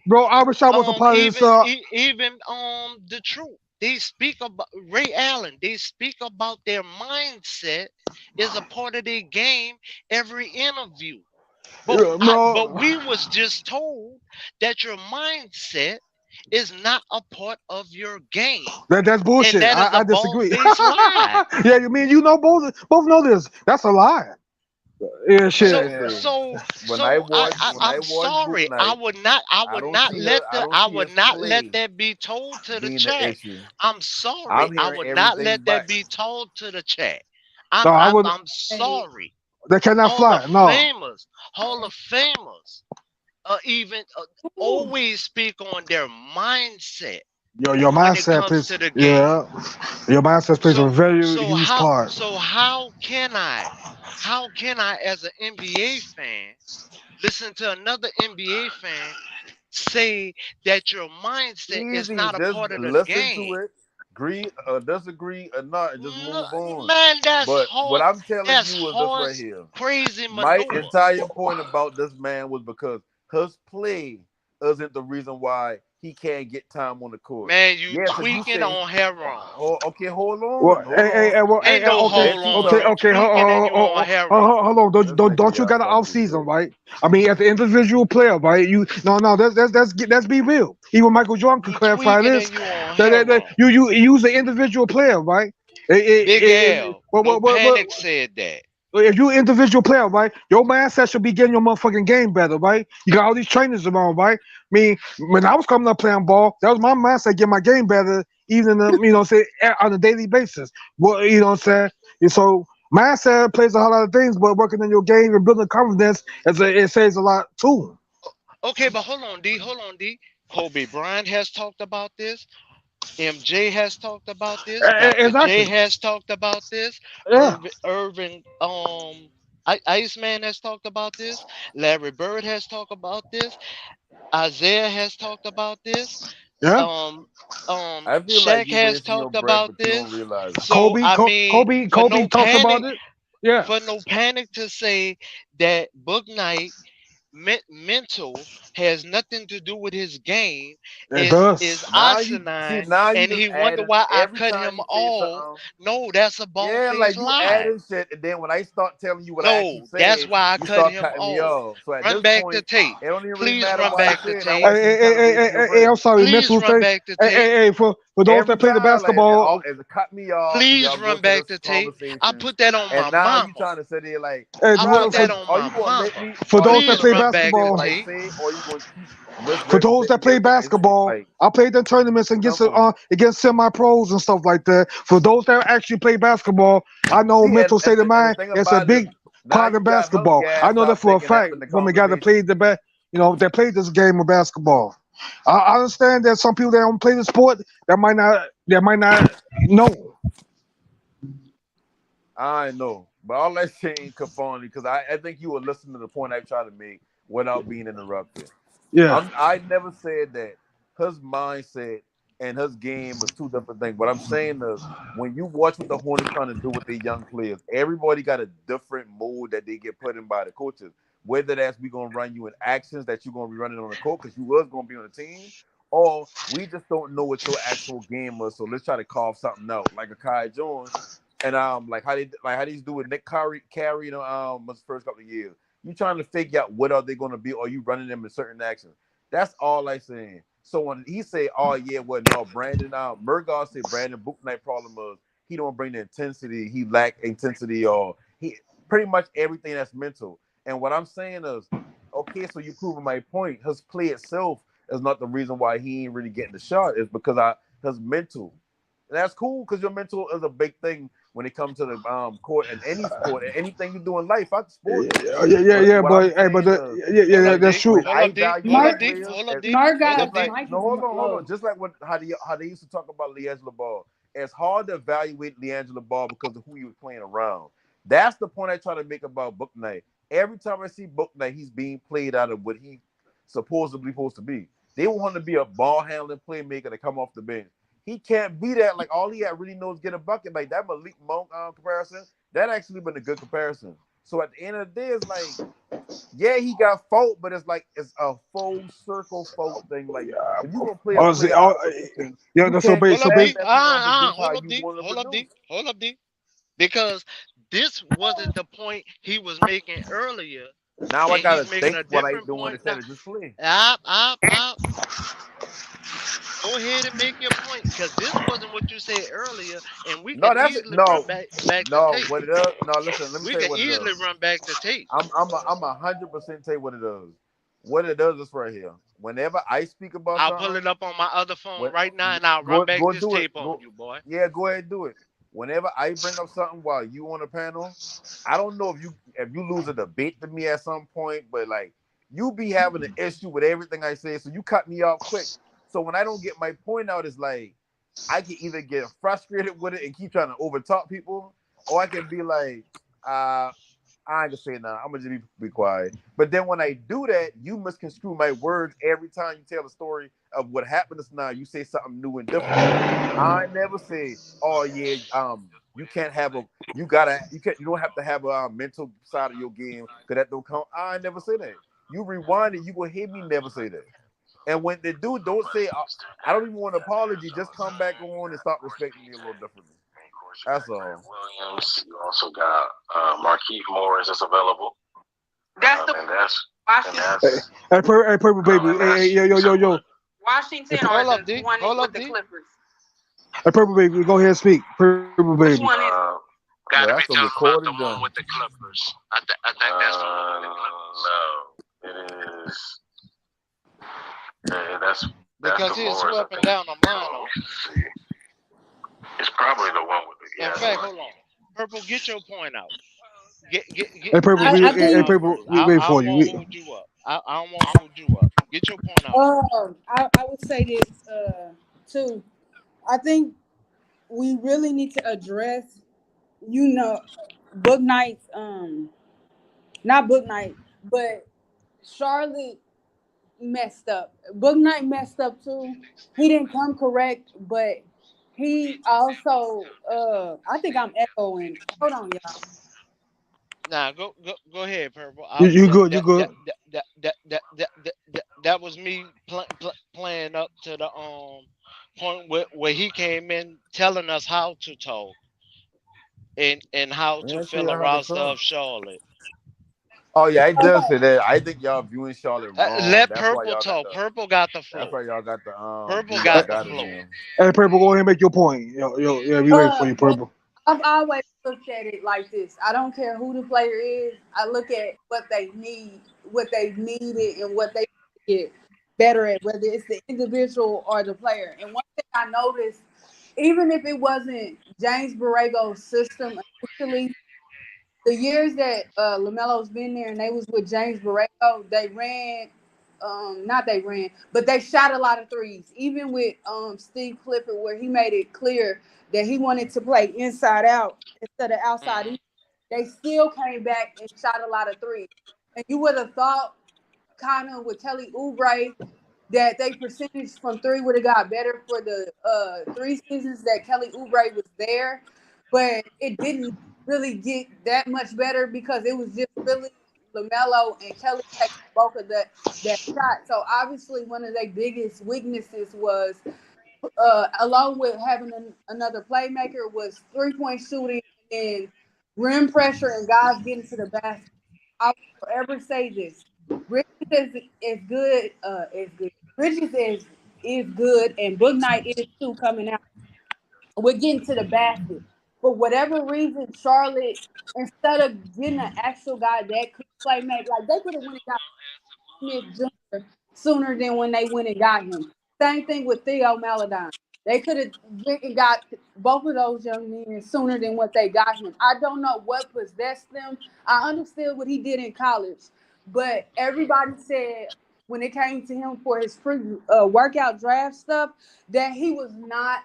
bro. I wish I was a part of this. even the truth. They speak about Ray Allen. They speak about their mindset is a part of their game every interview. But No, we was just told that your mindset is not a part of your game. that's And bullshit. that is a I bald disagree. faced lie. Yeah, you mean both know this? That's a lie. Yeah, So shit. Listen, when I so watch I'm Book sorry. Night, I don't see I would his not let play that be told to the being the chat. issue. I'm sorry. I'm I hearing would not everything let that but be told to the chat. No, I would. I'm Hey, sorry. They cannot Hall of fly. No, Famers, Hall of Famers, even ooh, always speak on their mindset your when it mindset comes plays. to the game. Yeah, your mindset plays a So very huge part. how can I as an NBA fan listen to another NBA fan say that your mindset is easy. not a Just part of the listen to game? it, agree or disagree or not, and just No, move on. man, But what I'm telling That's you is this right horse here. crazy My manure. entire point about this man was because his play isn't the reason why he can't get time on the court. Man, you Yeah, because you tweaking say, on heroin. oh, okay, hold Well, on, hold hey, on. hey, well, Ain't hey, no okay, Let hold you on. okay, You talk. okay. tweaking and you on heroin. Hold on. This Don't nigga you got got an off something to season, say. right? I mean, as an individual player, right? No. Let's be real. Even Michael Jordan could You clarify tweaking this. and you on That heroin. you use an individual player, right? Big L. No What, Panic said that. if you an individual player, right, your mindset should be getting your motherfucking game better, right? You got all these trainers around, right? I mean, when I was coming up playing ball, that was my mindset, get my game better, even in the, say on a daily basis. Well, you know what I'm saying? And so mindset plays a whole lot of things, but working on your game and building confidence, it says a lot too. Okay, but hold on, D. Hold on, D. Kobe Bryant has talked about this. MJ has talked about this. Dr. J Exactly. has talked about this. Yeah. Irvin Iceman has talked about this. Larry Bird has talked about this. Isaiah has talked about this. Yeah. I feel like Shaq you has wasting your talked breath, about but you don't this. realize it. So I mean, for Kobe no talks about panic, it. Yeah. for no panic to say that Bouknight mental has nothing to do with his game It is does. asinine, Now you and just he wonder adding why I every cut time him you say off. something. No, that's a bald Yeah, faced like you lie. adding shit, and then when I start telling you what I actually No, that's said, why I you cut start him cutting me off. off. So at Run this back the point, tape. it don't even really Please matter run what I back the said. I tape. want you to kind of wasting your breath. I'm sorry, Please mental run state. back the tape. For those Every that play the time, like, and basketball, as it cut me off, and Please y'all go run to back this the tape. I conversation, put that on my and now you mama. trying to sit there like, and I bro, put for that on are my you gonna let mama. me? for Are you those that Please gonna play run let me back say the what basketball, I tape. say, or you gonna keep for those that misrepresenting play everything I say? basketball, Like, I played in tournaments simple. against semi pros and stuff like that. For those that actually play basketball, I know See, mental state of and the mind thing is a about it is, big now part you of got hung basketball. I gas. know that Stop for a thinking that's fact in the from a guy that conversation. played that played this game of basketball. I understand that some people that don't play the sport that might not know. I know, but all that shit ain't conforming because I think you were listening to the point I try to make without being interrupted. Yeah. I never said that his mindset and his game was two different things. What I'm saying is when you watch what the Hornets trying to do with their young players, everybody got a different mood that they get put in by the coaches. Whether that's we gonna run you in actions that you're gonna be running on the court because you was gonna be on the team, or we just don't know what your actual game was. So let's try to carve something out, like a Kai Jones, and like how they do with Nick Carey, his first couple of years. You trying to figure out what are they gonna be, or you running them in certain actions. That's all I saying. So when he say, "Oh yeah, well no," Brandon, Murgaugh said Brandon Bouknight problem was he don't bring the intensity, he lack intensity, or he pretty much everything that's mental. And what I'm saying is, okay, so you proving my point. His play itself is not the reason why he ain't really getting the shot. It's because his mental. And that's cool because your mental is a big thing when it comes to the court and any sport and anything you do in life, not sports. But Yeah, what I'm but saying is Hold yeah, up, that's D. true. when Hold I up, D. value Hold my up, Mark D. players, Hold up, as D. Hold just up, Margot, D. like Mike no, is hold on, hold low. on. Just like how they used to talk about LeAngelo Ball. It's hard to evaluate LeAngelo Ball because of who he was playing around. That's the point I try to make about Book Night. Every time I see Book Night, he's being played out of what he supposedly supposed to be. They want him to be a ball handling playmaker to come off the bench. He can't be that. Like all he really knows get a bucket. Like that Malik Monk comparison, that actually been a good comparison. So at the end of the day, it's like, yeah, he got fault, but it's like it's a full circle fault thing. Like if you gonna play a Honestly, player out of position, yeah, you no, so can't babe, get Hold so up, mad babe, D. at that player don't produce how Hold up, you D. want to Hold up, produce. D. Hold up, D. Because this wasn't the point he was making earlier, Now I and gotta he's making think a what I different doing point now. instead of just play. Up. Go ahead and make your point, because this wasn't what you said earlier, and we No, can that's it. easily run No, back the no. tape. What it is? No, listen. Let me We tell you can what it easily is. run back the tape. I'm 100% tell you what it is. What it does is right here. Whenever I speak about I'll pull it something, up on my other phone what right now, and I'll run back go this do it. tape on Go, you, boy. yeah, go ahead and do it. Whenever I bring up something while you on the panel, I don't know if you lose a debate to me at some point, but like you be having an issue with everything I say, so you cut me off quick. So when I don't get my point out, it's like I can either get frustrated with it and keep trying to overtalk people, or I can be like, I ain't gonna say nothing. I'm gonna just be quiet. But then when I do that, you misconstrue my words every time you tell a story of what happened just now. You say something new and different. I never say, "Oh yeah, you can't have a, you don't have to have a mental side of your game because that don't count." I never say that. You rewind it, you will hear me never say that. And when they do, don't say, "I don't even want an apology." Just come back on and start respecting me a little differently. That's all. Williams. You also got Markeith Morris that's available. That's the And that's Purple baby, hey, yo. Washington or Hold the up, D. one Hold with up, the D. Clippers. Hey, Purple Baby, go ahead and speak. Purple Baby. Which one is it? Yeah, Gotta be that's a talking about the recording one done. with the Clippers. I think that's the one with the Clippers. No, it is. Yeah, that's Because the he was Morris. I swept think. down on mine. Let me see. It's probably the one with the In yeah. fact, hold on. Purple, get your point out. Get Hey, Purple, get I your hey, point think out Purple, first. we wait I for don't you. want to hold you up. I don't want to hold you up. Get your point out first. I would say this too. I think we really need to address, you know, book nights, not book night, but Charlotte messed up. Book night messed up too. He didn't come correct, but he also I think I'm echoing. Hold on, y'all. Nah, go ahead, Purple. You good? You good? That was me playing up to the point where he came in telling us how to talk and how Yeah, to I tell fill you a how to roster talk. of Charlotte. Oh yeah, I Okay. just said that. I think y'all viewing Charlotte wrong. Let That's why Purple y'all got talk. the. Purple got the That's flow. why y'all got the Purple view y'all got the got it flow. in. Hey, Purple, go ahead and make your point. Yeah, we wait for you, But Purple. I've always looked at it like this. I don't care who the player is. I look at what they need, what they needed, and what they get better at, whether it's the individual or the player. And one thing I noticed, even if it wasn't James Borrego's system initially, the years that Lamelo's been there and they was with James Borrego, they ran, not they ran, but they shot a lot of threes. Even with Steve Clifford, where he made it clear that he wanted to play inside out instead of outside in, Hmm. they still came back and shot a lot of threes. And you would have thought, kind of with Kelly Oubre, that they percentage from three would have got better for the 3 seasons that Kelly Oubre was there, but it didn't really get that much better because it was just really LaMelo and Kelly taking both of that shot. So obviously one of their biggest weaknesses was, along with having another playmaker, was 3-point shooting and rim pressure and guys getting to the basket. I will forever say this: Bridges is good. Is good. Bridges is good, and Bouknight is too coming out. We're getting to the basket. For whatever reason, Charlotte, instead of getting an actual guy that could play make, like they could have went and got Smith Jr. sooner than when they went and got him. Same thing with Theo Maladon. They could have went and got both of those young men sooner than what they got him. I don't know what possessed them. I understood what he did in college, but everybody said when it came to him for his pre workout draft stuff that he was not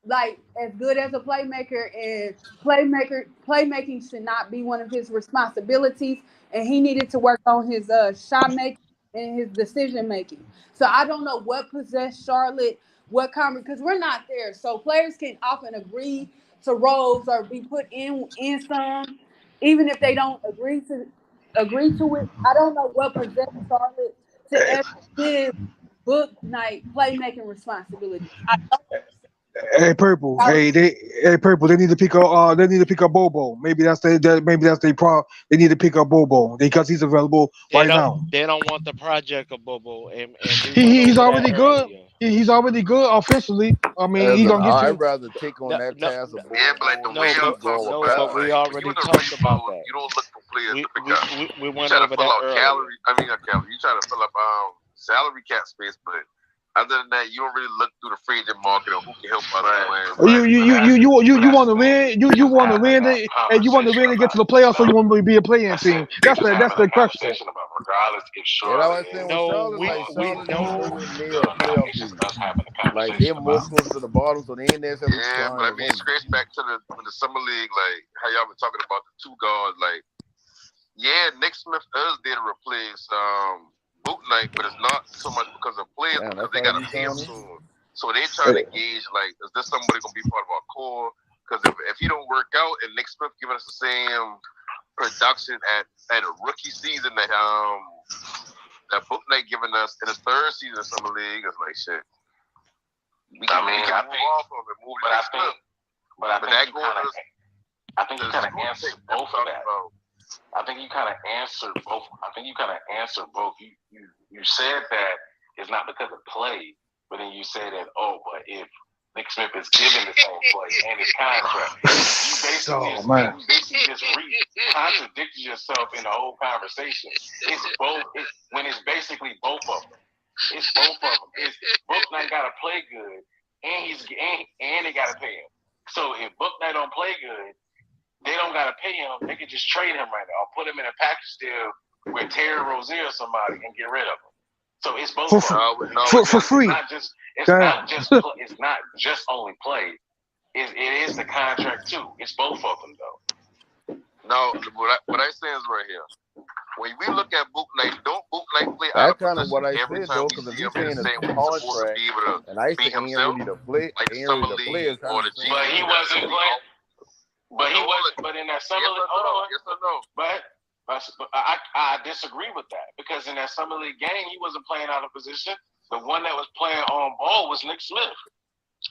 like as good as a playmaker, and playmaking should not be one of his responsibilities, and he needed to work on his shot making and his decision making. So I don't know what possessed Charlotte, what comment, because we're not there. So players can often agree to roles or be put in some, even if they don't agree to it. I don't know what possessed Charlotte to ever give Book Night playmaking responsibility. I don't Hey, Purple. understand. Hey, Purple. They need to pick up. They need to pick up Bobo. Maybe that's their problem. They need to pick up Bobo because he's available They right don't now. they don't want the project of Bobo, and we went He's over that already good. earlier. He's already good offensively. I mean, he's Listen, gonna get I'd you. rather take on No, that no, task of Yeah, but like the Bobo way and no, y'all but keep going talking with no, about, but Bell. we like when already you're in a talked about rebuild, that. you don't look for players to pick up. We You went try to over fill that out earlier. calorie. I mean, not calorie. You try to fill up salary cap space, but other than that, you don't really look through the free agent market or who can help us win. You you But you you that's you you, but you that's want the to thing. win. You Just want to having win, that and you want to conversation win and get to about the playoffs, so you about want to be a playing that's team. it. You're just That's having the a question. conversation about regardless if Yeah, that was Charlotte saying with is No, Charlotte, like we Charlotte ain't no. nowhere near a good or not. playoff It's just team. us having a Like they're conversation about most close to the bottom, so they ain't necessarily Yeah, trying but to I mean, win. scratch back to the summer league, like how y'all been talking about the two guards. Like, yeah, Nick Smith is there to replace Bouknight, but it's not so much because of players, Damn, because that's they all got to you, pay him Tony. soon. So they're trying to gauge like, is this somebody gonna be part of our core? Because if he don't work out and Nick Smith giving us the same production at a rookie season that Bouknight giving us in his third season of summer league, it's like shit. We can move off of it, move to but I Nick think Smith. but I But think that you going kind of to I think you the kind of screw answered pick that we're both of talking that. about. I think you kind of answered both. I think you kind of answered both. You said that it's not because of play, but then you said that but if Nick Smith is given the same play and his contract. You basically just contradicted yourself in the whole conversation. It's both. When it's basically both of them. It's both of them. It's Bouknight got to play good, and they got to pay him. So if Bouknight don't play good, they don't got to pay him. They can just trade him right now, or put him in a package deal with Terry Rozier or somebody and get rid of him. So it's both of them. For free. It's not just only play. It is the contract too. It's both of them though. No, what I say is right here. When we look at Bouknight, don't Bouknight play That's out of kind of position what I every said time though, we because if see you're him in saying the it's same way he's supposed to contract, be able to and I be said ain't himself, really the play, like the ain't summer really the play league is kind or of the G the But he League. wasn't playing. But in that summer league, hold on. Yes or no? But I disagree with that because in that summer league game, he wasn't playing out of position. The one that was playing on ball was Nick Smith.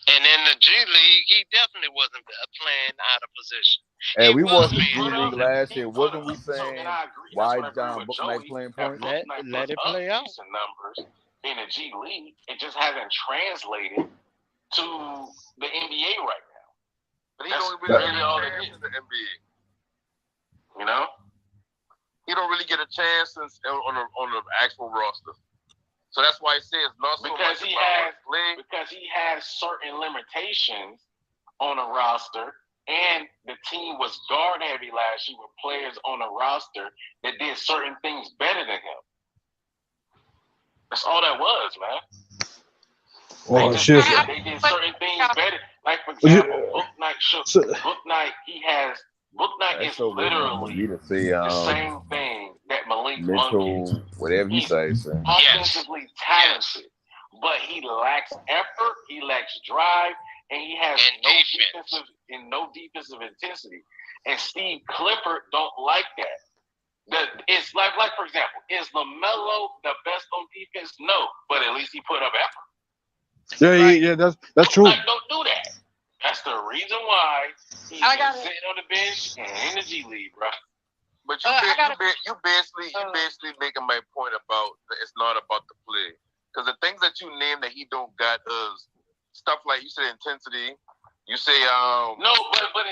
And in the G League, he definitely wasn't playing out of position. And we was watched the G playing League last year. Wasn't we saying why John Bouknight playing points? Let it play out. Decent numbers in the G League, it just hasn't translated to the NBA right now. But he don't really get a chance in the NBA. You know, he don't really get a chance on the actual roster. So that's why I say it's not so because much he about has because he has certain limitations on a roster. And the team was guard heavy last year with players on the roster that did certain things better than him. That's all that was, man. Well, they did certain things better. Like for example, Bouknight is literally the same thing that Malik Monk is. Whatever he says. Offensively talented, but he lacks effort, he lacks drive, and he has no defensive intensity. And Steve Clifford don't like that. It's like for example, is LaMelo the best on defense? No, but at least he put up effort. Yeah, that's true. Like, don't do that. That's the reason why he's sitting on the bench and in the G League, bro. But you basically making my point about that it's not about the play, because the things that you name that he don't got is stuff like you said intensity. You say no, but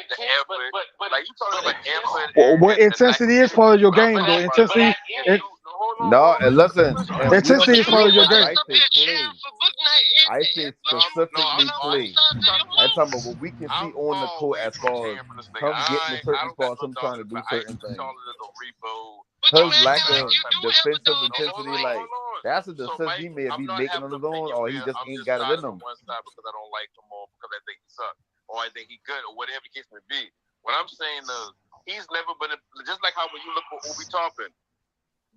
like you talking about effort. What intensity is part of your game, though. Intensity. No, and listen. Intensity is part of your game. I say specifically play. I'm talking about what we can see on the court as far as him getting to certain spots, him trying to do certain things. His lack of defensive intensity, like that's a decision he may be making on his own, or he just ain't got it in him. One side because I don't like him, or because I think he sucks, or I think he good, or whatever the case may be. What I'm saying is he's never been just like how when you look for Obi Toppin.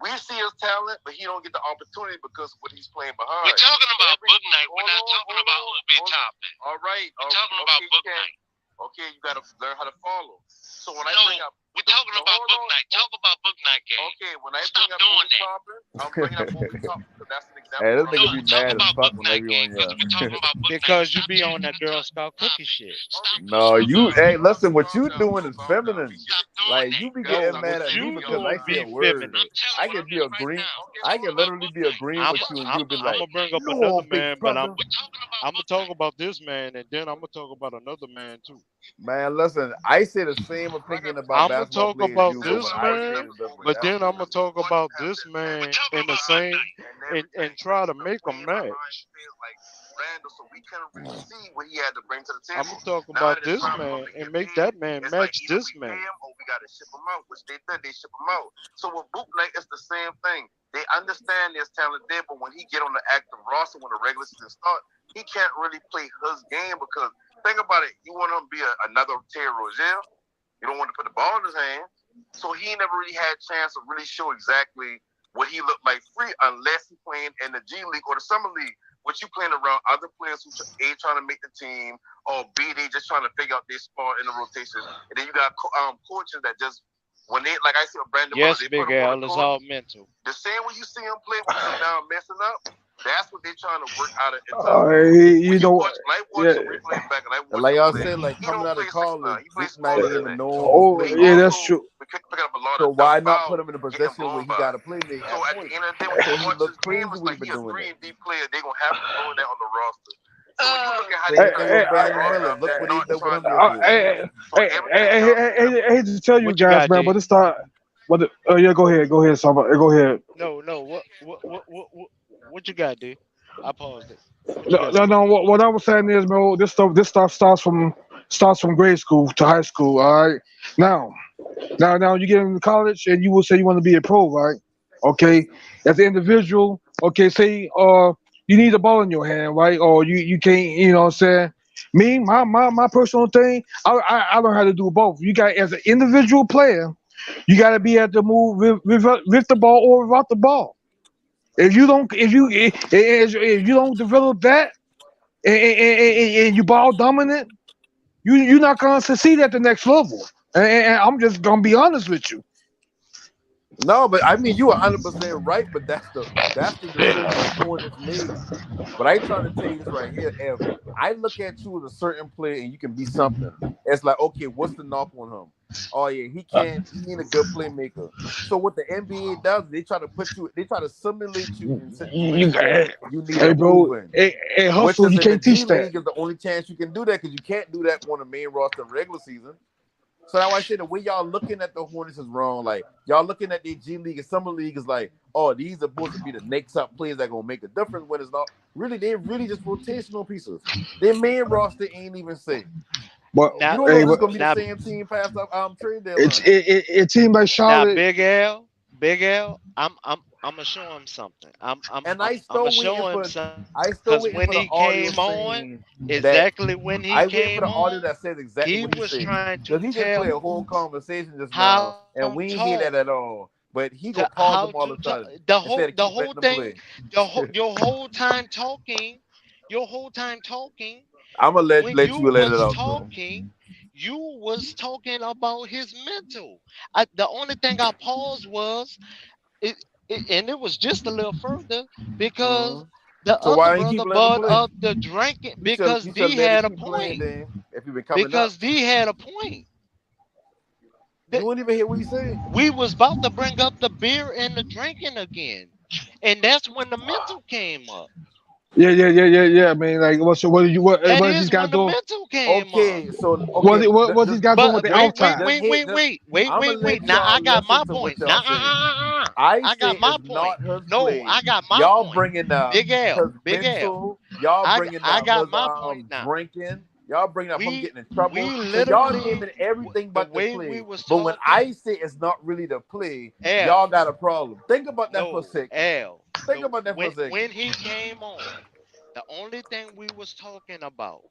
We see his talent, but he don't get the opportunity because of what he's playing behind. We're talking about Bouknight. We're not talking about Obi Toppin. All right. We're talking about Bouknight. Okay, you got to learn how to follow. So when I bring up... We're talking about Bouknight. Talk about Bouknight game. Okay, when I bring up Obi Toppin, I'm bringing up Obi Toppin because that's an example. Hey, this nigga be mad as fuck whenever you on because you be on that Girl Scout cookie shit. No, hey, listen, what you doing is feminine. Like, you be getting mad at me because I say a word. I can be agreeing. I can literally be agreeing with you, and you be like, I'm gonna bring up another man, but I'm gonna talk about this man, and then I'm gonna talk about another man too. Man, listen, I say the same opinion about I'm gonna talk about this man, but then I'm gonna talk about this man in the same and try to make a match. So we couldn't really see what he had to bring to the table. I'm gonna talk about this man and make that man match this man. Or we gotta ship him out, which they did. They ship him out. So with Bouknight, it's the same thing. They understand there's talent there, but when he get on the active roster, when the regular season start, he can't really play his game because think about it. You want him to be another Terry Rozier. You don't want to put the ball in his hands. So he never really had a chance to really show exactly what he looked like free unless he playing in the G League or the Summer League. What you playing around other players who A trying to make the team or B they just trying to figure out their spot in the rotation. And then you got coaches that just when they like I said Brandon. Yes, Big Al, it's all mental. The same way you see him play when he's down messing up. That's what they're trying to work out of. You know what? Like y'all said, like coming out of college, this man didn't even know. Oh, yeah, that's true. So why not put him in a position where he got to play? So at the end of the day, when he looks crazy, like he's a 3-and-D player, they're gonna have to throw that on the roster. So when you look at how they Same kind thing of with set up their Brandon roster, Miller. Look they're what they not did with trying him to real quick. for everything else. I hate to tell you What you guys, got, man, D? but it's start. What? Yeah, go ahead. Go ahead, Saba. Go ahead. No. What you got, D? I paused it. What you No, got, no, D? no. What I was saying is, bro, this stuff starts from grade school to high school. All right. Now, now you get into college and you will say you want to be a pro, right? Okay. As an individual, okay, say you need a ball in your hand, right? Or you can't, you know what I'm saying? Me, my personal thing, I learned how to do both. You got as an individual player, you got to be able to move with the ball or without the ball. If you don't develop that and you ball dominant, you're not gonna succeed at the next level. And I'm just gonna be honest with you. No, but I mean you are 100% right, but that's the decision the Hornets made. But I trying to tell you this right here. If I look at you as a certain player and you can be something, it's like, okay, what's the knock on him? Oh yeah, he ain't a good playmaker. So what the NBA does, they try to simulate you in You, situations you need hey, to move bro, in. hey, Which hustle. is You in the can't G teach that. League is the only chance you can do that because you can't do that on the main roster in regular season. So that's why I say the way y'all looking at the Hornets is wrong. Like y'all looking at the G League and Summer League is like, oh, these are supposed to be the next up players that gonna make a difference when it's not really they're really just rotational pieces. Their main roster ain't even safe. But You Now, don't know hey, if this but is gonna be the now, same team past trade it's deadline. it team like now, Charlotte. Big L. I'm gonna show him something. And I'm gonna show him something. I still Cause waiting when for the he audio came on, saying that exactly when he I waiting for the came audio on, that says exactly he what he was said. trying Because to he just played tell a whole conversation just now, how and to we ain't hear talk, that at all. But he gonna to pause them how all to of a talk. sudden The instead whole of the keep whole letting them thing, play. your whole time talking, your whole time talking. I'm gonna When let you you let it was out though. talking, you was talking about his mental. The only thing I paused was it, and it was just a little further because Mhm. the So other why ain't keep brother letting him brought play? up the drinking You should because you should D let it had a keep playing point. then if he been coming up. Because D had a point. You That won't even hear what he said. we was about to bring up the beer and the drinking again. And that's when the mental came up. Yeah. I mean, like, That what is these is guys when the doing? mental came up. Okay, so okay, What these guys doing with But the off just time? hit. I'm gonna wait. let Now I y'all got listen my to what point. y'all Now saying. I I say got my it's point. not his No, play. I got my Y'all point. bringing up Big L, his Big L. mental. Y'all bringing I up got his my point now. drinking. Y'all bringing up him We getting in trouble. we So y'all literally naming everything the but the way we play. was But when I talking, say it's not really the play, y'all L. got a problem. Think about that for a No, second. L. Think The about that for a second. when he came on, the only thing we was talking about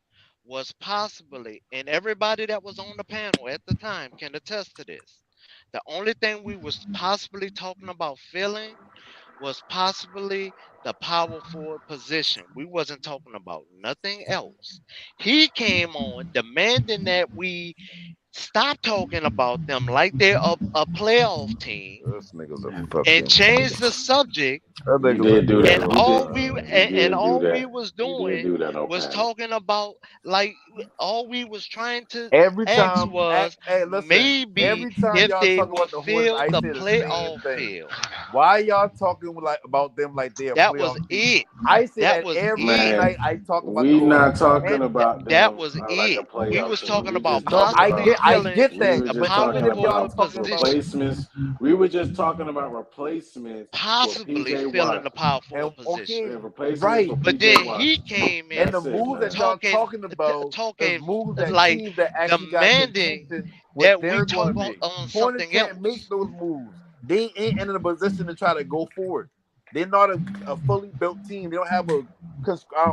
was possibly, and everybody that was on the panel at the time can attest to this. The only thing we was possibly talking about feeling was possibly the power forward position. We wasn't talking about nothing else. He came on demanding that we stop talking about them like they're a playoff team This nigga's a and fucking. change the subject. That You nigga's a did do that And on all panel. we You and did do all we that. was You did doing do that on was panel. talking about like all we was trying to Every ask time, was hey, listen. maybe Every time if y'all they talk will about the Hornets, fill I the say the same playoff thing. field. Why y'all talking like about them like they're a That was playoff team? it. I say That that was every it. Man, night. I talk about the we Hornets, not talking and about That them was like a it. We playoff was team. talking We about just no, talking possibly about. I filling get We that. were the But just so power talking many of y'all forward about talking about, position. replacements. We were just talking about replacements for Possibly PJ filling Watt. the power and forward position. okay, Replacements right. for But PJ then Watt. he came And in the That's it, moves that man. y'all talking talking about is talking moves that like teams that actually got demanding contention what that we they're going talk to make. on Hornets something can't make else. those moves. They ain't in a position to try to go forward. They're not a fully built team. They don't have a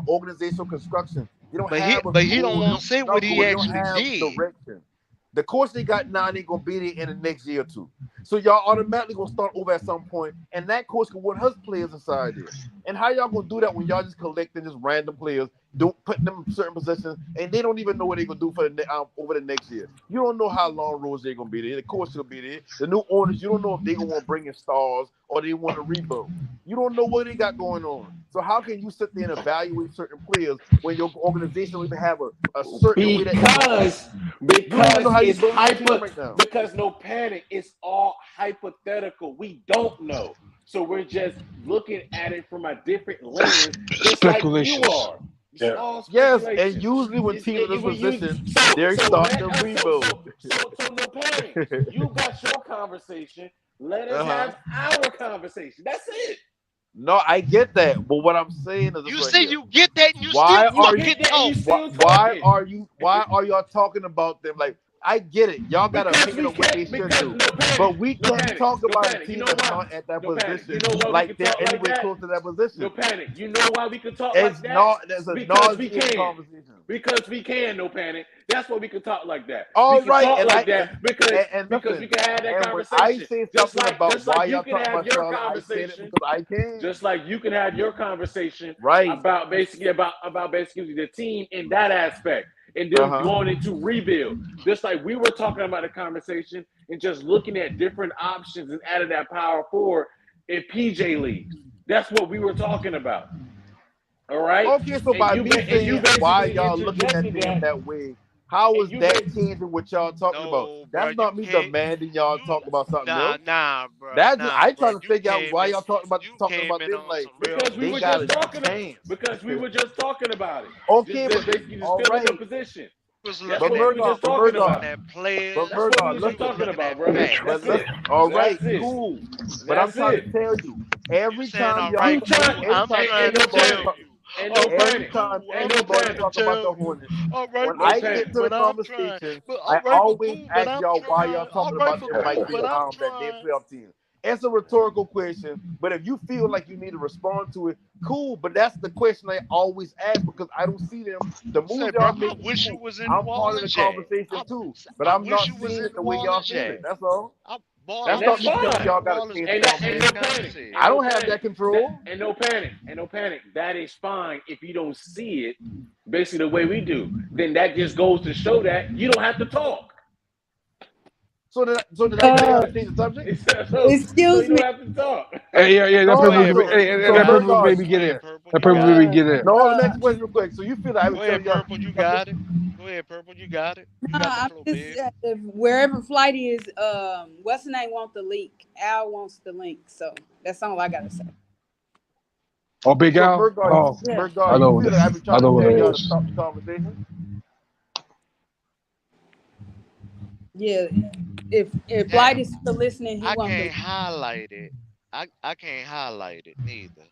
organizational construction. They don't have a But he don't scheme. want to say what No, he they don't actually have did. direction. The course they got now ain't gonna be there in the next year or two. So y'all automatically gonna start over at some point, and that course can want his players inside there. And how y'all gonna do that when y'all just collecting just random players, don't putting them in certain positions, and they don't even know what they're gonna do for over the next year. You don't know how long Rozier gonna be there. The course will be there. The new owners, you don't know if they gonna want to bring in stars or they want to rebuild. You don't know what they got going on. So how can you sit there and evaluate certain players when your organization don't even have a certain way that they're going? Because You don't even know how you it's build your team right now. because no panic. It's all hypothetical. We don't know. So we're just looking at it from a different lens, just like you Speculations. are. It's Yeah. all Yes, speculation. and usually when It's, teams in it, this when you, position, so they're so starting to let rebuild. so no panic. You got your conversation. Let us Uh-huh. have our conversation. That's it. No, I get that, but what I'm saying is this You right say here. you get that and you still Why You are fucking you? get that and you talk. still talking. Why are y'all talking about them? Like, I get it. Y'all got an Because opinion we on what they can't. should Because do, no panic. but we No can't panic. talk No about a panic. You team know that's why? not at that No panic. You position know why we like can they're talk like anywhere that? close to that No position. panic. You know why we can talk It's like that? not. There's a Because we nauseating can. conversation. Because we can. No panic. That's why we can talk like that. All We can right, talk and like that because listen, we can have that and when I conversation. say something about Just why like you y'all can talking have about your Charlotte, I say it conversation. because I can. Just like you can have your conversation Right. about basically about basically the team in that aspect and them Uh-huh. going into rebuild. Just like we were talking about the conversation and just looking at different options and adding that power forward in PJ leagues. That's what we were talking about. All right. Okay, so by me And you saying why basically y'all looking at interjected them that. that way, how And is you that basically changing what y'all talking about? No, bro, That's you not me can't. demanding y'all You talk about something else. bro, That's just I trying to You figure out came why in. y'all You talking came about in them on like some real because we they were got bullshit. just a talking chance. because we were just talking about it. Okay, Just but basically just all filling your right, position. Was That's but looking what at we were just Murdoch, talking looking about. at but players. That's what we Murdoch, were You just was listen, talking looking about, at bro. but That's facts. it. listen, all right, That's it. cool. But I'm That's trying to it. tell you, You every saying time all y'all, right, You cool. trying every I'm time and trying to no anybody tell panic. talk, you. And no All right, every panic. time cool. And I'm no anybody trying panic. to talk about tell the you. Hornets, All right, when No but I cool. get panic. into the But I'm trying. conversation, But I all right, but always cool. But ask I'm y'all why y'all trying. All talking right, about for them like cool. they But I'm that they trying. playoff team. It's a rhetorical question, but if you feel like you need to respond to it, cool. But that's the question I always ask because I don't see them. The Say, moves bro, y'all I making, wish you cool. was in New I'm part of the Orleans, yeah. conversation too, but I I'm wish not you was seeing in it the New way y'all Orleans, seeing yeah. it. That's all. Boy, I And That's that's not wish me you was telling in fine. y'all New got to Orleans change the And playing that the and same no conversation. kind of panic. shit. And I no don't have panic. that control. And no panic. That is fine if you don't see it basically the way we do. Then that just goes to show that you don't have to talk. So did I tell y'all Uh, to change the subject? So excuse you don't me. have to talk. Hey, yeah, that Go No. purple, ahead, So Purple. hey, You hey, so that got it. purple Murdoch. baby Go get ahead, in. Purple. That You purple got it. baby Uh, get in. No, let me uh, ask you a question real quick. So you feel like I Go was telling ahead, y'all Purple. You something? got it. Go ahead, Purple. You got it. You got the I'm flow, just big. if wherever flight is. What's the name? Want the link? Al wants the link. So that's all I gotta say. Oh, Big So Al. Murdoch, Oh, Yeah. I you know what feel that. like I've been I trying to know what tell that y'all to is. stop the conversation? Yeah. If flight Damn, is still listening, he I wants the. can't highlight it. I can't highlight it neither.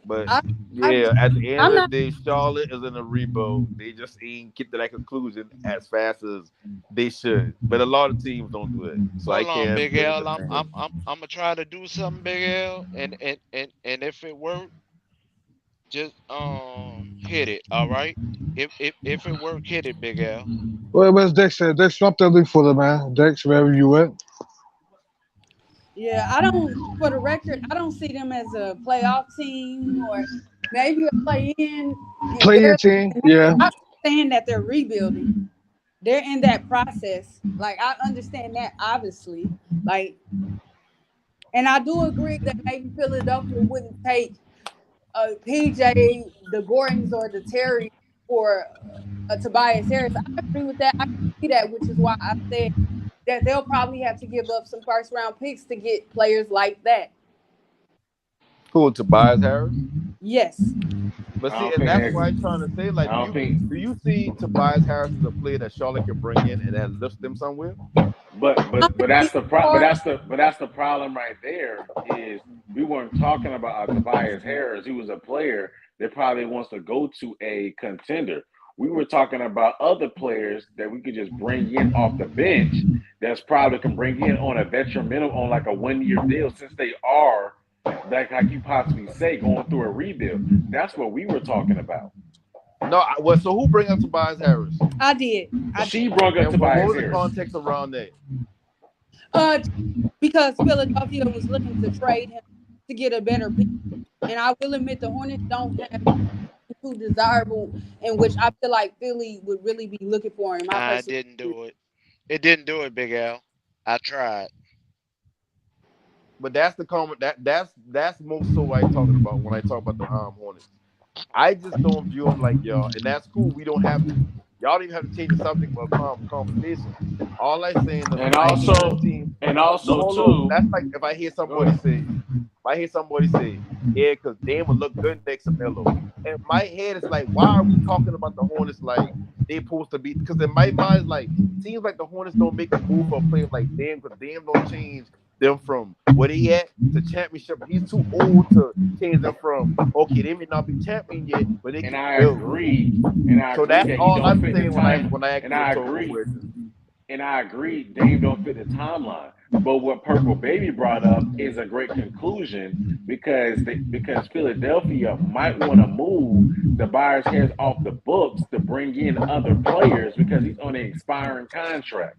But I, I yeah, at the end I'm of the not. day, Charlotte is in a rebuild. They just ain't get to that conclusion as fast as they should. But a lot of teams don't do it, so I Hold on, can't Big blame L. the man. I'm gonna try to do something, Big L, and if it work, just hit it. All right. If it work, hit it, Big L. Where's Dex at? Dex, drop that link for the man. Dex, wherever you at. Yeah, I don't. For the record, I don't see them as a playoff team or maybe a play-in. And Play your they're team. Yeah. not saying that they're rebuilding. They're in that process. Like I understand that, obviously. Like, and I do agree that maybe Philadelphia wouldn't take PJ, the Gordons, or the Terry for Tobias Harris. I agree with that. I can see that, which is why I said that they'll probably have to give up some first round picks to get players like that. Cool, Tobias Harris. Yes. But I see, don't and think that's that. why I'm trying to say, I like, don't think. do you see Tobias Harris as a player that Charlotte can bring in and then lift them somewhere? But that's the problem right there is we weren't talking about Tobias Harris. He was a player that probably wants to go to a contender. We were talking about other players that we could just bring in off the bench that's probably can bring in on a veteran minimum on like a 1 year deal since they are like you possibly say going through a rebuild. That's what we were talking about. No, well, so who bring up Tobias Harris? I did. She brought up And what Tobias was the Harris. context around that? Uh, because Philadelphia was looking to trade him to get a better pick, and I will admit the Hornets don't have too desirable, in which I feel like Philly would really be looking for him. My I personal. didn't do it. It didn't do it, Big L. I tried. But that's the comment that's most so what I'm talking about when I talk about the Hornets. I just don't view them like y'all, and that's cool. We don't have to. Y'all don't even have to change the subject for a conversation. All I'm saying is when And I hear a also team, and no, also hold on. too, That's like if I hear go somebody ahead. say, I hear somebody say, yeah, because Dame will look good next to Melo. And my head is like, why are we talking about the Hornets like they supposed to be? Because in my mind, it's like, seems like the Hornets don't make a move for a player like Dame, because Dame don't change them from where they at to championship. He's too old to change them from, okay, they may not be champion yet, but they And can I build. agree. And I So agree that's that he all don't I'm fit the saying time. when I ask And you I rhetorical agree. questions. And I agree, Dame don't fit the timeline. But what Purple Baby brought up is a great conclusion because Philadelphia might want to move the Tobias Harris off the books to bring in other players because he's on an expiring contract.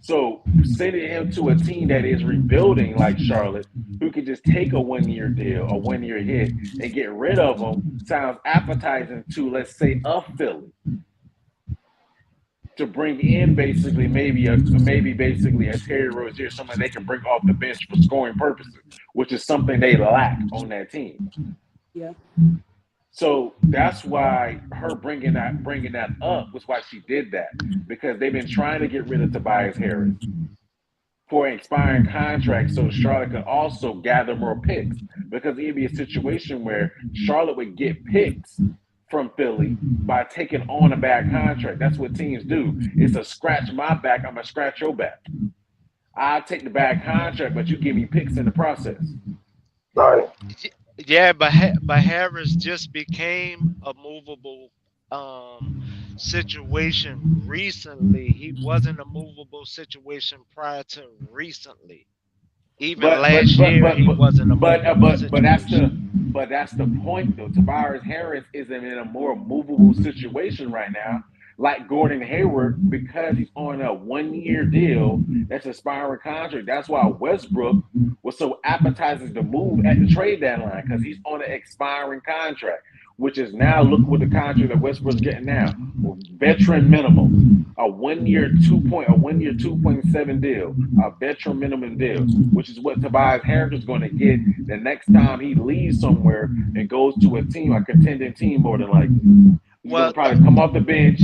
So sending him to a team that is rebuilding like Charlotte, who could just take a 1 year deal, a 1 year hit, and get rid of him, sounds appetizing to, let's say, a Philly to bring in maybe basically a Terry Rozier, someone they can bring off the bench for scoring purposes, which is something they lack on that team. Yeah. So that's why her bringing that up was why she did that, because they've been trying to get rid of Tobias Harris for an expiring contract so Charlotte could also gather more picks, because it'd be a situation where Charlotte would get picks from Philly by taking on a bad contract. That's what teams do. It's a scratch my back, I'm going to scratch your back. I'll take the bad contract, but you give me picks in the process. Right. Yeah, but Harris just became a movable situation recently. He wasn't a movable situation prior to recently. Even last year, he wasn't a movable situation. But that's the point though. Tobias Harris isn't in a more movable situation right now, like Gordon Hayward, because he's on a 1 year deal that's a expiring contract. That's why Westbrook was so appetizing to move at the trade deadline, because he's on an expiring contract, which is now, look what the contract that Westbrook's getting now. Veteran minimum. A 1 year 2.7 deal, a veteran minimum deal, which is what Tobias Harris is going to get the next time he leaves somewhere and goes to a team, a contending team, more than likely. He's going to probably come off the bench,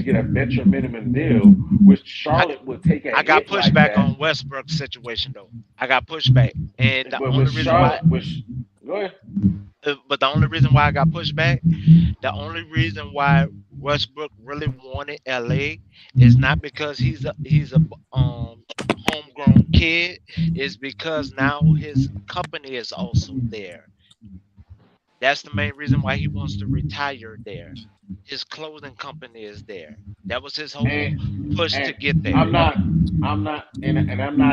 get a veteran minimum deal, which Charlotte would take a I got hit like pushback that. on Westbrook's situation though. I got pushback, and the But only with reason why, Charlotte, go ahead. but the only reason why I got pushback, the only reason why Westbrook really wanted LA is not because he's a homegrown kid, is because now his company is also there. That's the main reason why he wants to retire there. His clothing company is there. That was his whole push to get there. I'm not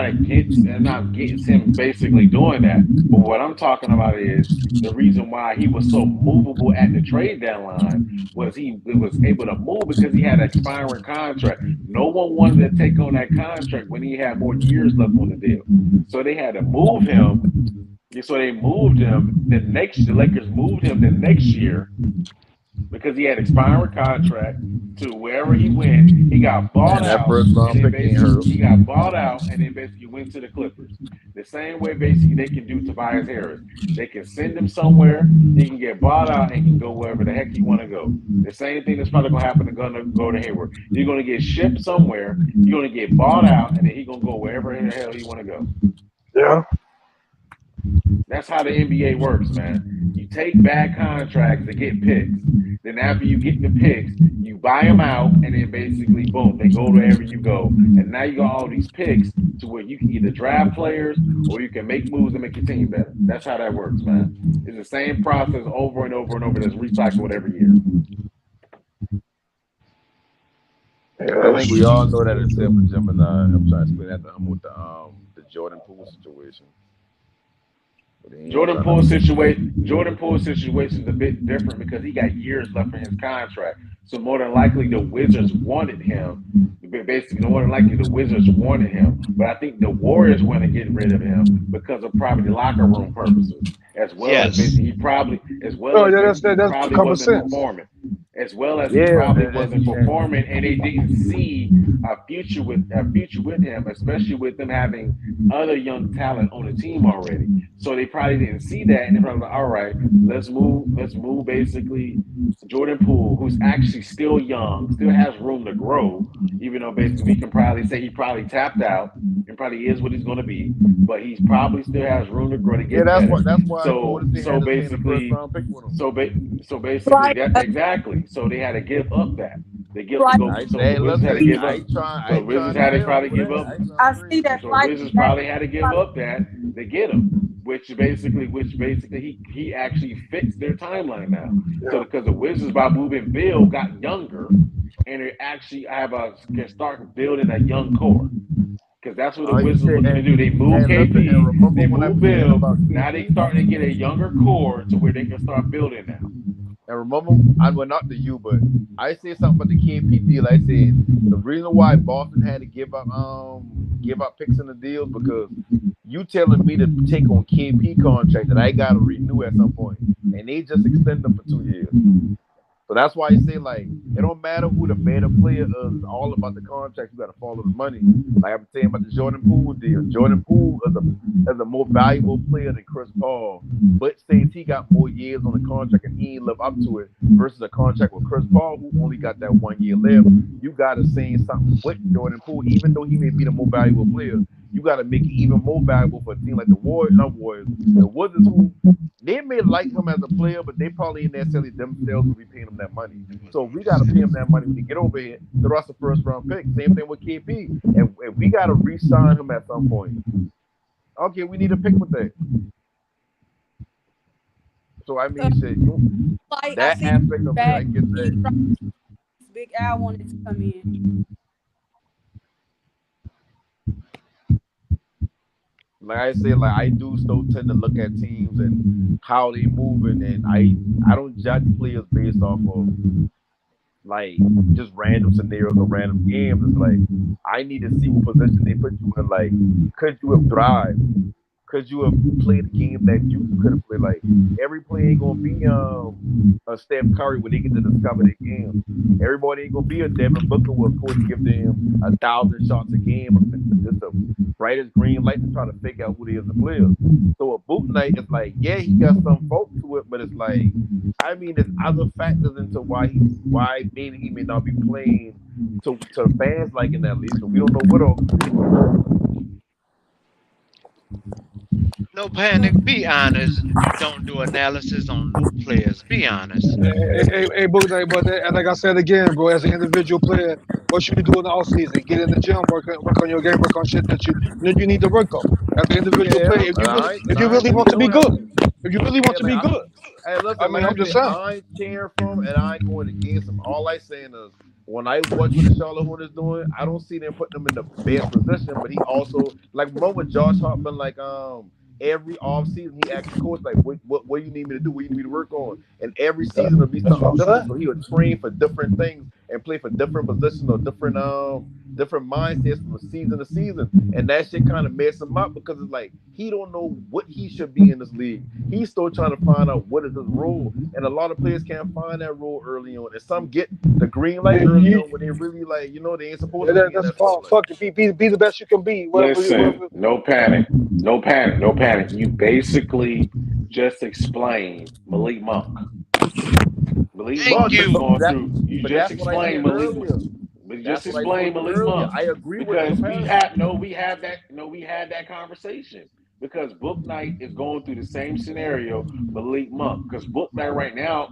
against him basically doing that. But what I'm talking about is the reason why he was so movable at the trade deadline was he was able to move because he had an expiring contract. No one wanted to take on that contract when he had more years left on the deal. So they had to move him. So they moved him the Lakers moved him the next year because he had expiring contract to wherever he went. He got bought That out, first round and then pick ain't hurt. he got bought out, and then basically went to the Clippers. The same way basically they can do Tobias Harris. They can send him somewhere, he can get bought out, and he can go wherever the heck he want to go. The same thing that's probably going to happen to go to Hayward. You're going to get shipped somewhere, you're going to get bought out, and then he's going to go wherever the hell he want to go. Yeah. That's how the NBA works, man. You take bad contracts to get picks. Then after you get the picks, you buy them out, and then basically, boom, they go wherever you go. And now you got all these picks to where you can either draft players or you can make moves to make your team better. That's how that works, man. It's the same process over and over and over that's recycled every year. I think we all know that except for Gemini. I'm trying to explain that to him with the Jordan Poole situation. Jordan Poole's situation is a bit different because he got years left in his contract. So more than likely the Wizards wanted him. Basically, more than likely the Wizards wanted him. But I think the Warriors want to get rid of him because of probably locker room purposes. As well as basically he probably that's probably common wasn't sense. performing. As well as he probably wasn't performing, and they didn't see a future with him, especially with them having other young talent on the team already. So they probably didn't see that, and they're probably like, all right, let's move basically Jordan Poole, who's actually still young, still has room to grow, even though basically we can probably say he probably tapped out and probably is what he's going to be, but he's probably still has room to grow to Yeah, get better. that's why So Golden State so had to stay in the first basically, round pick with him. so ba- so basically Like, that exactly. So they had to give up that. They give like go. So the Hey, Wizards had to listen, give up. I So ain't Wizards trying to had to tell probably people give that. up. I ain't trying to I agree. see that So flight Wizards back. probably had to give up that to get him, which basically he actually fits their timeline now. So Yeah. because the Wizards by moving Bill got younger, and they actually have a can start building a young core because that's what the You Wizards said, looking to do. They move and listen, and KP, remember they when I move be saying Bill. about Now they KP? starting to get a younger core to where they can start building now. And remember, I well not to you, but I said something about the KP deal. I said the reason why Boston had to give up picks in the deals because you telling me to take on KP contract that I gotta renew at some point, and they just extend them for 2 years. So that's why I say like it don't matter who the better player is. It's all about the contract. You got to follow the money. Like I'm saying about the Jordan Poole deal. Jordan Poole is a more valuable player than Chris Paul, but since he got more years on the contract and he ain't live up to it versus a contract with Chris Paul who only got that 1 year left, you got to say something with Jordan Poole, even though he may be the more valuable player. You got to make it even more valuable for a team like the Warriors, not Warriors, the Wizards, who they may like him as a player, but they probably ain't necessarily themselves will be paying him that money. So we got to pay him that money when he get over here. The rest of first round pick. Same thing with KP. And we got to re-sign him at some point. Okay, we need a pick with that. So I mean, shit, Like, I that see aspect of it, I back. get He's that. Big Al wanted to come in. Like I said, like I do still tend to look at teams and how they moving, and I don't judge players based off of like just random scenarios or random games. It's like I need to see what position they put you in. Like, could you have thrived? Could you have played a game that you could have played? Like every play ain't gonna be a Steph Curry where they get to discover their game. Everybody ain't gonna be a Devin Booker where coach give them 1,000 shots a game or just the brightest green light to try to figure out who they is the players. So a boot night is like, yeah, he got some folk to it, but it's like, I mean, there's other factors into why maybe he may not be playing to fans like in that league. So we don't know what all the reasons are. No panic. Be honest. You don't do analysis on new players. Be honest. Hey, Bouknight, but and like I said again, bro, as an individual player, what should you do in the off season? Get in the gym, work on your game, work on shit that you need to work on. As an individual Yeah, player, and if you I ain't really gonna want be to be on that. good, if you really want Yeah, to be good, hey, I listen, mean, like I I'm just said, saying. I ain't cheering from and I ain't going against them. All I saying is when I watch what the Charlotte Hornets doing, I don't see them putting them in the best position. But he also like remember when Josh Hart been like every offseason he asked the coach like what you need me to do, what you need me to work on. And every season it'll be That's what something I'm different. So saying. he'll train for different things and play for different positions or different mindsets from season to season. And that shit kind of mess him up because it's like he don't know what he should be in this league. He's still trying to find out what is his role. And a lot of players can't find that role early on. And some get the green light early on when they really like, they ain't supposed to be in That's that spotlight. fuck it. Be the best you can be. Listen, Whatever. no panic, no panic, no panic. You basically just explained Malik Monk. Malik Thank Monk But is you. but going that through. You but just that's what I explained said Malik. earlier. But just That's what I explain told you Malik earlier. Monk I agree with the because comparison. we had that conversation because Book Knight is going through the same scenario Malik Monk because Book Knight right now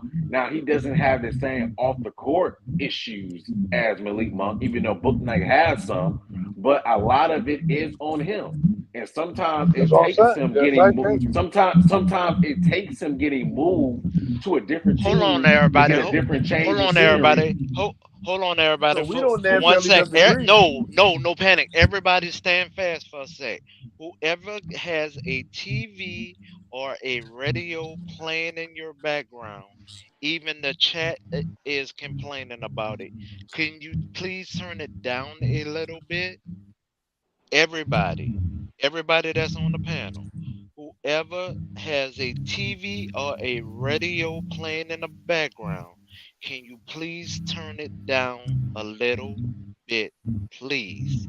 he doesn't have the same off the court issues as Malik Monk even though Book Knight has some, but a lot of it is on him. And sometimes That's it what I'm takes saying. him That's getting right. moved. Thank you. Sometimes it takes him getting moved to a different Hold on, team to everybody. get a different Hold change of on, scenery. everybody. Hold on, everybody. So we don't For one necessarily sec. disagree. No panic. Everybody stand fast for a sec. Whoever has a TV or a radio playing in your background, even the chat is complaining about it. Can you please turn it down a little bit? Everybody, everybody that's on the panel, whoever has a TV or a radio playing in the background, can you please turn it down a little? bit, please.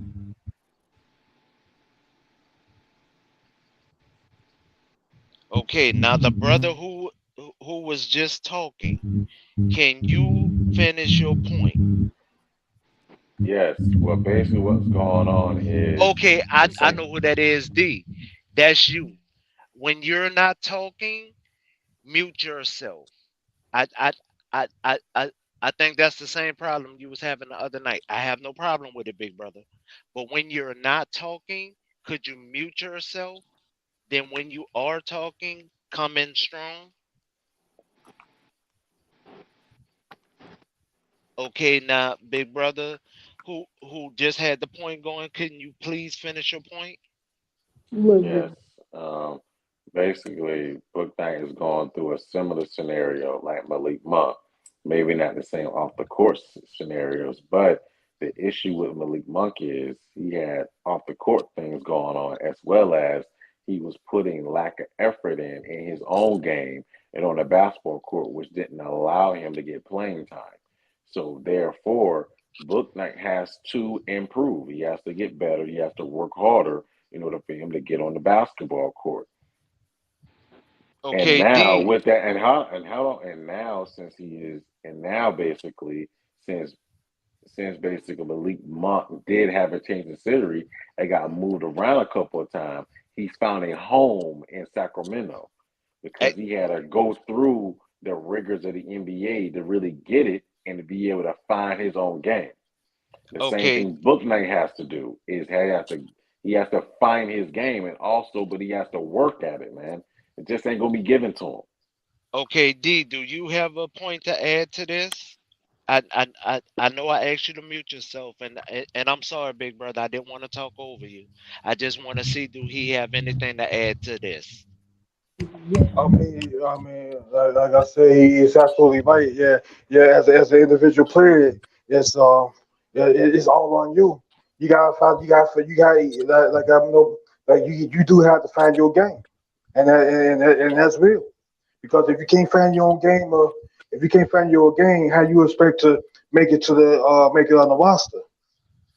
Okay, now the brother who was just talking, can you finish your point? Yes. Well, basically, what's going on is Okay, the I same. know who that is, D. That's you. When you're not talking, mute yourself. I I I I I I think that's the same problem you was having the other night. I have no problem with it, big brother. But when you're not talking, could you mute yourself? Then when you are talking, come in strong. Okay, now, big brother, who just had the point going, couldn't you please finish your point? Look, Yes. big. Um, Basically, Bouknight is going through a similar scenario like Malik Monk. Maybe not the same off the court scenarios, but the issue with Malik Monk is he had off the court things going on, as well as he was putting lack of effort in his own game and on the basketball court, which didn't allow him to get playing time. So therefore, Bouknight has to improve. He has to get better. He has to work harder in order for him to get on the basketball court. And Okay, now D. with that, and now since he is, and now basically since basically Malik Monk did have a change in scenery and got moved around a couple of times, he's found a home in Sacramento eh, because he had to go through the rigors of the NBA to really get it and to be able to find his own game. The same Okay, thing Booknight has to do is he has to find his game and also, but he has to work at it, man. It just ain't gonna be given to him. okay, D. Do you have a point to add to this? I know I asked you to mute yourself, and I'm sorry, big brother. I didn't want to talk over you. I just want to see, do he have anything to add to this? Yeah. Like I say, he's absolutely right. Yeah, yeah. As an individual player, it's yeah, it's all on you. You got like I know, like you do have to find your game, and that's real. Because if you can't find your own game, if you can't find your game, how you expect to make it on the roster?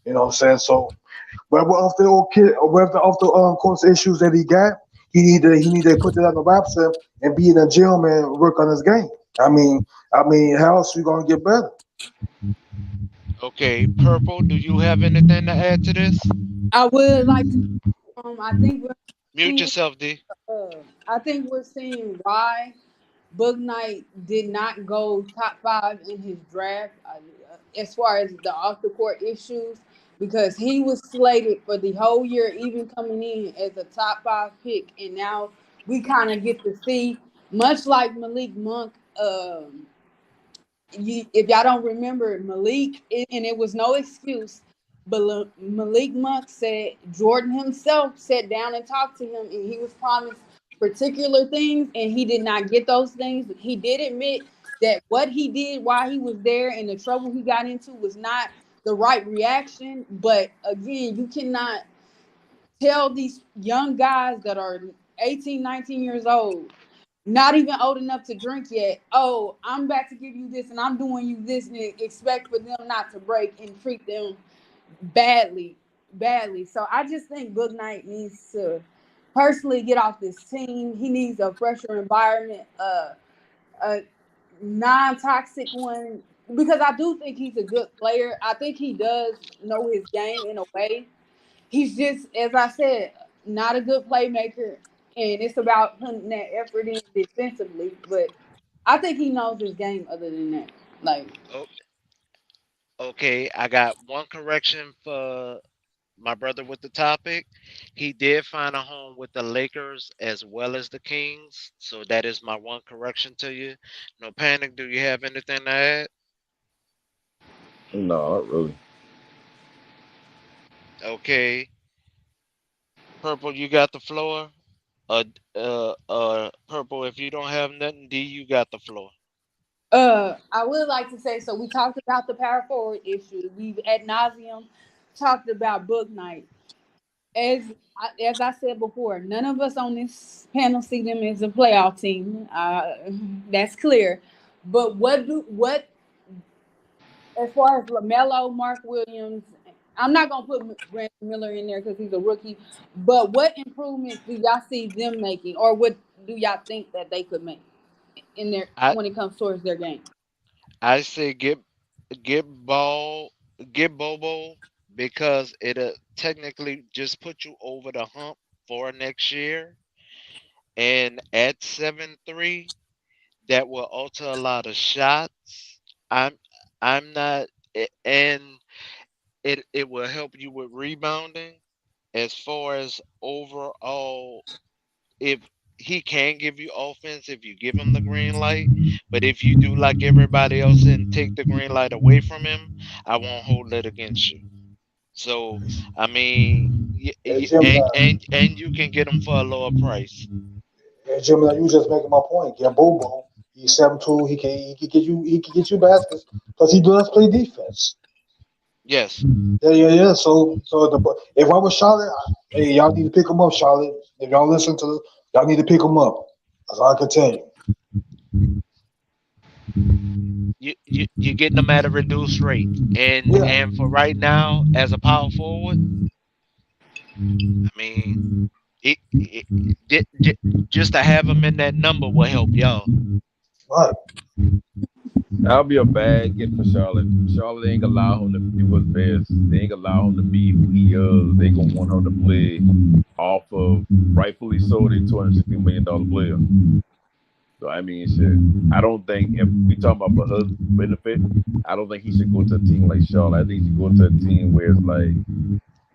You know what I'm saying? So, but off the old kid, off the course issues that he got, he need to put it on the roster and be in the gym and work on his game. I mean, how else you gonna get better? Okay, Purple. Do you have anything to add to this? I would like to. I think we're Mute seeing. yourself, D. I think we're seeing why Book Knight did not go top five in his draft as far as the off the court issues because he was slated for the whole year, even coming in as a top five pick, and now we kind of get to see, much like Malik Monk. If y'all don't remember Malik, and it was no excuse, but Malik Monk said Jordan himself sat down and talked to him, and he was promised particular things, and he did not get those things. He did admit that what he did while he was there and the trouble he got into was not the right reaction. But again, you cannot tell these young guys that are 18, 19 years old, not even old enough to drink yet, oh, I'm about to give you this and I'm doing you this, and expect for them not to break and treat them badly, badly. So I just think Book Knight needs to personally get off this team. He needs a fresher environment, a non-toxic one, because I do think he's a good player. I think he does know his game in a way. He's just, as I said, not a good playmaker, and it's about putting that effort in defensively. But I think he knows his game. Other than that, like, Oh, okay, I got one correction for my brother with the topic. He did find a home with the Lakers as well as the Kings. So that is my one correction to you. No panic. Do you have anything to add? No, not really. Okay. Purple, you got the floor. Purple, if you don't have nothing, D, you got the floor. I would like to say, so we talked about the power forward issue. We've ad nauseum talked about Book Night. As I said before, none of us on this panel see them as a playoff team. That's clear. But what as far as LaMelo, Mark Williams, I'm not gonna put Brandon Miller in there because he's a rookie. But what improvements do y'all see them making, or what do y'all think that they could make in their I when it comes towards their game? I say get ball get Bobo because it'll technically just put you over the hump for next year. And at 7'3", that will alter a lot of shots. I'm I'm not and it will help you with rebounding as far as overall if he can give you offense if you give him the green light. But if you do like everybody else and take the green light away from him, I won't hold it against you. So I mean, Hey, Gemini, and you can get him for a lower price. hey, Gemini, you just making my point. Get Bobo. He's 7'2". He can get you baskets. Plus he does play defense. Yes, Yeah. If I was Charlotte, hey, y'all need to pick him up, Charlotte. If y'all listen to this, y'all need to pick him up. That's all I can tell you. you're getting them at a reduced rate, Yeah. and for right now, as a power forward, I mean, it just to have him in that number will help y'all. Right. That'll be a bad get for Charlotte. Charlotte ain't gonna allow him to do his best. They ain't gonna allow him to be who he is. They gonna want him to play off of rightfully so their $260 million player. So I mean, shit. I don't think if we talk about for his benefit, I don't think he should go to a team like Charlotte. I think he should go to a team where it's like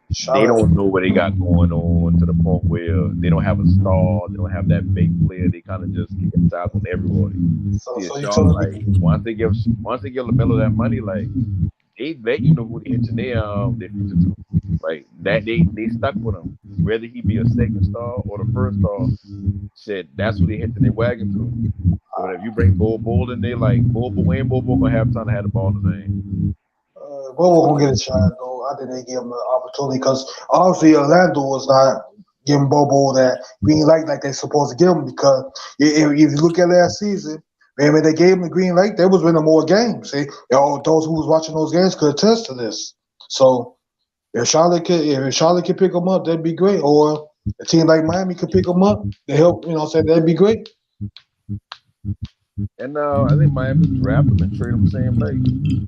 they Charlotte. don't know what they got going on to the point where they don't have a star, they don't have that big player. They kind of just kicking shots on everybody. So, See, in so you Charlotte, telling like me? once they give LaMelo that money, like they let you know who they hitching their future to. Like that, they stuck with him. Whether he be a second star or the first star, shit, that's who they hitching their wagon to. So if you bring Bol Bol in there, like Bol Bol gonna have time to have the ball in his hand. Bobo gonna get a shot though. I think they give him an opportunity because obviously Orlando was not giving Bobo that green light like they supposed to give him because if you look at last season, man, when they gave him the green light, they was winning more games. See, those who was watching those games could attest to this. So if Charlotte could pick him up, that'd be great. Or a team like Miami could pick him up to help. That'd be great. And I think Miami draft him and trade him same night.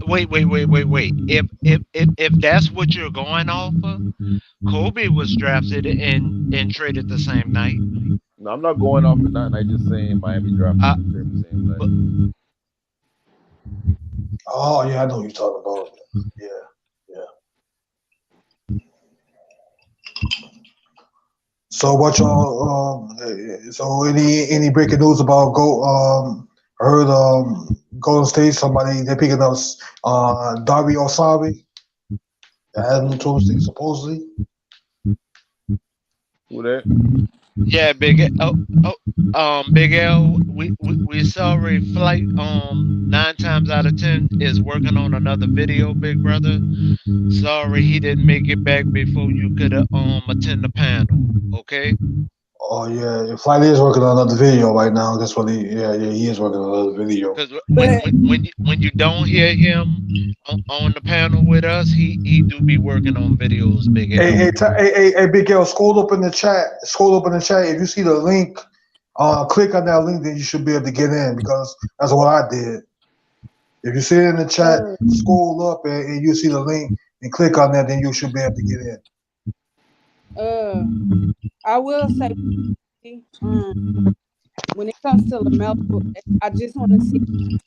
Wait. If that's what you're going off of, Kobe was drafted and traded the same night. No, I'm not going off of nothing. I just saying Miami drafted Uh, him and traded him same night. but Oh yeah, I know what you're talking about. Yeah. So what y'all? So any breaking news about go? I heard Golden State somebody they're picking up Darby Osari. Adam Toasting supposedly. Who that? yeah, Big L. We sorry. Flight 9 times out of 10 is working on another video, big brother. Sorry he didn't make it back before you could attend the panel. Okay. Oh yeah, Flight is working on another video right now. That's what he is working on another video. Because But when you don't hear him on the panel with us, he do be working on videos, Big L. Hey, Big L, scroll up in the chat. Scroll up in the chat. If you see the link, click on that link, then you should be able to get in because that's what I did. If you see it in the chat, uh, scroll up and you see the link and click on that, then you should be able to get in. uh, I will say, when it comes to LaMelo, I just want to see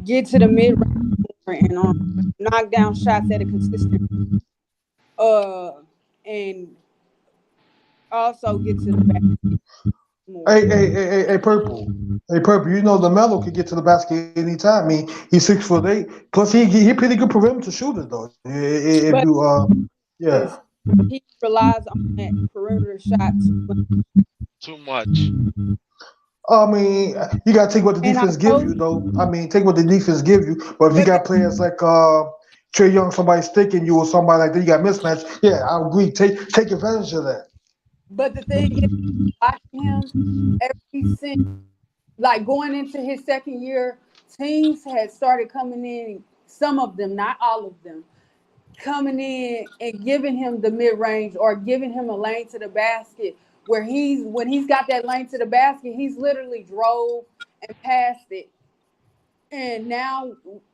get to the mid range and knock down shots at a consistent uh and also get to the basket more. Hey, Purple. Hey, Purple. You know LaMelo can get to the basket anytime. I mean, he's 6'8". Plus, he pretty good perimeter shooter though. If But you yeah. is he relies on that perimeter shot too much. Too much. I mean, you gotta take what the And I defense give know, you though. I mean, take what the defense give you. But if you but got players like Trey Young, somebody sticking you or somebody like that, you got mismatch. Yeah, I agree. Take advantage of that. the thing is, watching him every since like going into his second year, teams had started coming in some of them, not all of them, coming in and giving him the mid range or giving him a lane to the basket where when he's got that lane to the basket, he's literally drove and passed it. And now,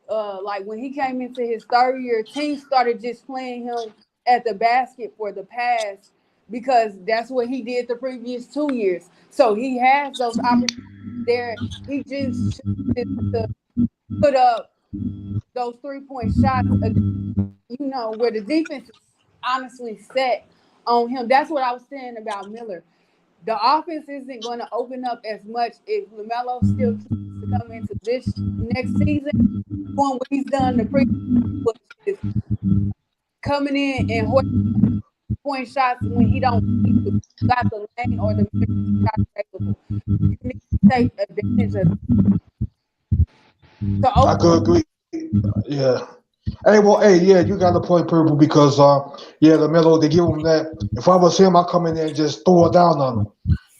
like when he came into his third year, teams started just playing him at the basket for the pass because that's what he did the previous 2 years. So he has those opportunities there. He just chooses to put up those 3-point shots, where the defense is honestly set on him. That's what I was saying about Miller. The offense isn't going to open up as much if LaMelo still chooses to come into this next season doing what he's done the previous, which is coming in and holding point shots when he don't need to. Got the lane or the shot available. You need to take advantage of to I open. could agree. Yeah. Yeah, you got the point, Purple, because yeah, the Melo, they give him that. If I was him, I come in there and just throw it down on him.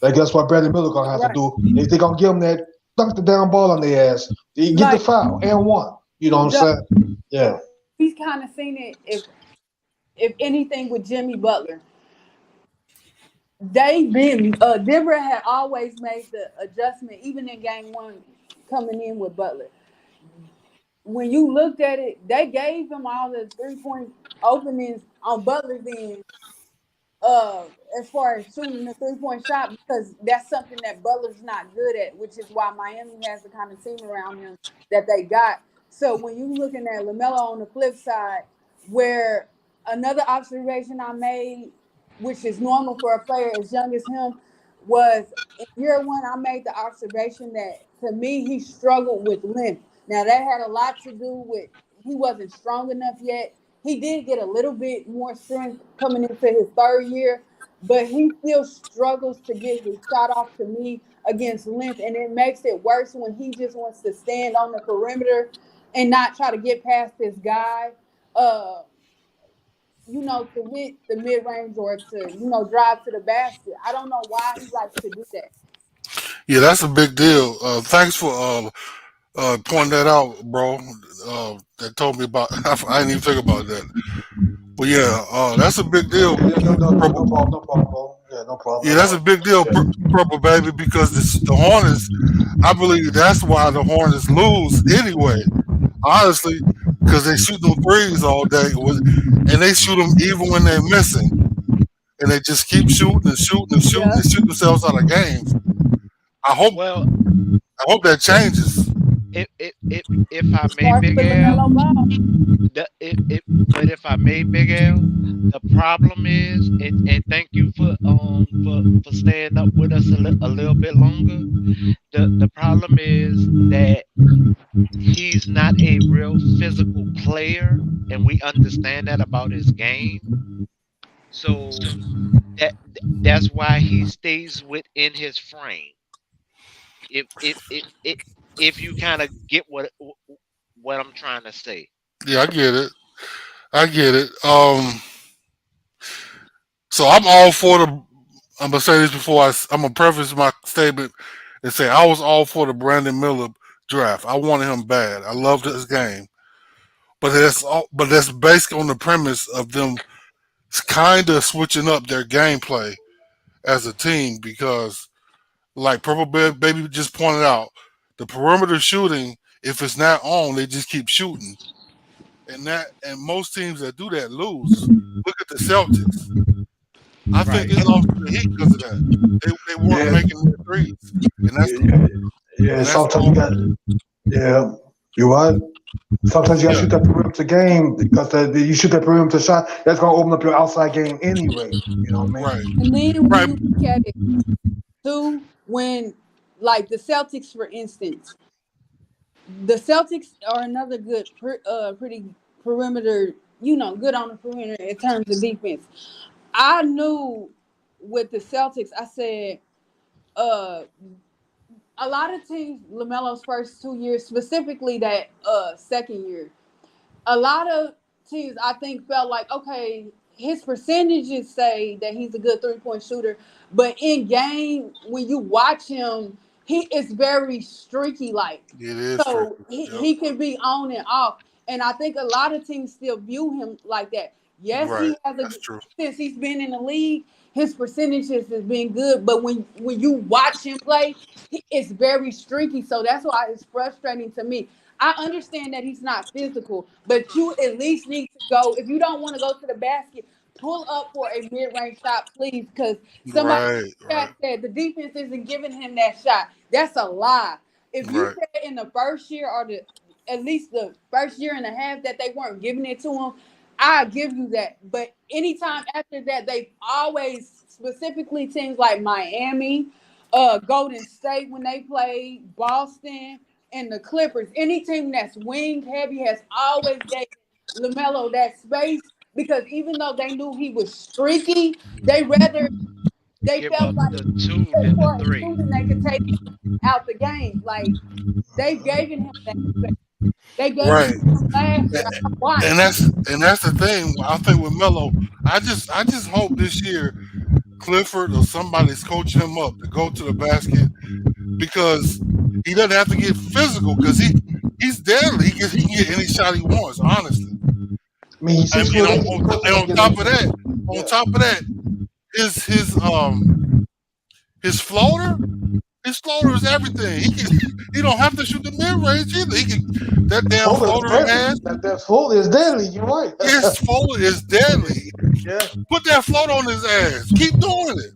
Like that's what Brandon Miller gonna have to Right. do. If they gonna give him that, dunk the down ball on their ass, they get the Like foul and one. You know what I'm saying? Yeah. he's kind of seen it if anything with Jimmy Butler. They've been Denver had always made the adjustment, even in game one, coming in with Butler. When you looked at it, they gave him all the 3-point openings on Butler's end, uh, as far as shooting the 3-point shot, because that's something that Butler's not good at, which is why Miami has the kind of team around him that they got. So when you looking at LaMelo on the flip side, where another observation I made, which is normal for a player as young as him, was in year one, I made the observation that to me, he struggled with length. Now, that had a lot to do with he wasn't strong enough yet. He did get a little bit more strength coming into his third year, but he still struggles to get his shot off to me against length. And it makes it worse when he just wants to stand on the perimeter and not try to get past this guy. Uh, to hit the mid range or to, drive to the basket. I don't know why he likes to do that. Yeah, that's a big deal. Thanks for pointing that out, bro. That told me about. I didn't even think about that. But yeah, that's a big deal. Yeah, Purple. no problem, no problem, bro. Yeah, no problem Yeah, at that's a all. big deal, Yeah. Purple baby, because the Hornets. I believe that's why the Hornets lose anyway. Honestly, because they shoot them threes all day, and they shoot them even when they're missing, and they just keep shooting and shooting and shooting Yeah. and shoot themselves out of games. I hope Well, I hope that changes. if I It may, starts Big with L, LaMelo Ball. but if I may, Big L, the problem is, and thank you for staying up with us a little bit longer. The problem is that he's not a real physical player, and we understand that about his game. So that's why he stays within his frame. If you kind of get what I'm trying to say. Yeah, I get it. I get it. So I'm all for the. I'm gonna say this before I'm gonna preface my statement and say I was all for the Brandon Miller draft. I wanted him bad. I loved his game, but that's based on the premise of them kind of switching up their gameplay as a team because, like Baby just pointed out, the perimeter shooting, if it's not on, they just keep shooting, and most teams that do that lose. Look at the Celtics. I think Right. they lost to the Heat because of that. They weren't Yeah. making their threes, and that's the Yeah. Yeah. and that's Sometimes you all. got. Yeah. You what? Sometimes you got to Yeah, shoot that perimeter game because you shoot that perimeter shot. That's gonna open up your outside game anyway. You know what I right, mean? And then when right. you look at it too, when like the Celtics, for instance, the Celtics are another good, pretty perimeter. Good on the perimeter in terms of defense. I knew with the Celtics, I said, uh, a lot of teams, Lamelo's first 2 years, specifically that second year, a lot of teams I think felt like, okay, his percentages say that he's a good 3-point shooter, but in game when you watch him, he is very streaky like. It is tricky. So he, Yep. he can be on and off. And I think a lot of teams still view him like that. Yes, Right. he has That's true. since he's been in the league, his percentages has been good. But when you watch him play, it's very streaky. So that's why it's frustrating to me. I understand that he's not physical, but you at least need to go. If you don't want to go to the basket, pull up for a mid-range shot, please, because somebody Right. Right. said the defense isn't giving him that shot. That's a lie. If you Right. said in the first year or at least the first year and a half that they weren't giving it to him, I give you that. But anytime after that, they've always, specifically teams like Miami, Golden State when they played, Boston, and the Clippers, any team that's wing heavy has always gave LaMelo that space because even though they knew he was streaky, they Give felt up like the 2 as than the far as 3. shooting, they could take out the game. Like they gave him that space. They gave it Right. to him last year. I watched. And that's the thing. I think with Melo, I just hope this year Clifford or somebody's coaching him up to go to the basket because he doesn't have to get physical because he's deadly. He can get any shot he wants. Honestly, I mean, he's 6 foot 8. and on top of that, his floater. His floater is everything. He don't have to shoot the mid range either. He can that damn floater ass. That floater is deadly. You're right. His floater is deadly. Yeah. Put that floater on his ass. Keep doing it.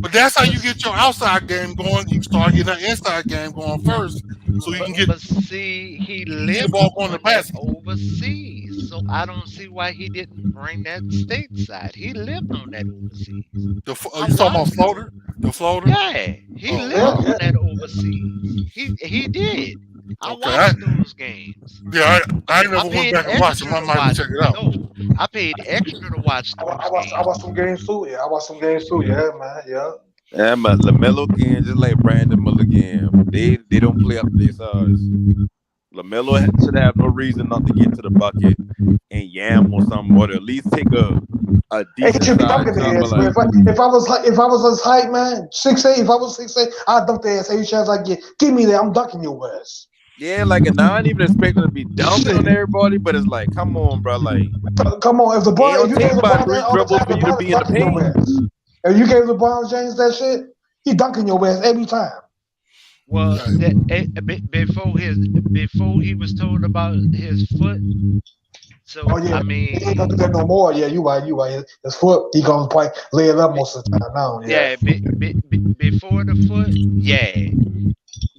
But that's how you get your outside game going. You start getting that inside game going first, so you can get. But see, he the lived ball going on to that basket. overseas, so I don't see why he didn't bring that stateside. He lived on that overseas. You talking about floater? The floater? Yeah, he lived on that overseas. He did. I watched those games. Yeah, I never went back and watched them. I might have to check it out. No, I paid extra to watch those games. I watched some games too. Yeah, I watched some games too. Yeah, man. Yeah. Yeah, but LaMelo again, just like Brandon Miller again, they don't play up to their size. LaMelo should have no reason not to get to the bucket and yam or something, or to at least take a decent should be size dunking jumper. the ass, man. If I was his height, man, 6'8", if I was 6'8", I'd dunk the ass every chance I get. Give me that, I'm dunking your ass. Yeah, like, and I ain't even expecting to be dunking on everybody, but it's like, come on, bro, like, come on, if the ball, it don't take about 3 dribbles for you to be in the paint. If you gave LeBron James that shit, he dunking your ass every time. Well, before he was told about his foot. So I mean, he ain't gonna do that no more. Yeah, you right. His foot, he gonna probably lay it up most of the time now. Yeah, before the foot, yeah.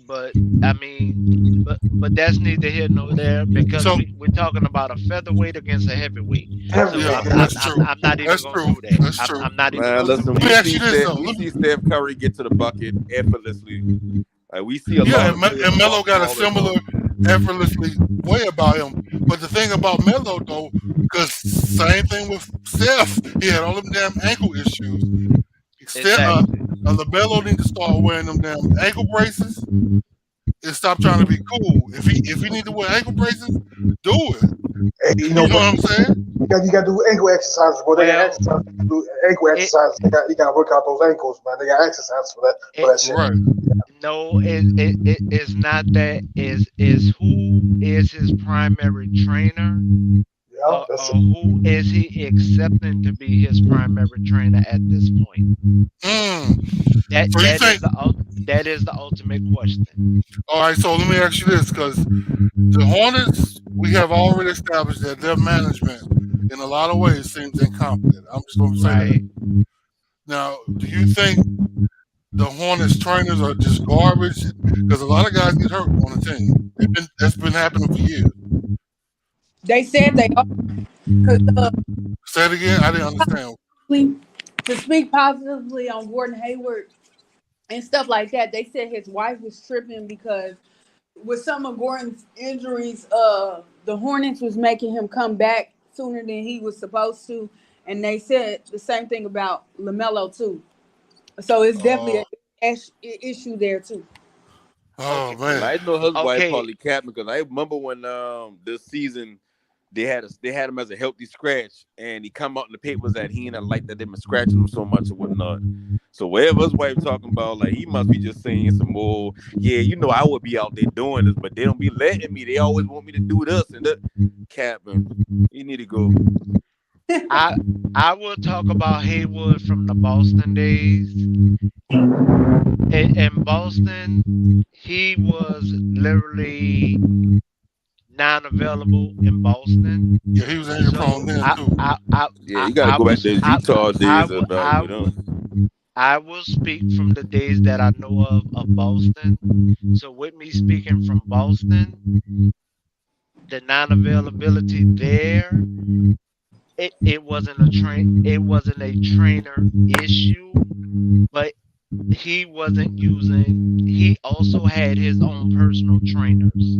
But I mean, but that's neither here nor there because we're talking about a featherweight against a heavyweight. That's true. I'm not even going to do that. That's true. I'm not even. Man, listen, we see Steph Curry get to the bucket effortlessly. Like we see a lot. And Melo got a similar effortlessly way about him. But the thing about Melo though, because same thing with Steph, he had all them damn ankle issues. LaMelo need to start wearing them damn ankle braces and stop trying to be cool. If he need to wear ankle braces, do it. Hey, you know what I'm saying? You got to do ankle exercises, bro. They got exercises. Do ankle exercises. You got to work out those ankles, man. They got exercises for that shit. Right. No, it's not that. Is who is his primary trainer? Or who is he accepting to be his primary trainer at this point? That is the ultimate question. All right, so let me ask you this, because the Hornets, we have already established that their management, in a lot of ways, seems incompetent. I'm just going to say that. Now, do you think the Hornets trainers are just garbage? Because a lot of guys get hurt on the team. That's been happening for years. They said they are. Say it again. I didn't understand. To speak positively on Gordon Hayward and stuff like that, they said his wife was tripping because with some of Gordon's injuries, the Hornets was making him come back sooner than he was supposed to, and they said the same thing about LaMelo too. So it's definitely an issue there too. Oh man, I know his wife probably capping because I remember when this season. They had him as a healthy scratch, and he come out in the papers that he ain't like that they've been scratching him so much or whatnot. So whatever his wife talking about, like he must be just saying some more. Yeah, I would be out there doing this, but they don't be letting me. They always want me to do this and that. Captain, you need to go. I will talk about Haywood from the Boston days. In Boston, he was literally non-available in Boston. Yeah, he was injury So prone then too. Yeah, you got to go back to his Utah days and evaluate him. I will speak from the days that I know of Boston. So with me speaking from Boston, the non-availability there, it wasn't a trainer issue, but he wasn't using. He also had his own personal trainers.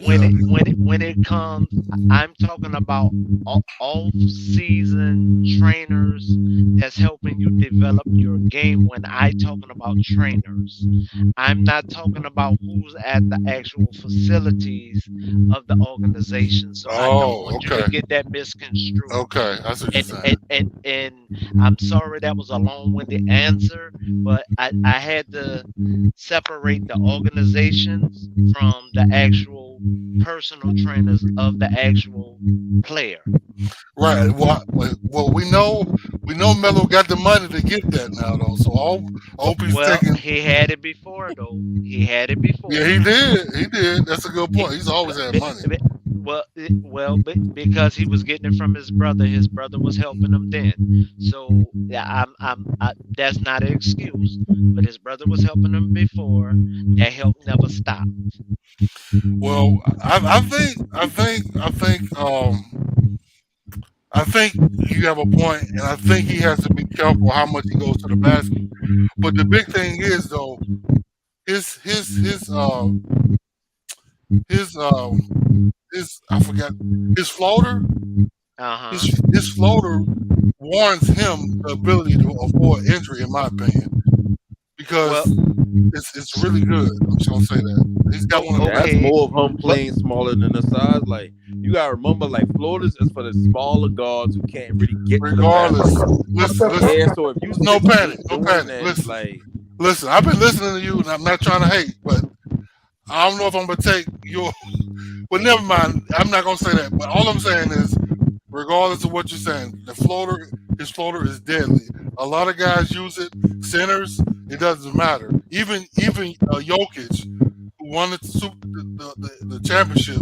When it comes, I'm talking about off season trainers that's helping you develop your game. When I talking about trainers, I'm not talking about who's at the actual facilities of the organization. So I don't want you to get that misconstrued. Okay, that's what you're saying. And I'm sorry that was a long-winded answer, but I had to separate the organizations from the actual personal trainers of the actual player. Right. Well, we know Melo got the money to get that now, though. So I hope he's taking. He had it before, though. He had it before. Yeah, he did. He did. That's a good point. He's always had money. Because he was getting it from his brother. His brother was helping him then. So yeah, that's not an excuse. But his brother was helping him before. That help never stopped. Well, I think you have a point, and I think he has to be careful how much he goes to the basket. But the big thing is, though, his I forgot his floater. His floater warrants him the ability to avoid injury, in my opinion, because it's really good. I'm just gonna say that he's got one. That's more of him playing smaller than the size. Like you gotta remember, like floaters is for the smaller guards who can't really get. Regardless, listen. Yeah, so if you no panic. That, listen. I've been listening to you, and I'm not trying to hate, but I don't know if I'm gonna take your. Well, never mind. I'm not gonna say that. But all I'm saying is, regardless of what you're saying, his floater is deadly. A lot of guys use it. Centers, it doesn't matter. Even Jokic, who won the championship,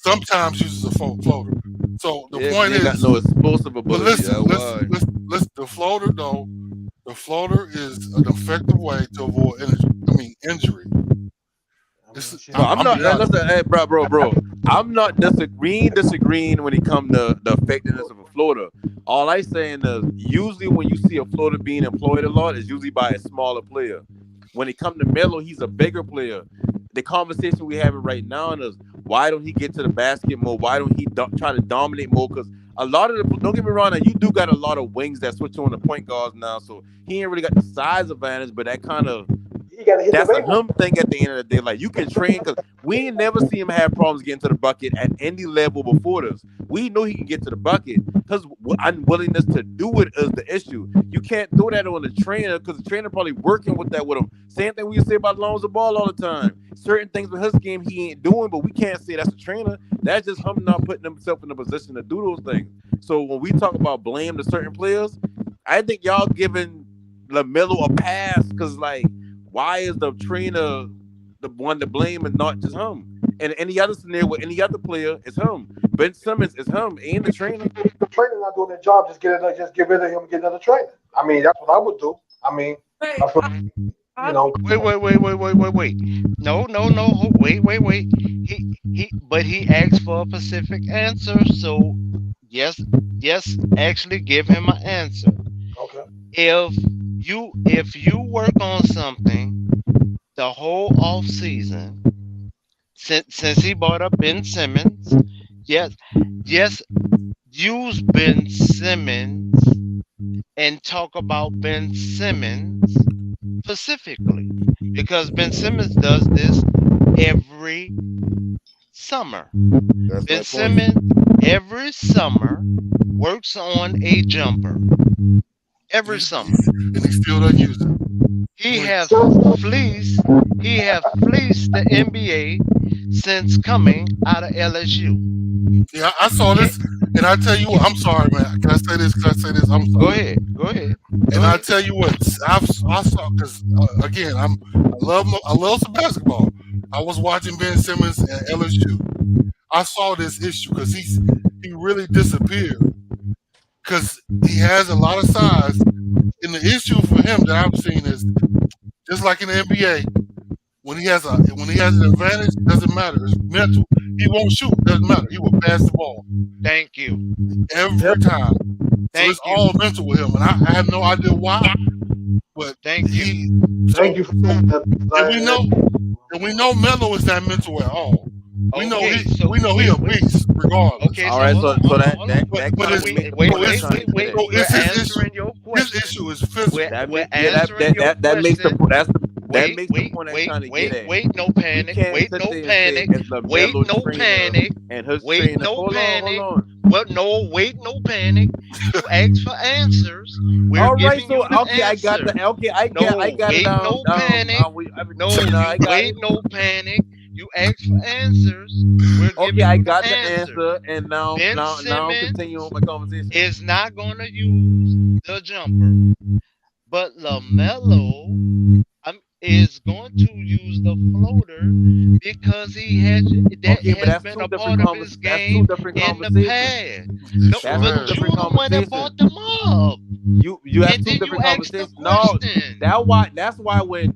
sometimes uses a floater. So the point is, got no explosive ability. But listen. The floater though, is an effective way to avoid injury. I'm not. Listen, hey, bro. I'm not disagreeing when it comes to the effectiveness of a floater. All I saying is, usually when you see a floater being employed a lot, it's usually by a smaller player. When it comes to Melo, he's a bigger player. The conversation we're having right now is, why don't he get to the basket more? Why don't he try to dominate more? Because a lot of the, don't get me wrong, you do got a lot of wings that switch on the point guards now, so he ain't really got the size advantage, but that kind of. That's a him thing at the end of the day. Like, you can train, because we ain't never see him have problems getting to the bucket at any level before this. We know he can get to the bucket, because unwillingness to do it is the issue. You can't throw that on the trainer, because the trainer probably working with him. Same thing we say about LaMelo Ball all the time. Certain things with his game he ain't doing, but we can't say that's the trainer. That's just him not putting himself in a position to do those things. So when we talk about blame to certain players, I think y'all giving LaMelo a pass, because, like, why is the trainer the one to blame and not just him? And any other scenario with any other player, it's him. Ben Simmons is him, and the trainer. The trainer not doing their job. Just get rid of him and get another trainer. I mean, that's what I would do. I mean, Wait. No. Wait. But he asked for a specific answer. So yes. Actually, give him an answer. Okay. If you work on something the whole off season, since he brought up Ben Simmons, yes, use Ben Simmons and talk about Ben Simmons specifically, because Ben Simmons does this every summer. Ben Simmons every summer works on a jumper. every and summer. he still doesn't use it. He When, has fleeced he have fleeced the NBA since coming out of LSU. yeah, I saw Can, this, and I tell you what, I'm sorry, man. Can I say this? Can I say this? I'm go sorry. ahead. Go ahead. Go And I ahead. tell you what, I saw because again, I love some basketball. I was watching Ben Simmons at LSU. I saw this issue because he really disappeared because he has a lot of size. And the issue for him that I've seen is just like in the NBA, when he has an advantage, doesn't matter. It's mental. He won't shoot, doesn't matter. He will pass the ball Thank you. every time. So Thank it's you. all mental with him, and I have no idea why. But Thank you. he Thank so you for so saying that. and we know Melo is not mental at all. Okay, so We know he a beast regardless. okay, All so right, hold so on, so hold on, that hold on. that that But kind of it's Wait, makes wait, so wait, what I'm wait, trying to get wait. at. so We're it's his issue. answering your His question. issue is physical. We're Yeah, answering your that makes the question. that Wait, makes the wait, point I'm wait, trying to get wait, at. wait, no We panic. can't Wait, sit no there and say panic. as Wait, LaMelo no trainer panic. and his Wait, trainer. no Hold panic. on. Well, no, wait, no panic. You asked for answers. We're All right, giving so you the okay, I got answer. the okay, I No, got it wait, down. no panic. No, No, I you got wait, it. no panic. You asked for answers. We're Okay, giving I you the got the answer. answer, and Ben now I'm continuing Simmons my conversation. is not going to use the jumper, but LaMelo is going to use the floater because that Okay, but has that's been two a different part of his that's two game different in the conversations. past. It No, sure That's but two has. you different the one that conversations. brought them up, You have and two then you different asked the conversations. No, question. that's why when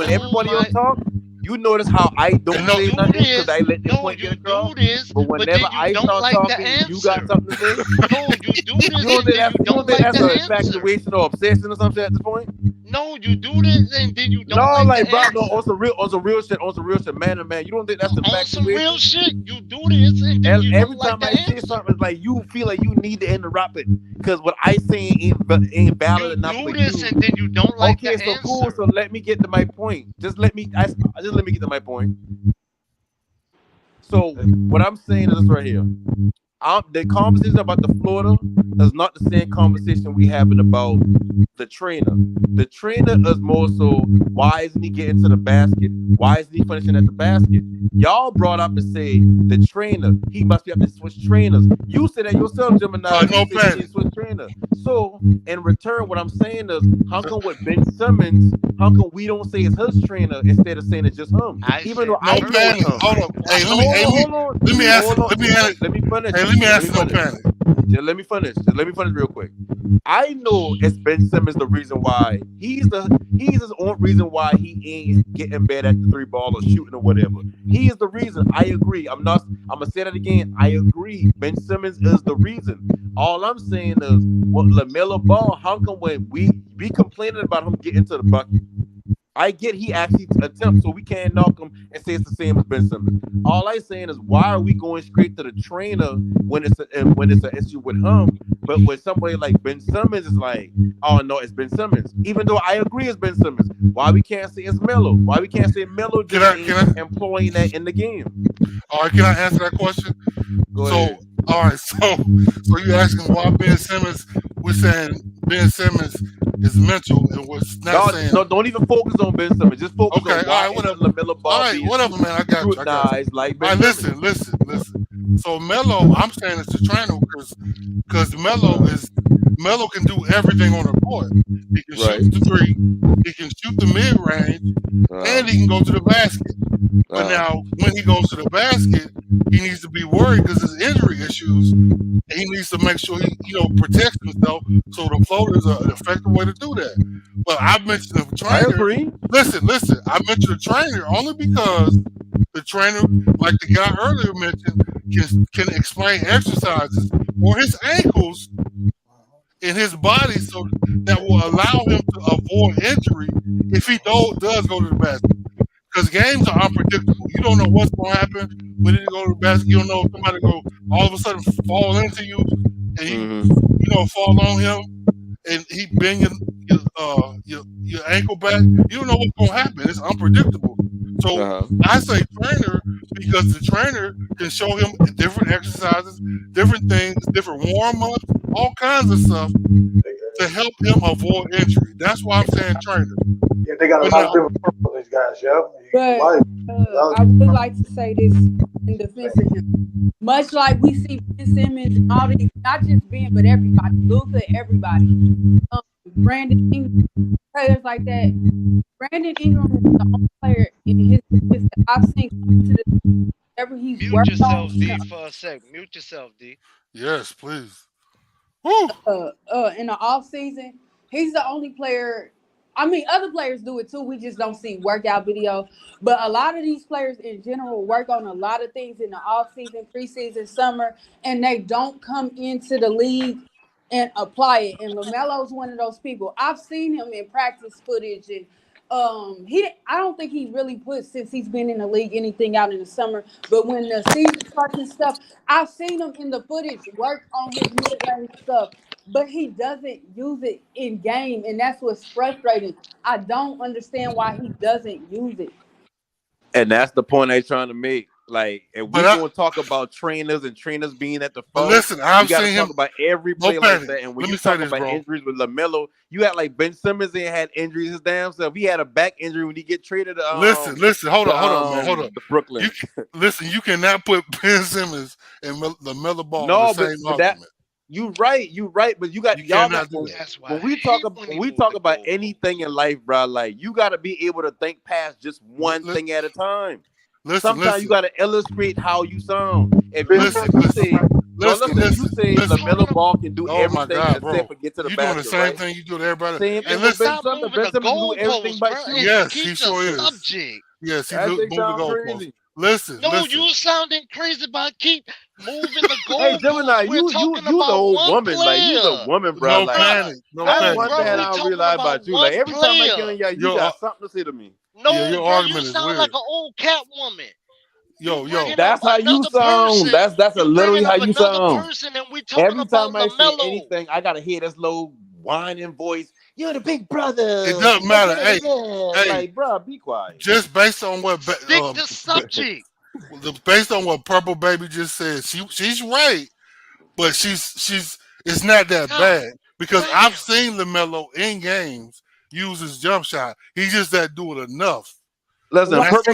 Oh everybody else my! talk, you notice how I And don't no, You say do nothing because this. I let the No, point get you do across. this, But but whenever then you I don't start like the talking, you got answer. something to say. No, you do You this don't and think then you don't like that's the an answer. infatuation or obsession or something at this point? No, you do this and then you don't No, like the like bro, no, answer. on some real shit, man to man. You don't think that's On some real infatuation? shit, you do this and then And you every don't like time the I say answer. something, it's like you feel like you need to interrupt it because what I say ain't valid You enough for do this you. and then you don't like Okay, the so cool. answer. So let me get to my point. Just let me get to my point. So what I'm saying is this right here. The conversation about the Florida is not the same conversation we having about the trainer. The trainer is more so why isn't he getting to the basket? Why isn't he finishing at the basket? Y'all brought up and say the trainer, he must be able to switch trainers. You said that yourself, Gemini. You no said he panic. can't switch trainer. So in return, what I'm saying is, how come with Ben Simmons, how come we don't say it's his trainer instead of saying it's just him? I Even said though No I know it's panic. him. Hold up. Hey, Hold on. let me answer. Hold on. Let me answer. Let me finish. Hey, let me Let me answer. No finish. panic. Just let me finish. Just let me finish real quick. I know it's Ben Simmons the reason why he's his own reason why he ain't getting bad at the three ball or shooting or whatever. He is the reason. I agree. I'm gonna say that again. I agree. Ben Simmons is the reason. All I'm saying is what LaMelo Ball, how come when we be complaining about him getting to the bucket? I get he actually attempts, so we can't knock him and say it's the same as Ben Simmons. All I'm saying is, why are we going straight to the trainer when it's an issue with him, but with somebody like Ben Simmons, it's like, oh no, it's Ben Simmons. Even though I agree it's Ben Simmons, why we can't say it's Melo? Why we can't say Melo just ain't employing that in the game? All right, can I answer that question? Go So, ahead. all right, so you asking why Ben Simmons? We're saying Ben Simmons is mental, and we're not saying. No, don't even focus on Ben Simmons. Just focus Okay, on why all right, whatever. LaMelo Ball All right, being whatever, man. I got you. scrutinized like Ben All right, Simmons. listen. So Melo, I'm saying it's the trainer because Melo can do everything on the court. He can shoot the three, he can shoot the mid range, and he can go to the basket. But now, when he goes to the basket, he needs to be worried because his injury issues. And he needs to make sure he, protects himself. So the floater is an effective way to do that. But I mentioned the trainer. I agree. Listen. I mentioned the trainer only because the trainer, like the guy earlier mentioned, can explain exercises for his ankles in his body, so that will allow him to avoid injury if he does go to the basket. Because games are unpredictable. You don't know what's going to happen when you go to the basket. You don't know if somebody go all of a sudden fall into you and you fall on him and he bend your ankle back. You don't know what's going to happen. It's unpredictable. So I say trainer because the trainer can show him different exercises, different things, different warm ups, all kinds of stuff to help him avoid injury. That's why I'm saying trainer. Yeah, they got a But lot now, of different purposes for these guys. Yeah, But right. I would like to say this in defense of him. Much like we see Ben Simmons and all these, not just Ben, but everybody, Luka, everybody, Brandon Ingram, players like that. Brandon Ingram is the only player in his list that I've seen come to the whatever he's Mute worked on yourself, D, for a sec. Mute yourself, D. yes, please. Woo. in the off season. He's the only player. I mean, other players do it too. We just don't see workout video. But a lot of these players in general work on a lot of things in the off season, preseason, summer, and they don't come into the league and apply it. And LaMelo's one of those people. I've seen him in practice footage, and I don't think he's really put since he's been in the league anything out in the summer. But when the season starts and stuff, I've seen him in the footage work on his mid-range stuff, but he doesn't use it in game, and that's what's frustrating. I don't understand why he doesn't use it. And that's the point I'm trying to make. Like, if But we're going to talk about trainers and trainers being at the phone, listen, we I've got to seen talk him. about every No play like panic. that. And when Let you me say talk this, about bro. injuries with LaMelo, you had like Ben Simmons and had injuries his damn self. He had a back injury when he get traded to Listen. Hold on, man. Hold on. to Brooklyn. Listen, you cannot put Ben Simmons and LaMelo Ball in No, the same but that argument. you right. But you got You y'all cannot got do that. That's why when I we talk hate when when he we moved talk the about goalpost. anything in life, bro. Like you got to be able to think past just one Li- thing at a time. Listen, Sometimes you listen, got to illustrate how you sound. If you listen, say, no, listen, listen, you say listen. LaMelo Ball can do Oh my everything God, bro. except for get to the You doing the basket, same right? thing you do to everybody. Same And thing with Ben listen, Stop Simmons. moving Ben the Simmons can do everything goalposts, but bro, shoot. and yes, he keep the sure is. subject. Yes, he That moved thing the sound goalpost. crazy. Listen, No, listen. you sounding crazy about keep moving the Hey Gemini, goalposts. We're talking you the about old one woman, like you the player. woman, bro. No Like Bruh, panic. No that's no, panic, one thing bro, bro. we I don't talking realize about about you. Like one every time I get player. on y'all, you Your got something to say to me. No, your bro, you argument is sound weird. like an old cat woman. You Yo. bringing up That's how you another sound. person. That's You literally bringing how up you another sound. person, and we talking Every about time I say LaMelo. anything, I gotta hear this little whining voice. You're the big brother. It doesn't matter. Hey, Like, bro, be quiet. just based on what Stick to subject. based on what Purple Baby just said, she's right, but she's it's not that God bad because damn. I've seen LaMelo in games use his jump shot. He just not do it enough. Listen, Right. That's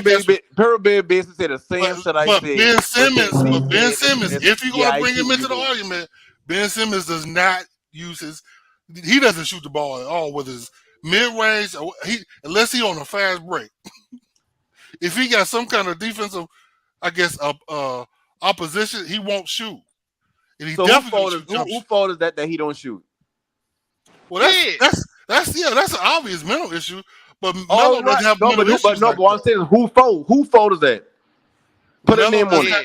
Purple Baby basically said the same shit I but said. Ben But Simmons, if you're yeah, gonna I bring see him what you into the mean. argument, Ben Simmons does not use he doesn't shoot the ball at all with his mid range. Unless he on a fast break. If he got some kind of defensive, I guess, opposition, he won't shoot, and he So definitely shoot jump who shot. fault is that he don't shoot? Well, that's an obvious mental issue, but All Melo right, doesn't have no, mental issues but like what I'm that. saying is who fault? Who fault is that? Put a Melo name on doesn't it. have,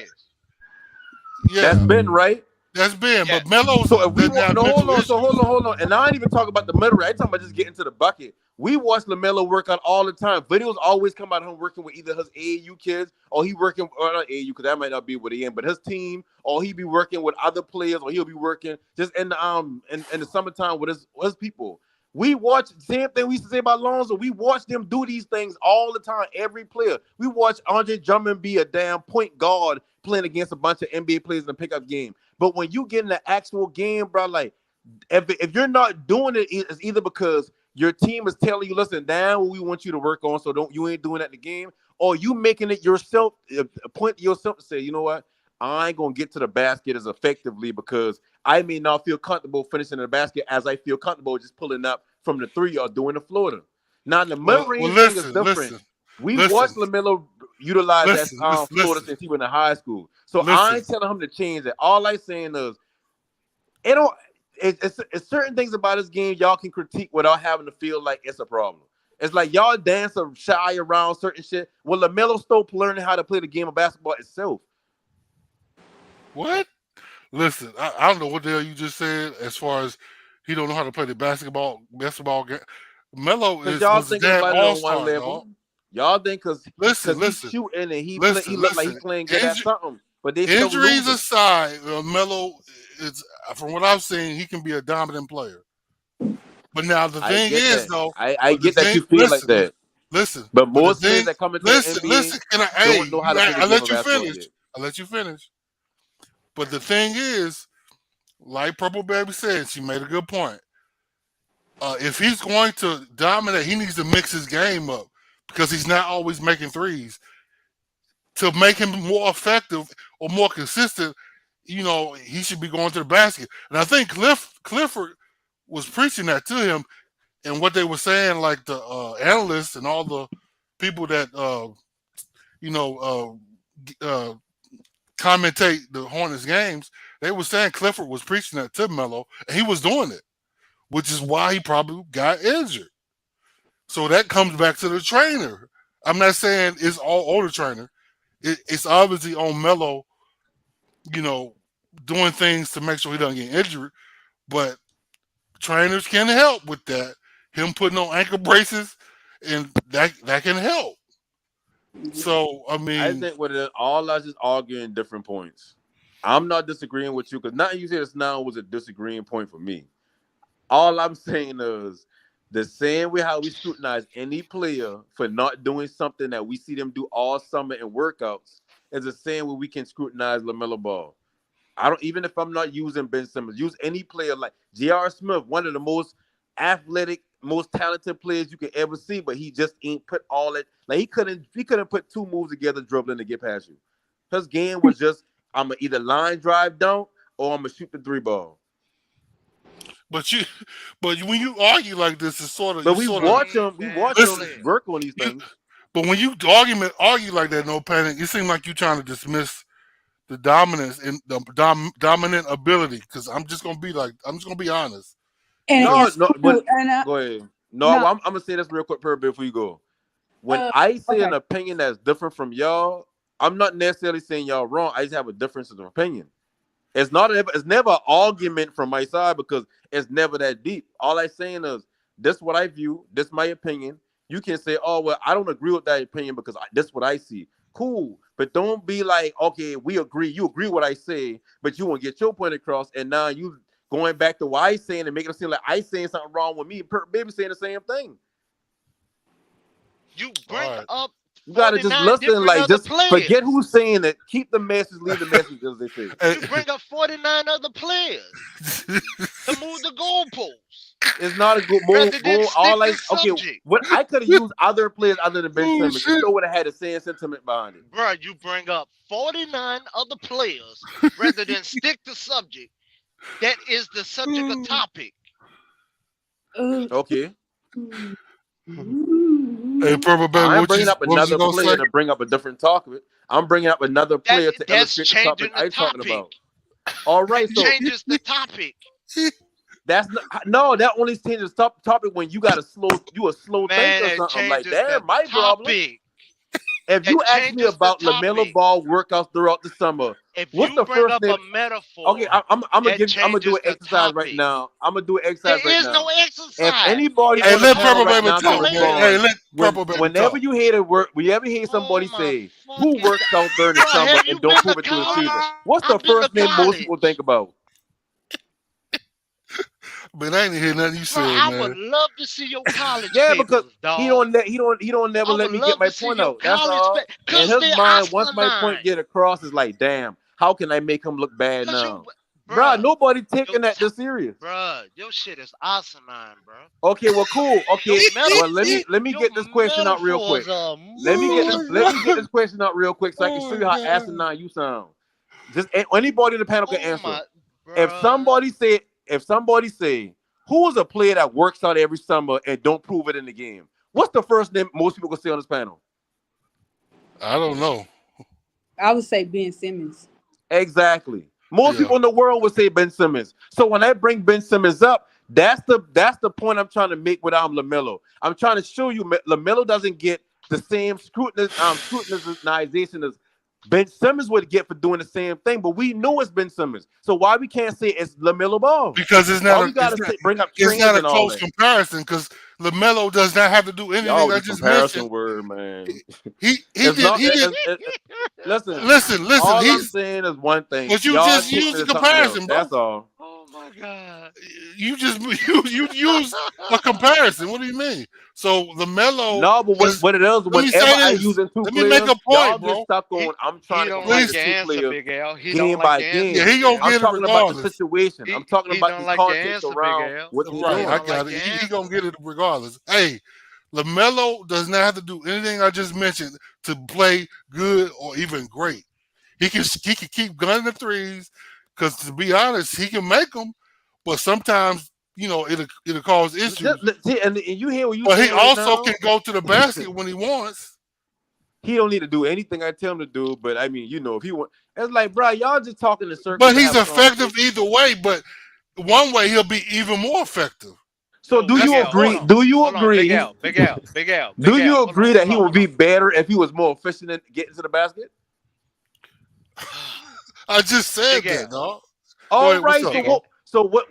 That's yeah, Ben, right? that's Ben, but Melo So if we doesn't have mental issues. hold on, and I ain't even talking about the middle. I ain't talking about just getting to the bucket. We watch LaMelo work out all the time. Videos always come out of him working with either his AAU kids or he working or not AAU because that might not be what he in, but his team, or he be working with other players, or he'll be working just in the summertime with his people. We watch same thing we used to say about Lonzo. We watch them do these things all the time. Every player. We watch Andre Drummond be a damn point guard playing against a bunch of NBA players in a pickup game. But when you get in the actual game, bro, like if you're not doing it, it's either because your team is telling you, listen, down what we want you to work on, so you ain't doing that in the game, or you making it yourself, a point to yourself to say, you know what, I ain't gonna get to the basket as effectively because I may not feel comfortable finishing in the basket as I feel comfortable just pulling up from the three or doing the Florida. Now the mid-range thing is different. We watched LaMelo utilize that Florida since he went to high school. So I ain't telling him to change it. All I saying is it's certain things about this game y'all can critique without having to feel like it's a problem. It's like y'all dance or shy around certain shit. Well, LaMelo still learning how to play the game of basketball itself. What? Listen, I don't know what the hell you just said as far as he don't know how to play the basketball game. Melo was a thinking damn about it on one all-star, level. dog. Y'all think because he's shooting and he look like he's playing good at something, but they still injuries losing. aside, Melo is, from what I've seen, he can be a dominant player. But now the thing is, though, I get that you feel like that. Listen, but most players that come into the NBA don't know how to play the game of basketball yet. I'll let you finish. But the thing is, like Purple Baby said, she made a good point. If he's going to dominate, he needs to mix his game up because he's not always making threes. To make him more effective or more consistent, he should be going to the basket. And I think Clifford was preaching that to him, and what they were saying, like the analysts and all the people that you know commentate the Hornets games, they were saying Clifford was preaching that to Melo, and he was doing it, which is why he probably got injured. So that comes back to the trainer. I'm not saying it's all on the trainer. It's obviously on Melo, doing things to make sure he doesn't get injured. But trainers can help with that. Him putting on ankle braces, and that can help. So I I mean, think what it all us just arguing different points. I'm not disagreeing with you because nothing you said just now was a disagreeing point for me. All I'm saying is the same way how we scrutinize any player for not doing something that we see them do all summer in workouts is the same way we can scrutinize LaMelo Ball. I don't even if I'm not using Ben Simmons, use any player like J.R. Smith, one of the most athletic, most talented players you can ever see, but he just ain't put all it. Like he couldn't put two moves together dribbling to get past you. His game was just I'm gonna either line drive down or I'm gonna shoot the three ball. but when you argue like this, it's sort of But we watch him listen. work on these things. But when you argue like that, no panic, it seems like you're trying to dismiss the dominance and the dominant ability. Because I'm just gonna be honest. And No, it's no, true. but And go ahead. No, no, I'm gonna say this real quick, per bit before you go. When I say an okay. opinion that's different from y'all, I'm not necessarily saying y'all wrong. I just have a difference of opinion. It's never an argument from my side because it's never that deep. All I'm saying is this is what I view, this is my opinion. You can say, oh well, I don't agree with that opinion because this is what I see. Cool, but don't be like, okay, we agree. You agree what I say, but you won't get your point across, and now you going back to what I saying and making it seem like I saying something wrong with me. Baby saying the same thing. You bring up You gotta just 49 listen, different like other just forget players. who's saying it. Keep the message, leave the message, as they say. You bring up 49 other players to move the goalposts. It's not a good Rather move. than stick All I to okay. subject. What I could have used other players other than Ben Simmons. It still would have had the same sentiment behind it. Bro, you bring up 49 other players rather than stick to subject. That is the subject of topic. Okay. Hey, Purple Baby, I'm what bringing up you another gonna player say? to bring up a different topic. I'm bringing up another player to That's illustrate the topic changing the I'm talking topic. about. All right, That so changes the topic. that's no. That only changes the topic when you got a slow Man, thinker or it something like changes the that. My problem. topic. If That you ask me changes the about LaMelo topic. Ball workouts throughout the summer, If what's you the bring first up name? a metaphor, Okay, I'm gonna that I'm gonna do changes an the exercise right topic. now. I'm gonna do an exercise There right is now. no If exercise. anybody Hey, on the let panel Purple right Baby now can talk, man. Hey, respond, let Purple Baby whenever talk. you hear the word, whenever you hear somebody Oh my say who fucking works out during the bro, summer have and you don't been to prove it through the season, college? what's the I've been to first name most people college. think about? But I ain't hear nothing you Bro, said, I would man. love to see your college Yeah, because papers, dog. he don't never I let would me get love my to see point your out. That's college all. In because his they're mind, once my point asinine. get across, is like, damn, how can I make him look bad Cause you, now? Bruh, bruh, nobody taking that this serious. bruh, your shit is asinine, bro. Okay, well, cool. Okay, well, let me Your get this question out real quick. metaphors are Let me get this question out real quick so I can show you how asinine you sound. Just anybody in the panel can oh answer. my, If bruh. somebody say, who is a player that works out every summer and don't prove it in the game? What's the first name most people can say on this panel? I don't know. I would say Ben Simmons. Exactly. Most Yeah. people in the world would say Ben Simmons. So when I bring Ben Simmons up, that's the point I'm trying to make with LaMelo. I'm trying to show you LaMelo doesn't get the same scrutinization as Ben Simmons would get for doing the same thing, but we know it's Ben Simmons. So why we can't say it's LaMelo Ball? Because it's Why not we gotta bring up it's trends not a and all close that? comparison because LaMelo does not have to do Y'all anything with I the just comparison mentioned. word, man. He It's did not. he did Listen. listen. All I'm He's saying is one thing. but you Y'all just taking used it the to something else. comparison, bro. That's all. Oh my my God. You just you use a comparison. What do you mean? So LaMelo No, but is. what it is, Let me say whenever I this. using two Let me make players, a y'all point, get bro. stuck He on I'm he trying to don't compare like the Please. your two answer, players Big L. He game don't like by your answer, Yeah, game. he Big gonna L. I'm get it talking about the regardless. situation. I'm talking He about don't the like your context answer, Big around L. what they Right, He I doing. don't like got it. your He answer. gonna get it regardless. Hey, LaMelo does not have to do anything I just mentioned to play good or even great. He can keep gunning the threes because to be honest, he can make them, but sometimes it'll cause issues. And you hear what you But he saying right also now? can go to the basket when he wants. He don't need to do anything I tell him to do. But I mean, if he want, it's like, bro, y'all just talking in circles But to he's have a effective conversation. either way. But one way he'll be even more effective. So Yo, do Big you L, hold agree? on. Do you Hold on, Big agree? L, Big L, Big L, Do Big you L. agree that he would be better if he was more efficient in getting to the basket? I just said Big that, L. dog. Go All ahead. What's right. up, So Big bro? L.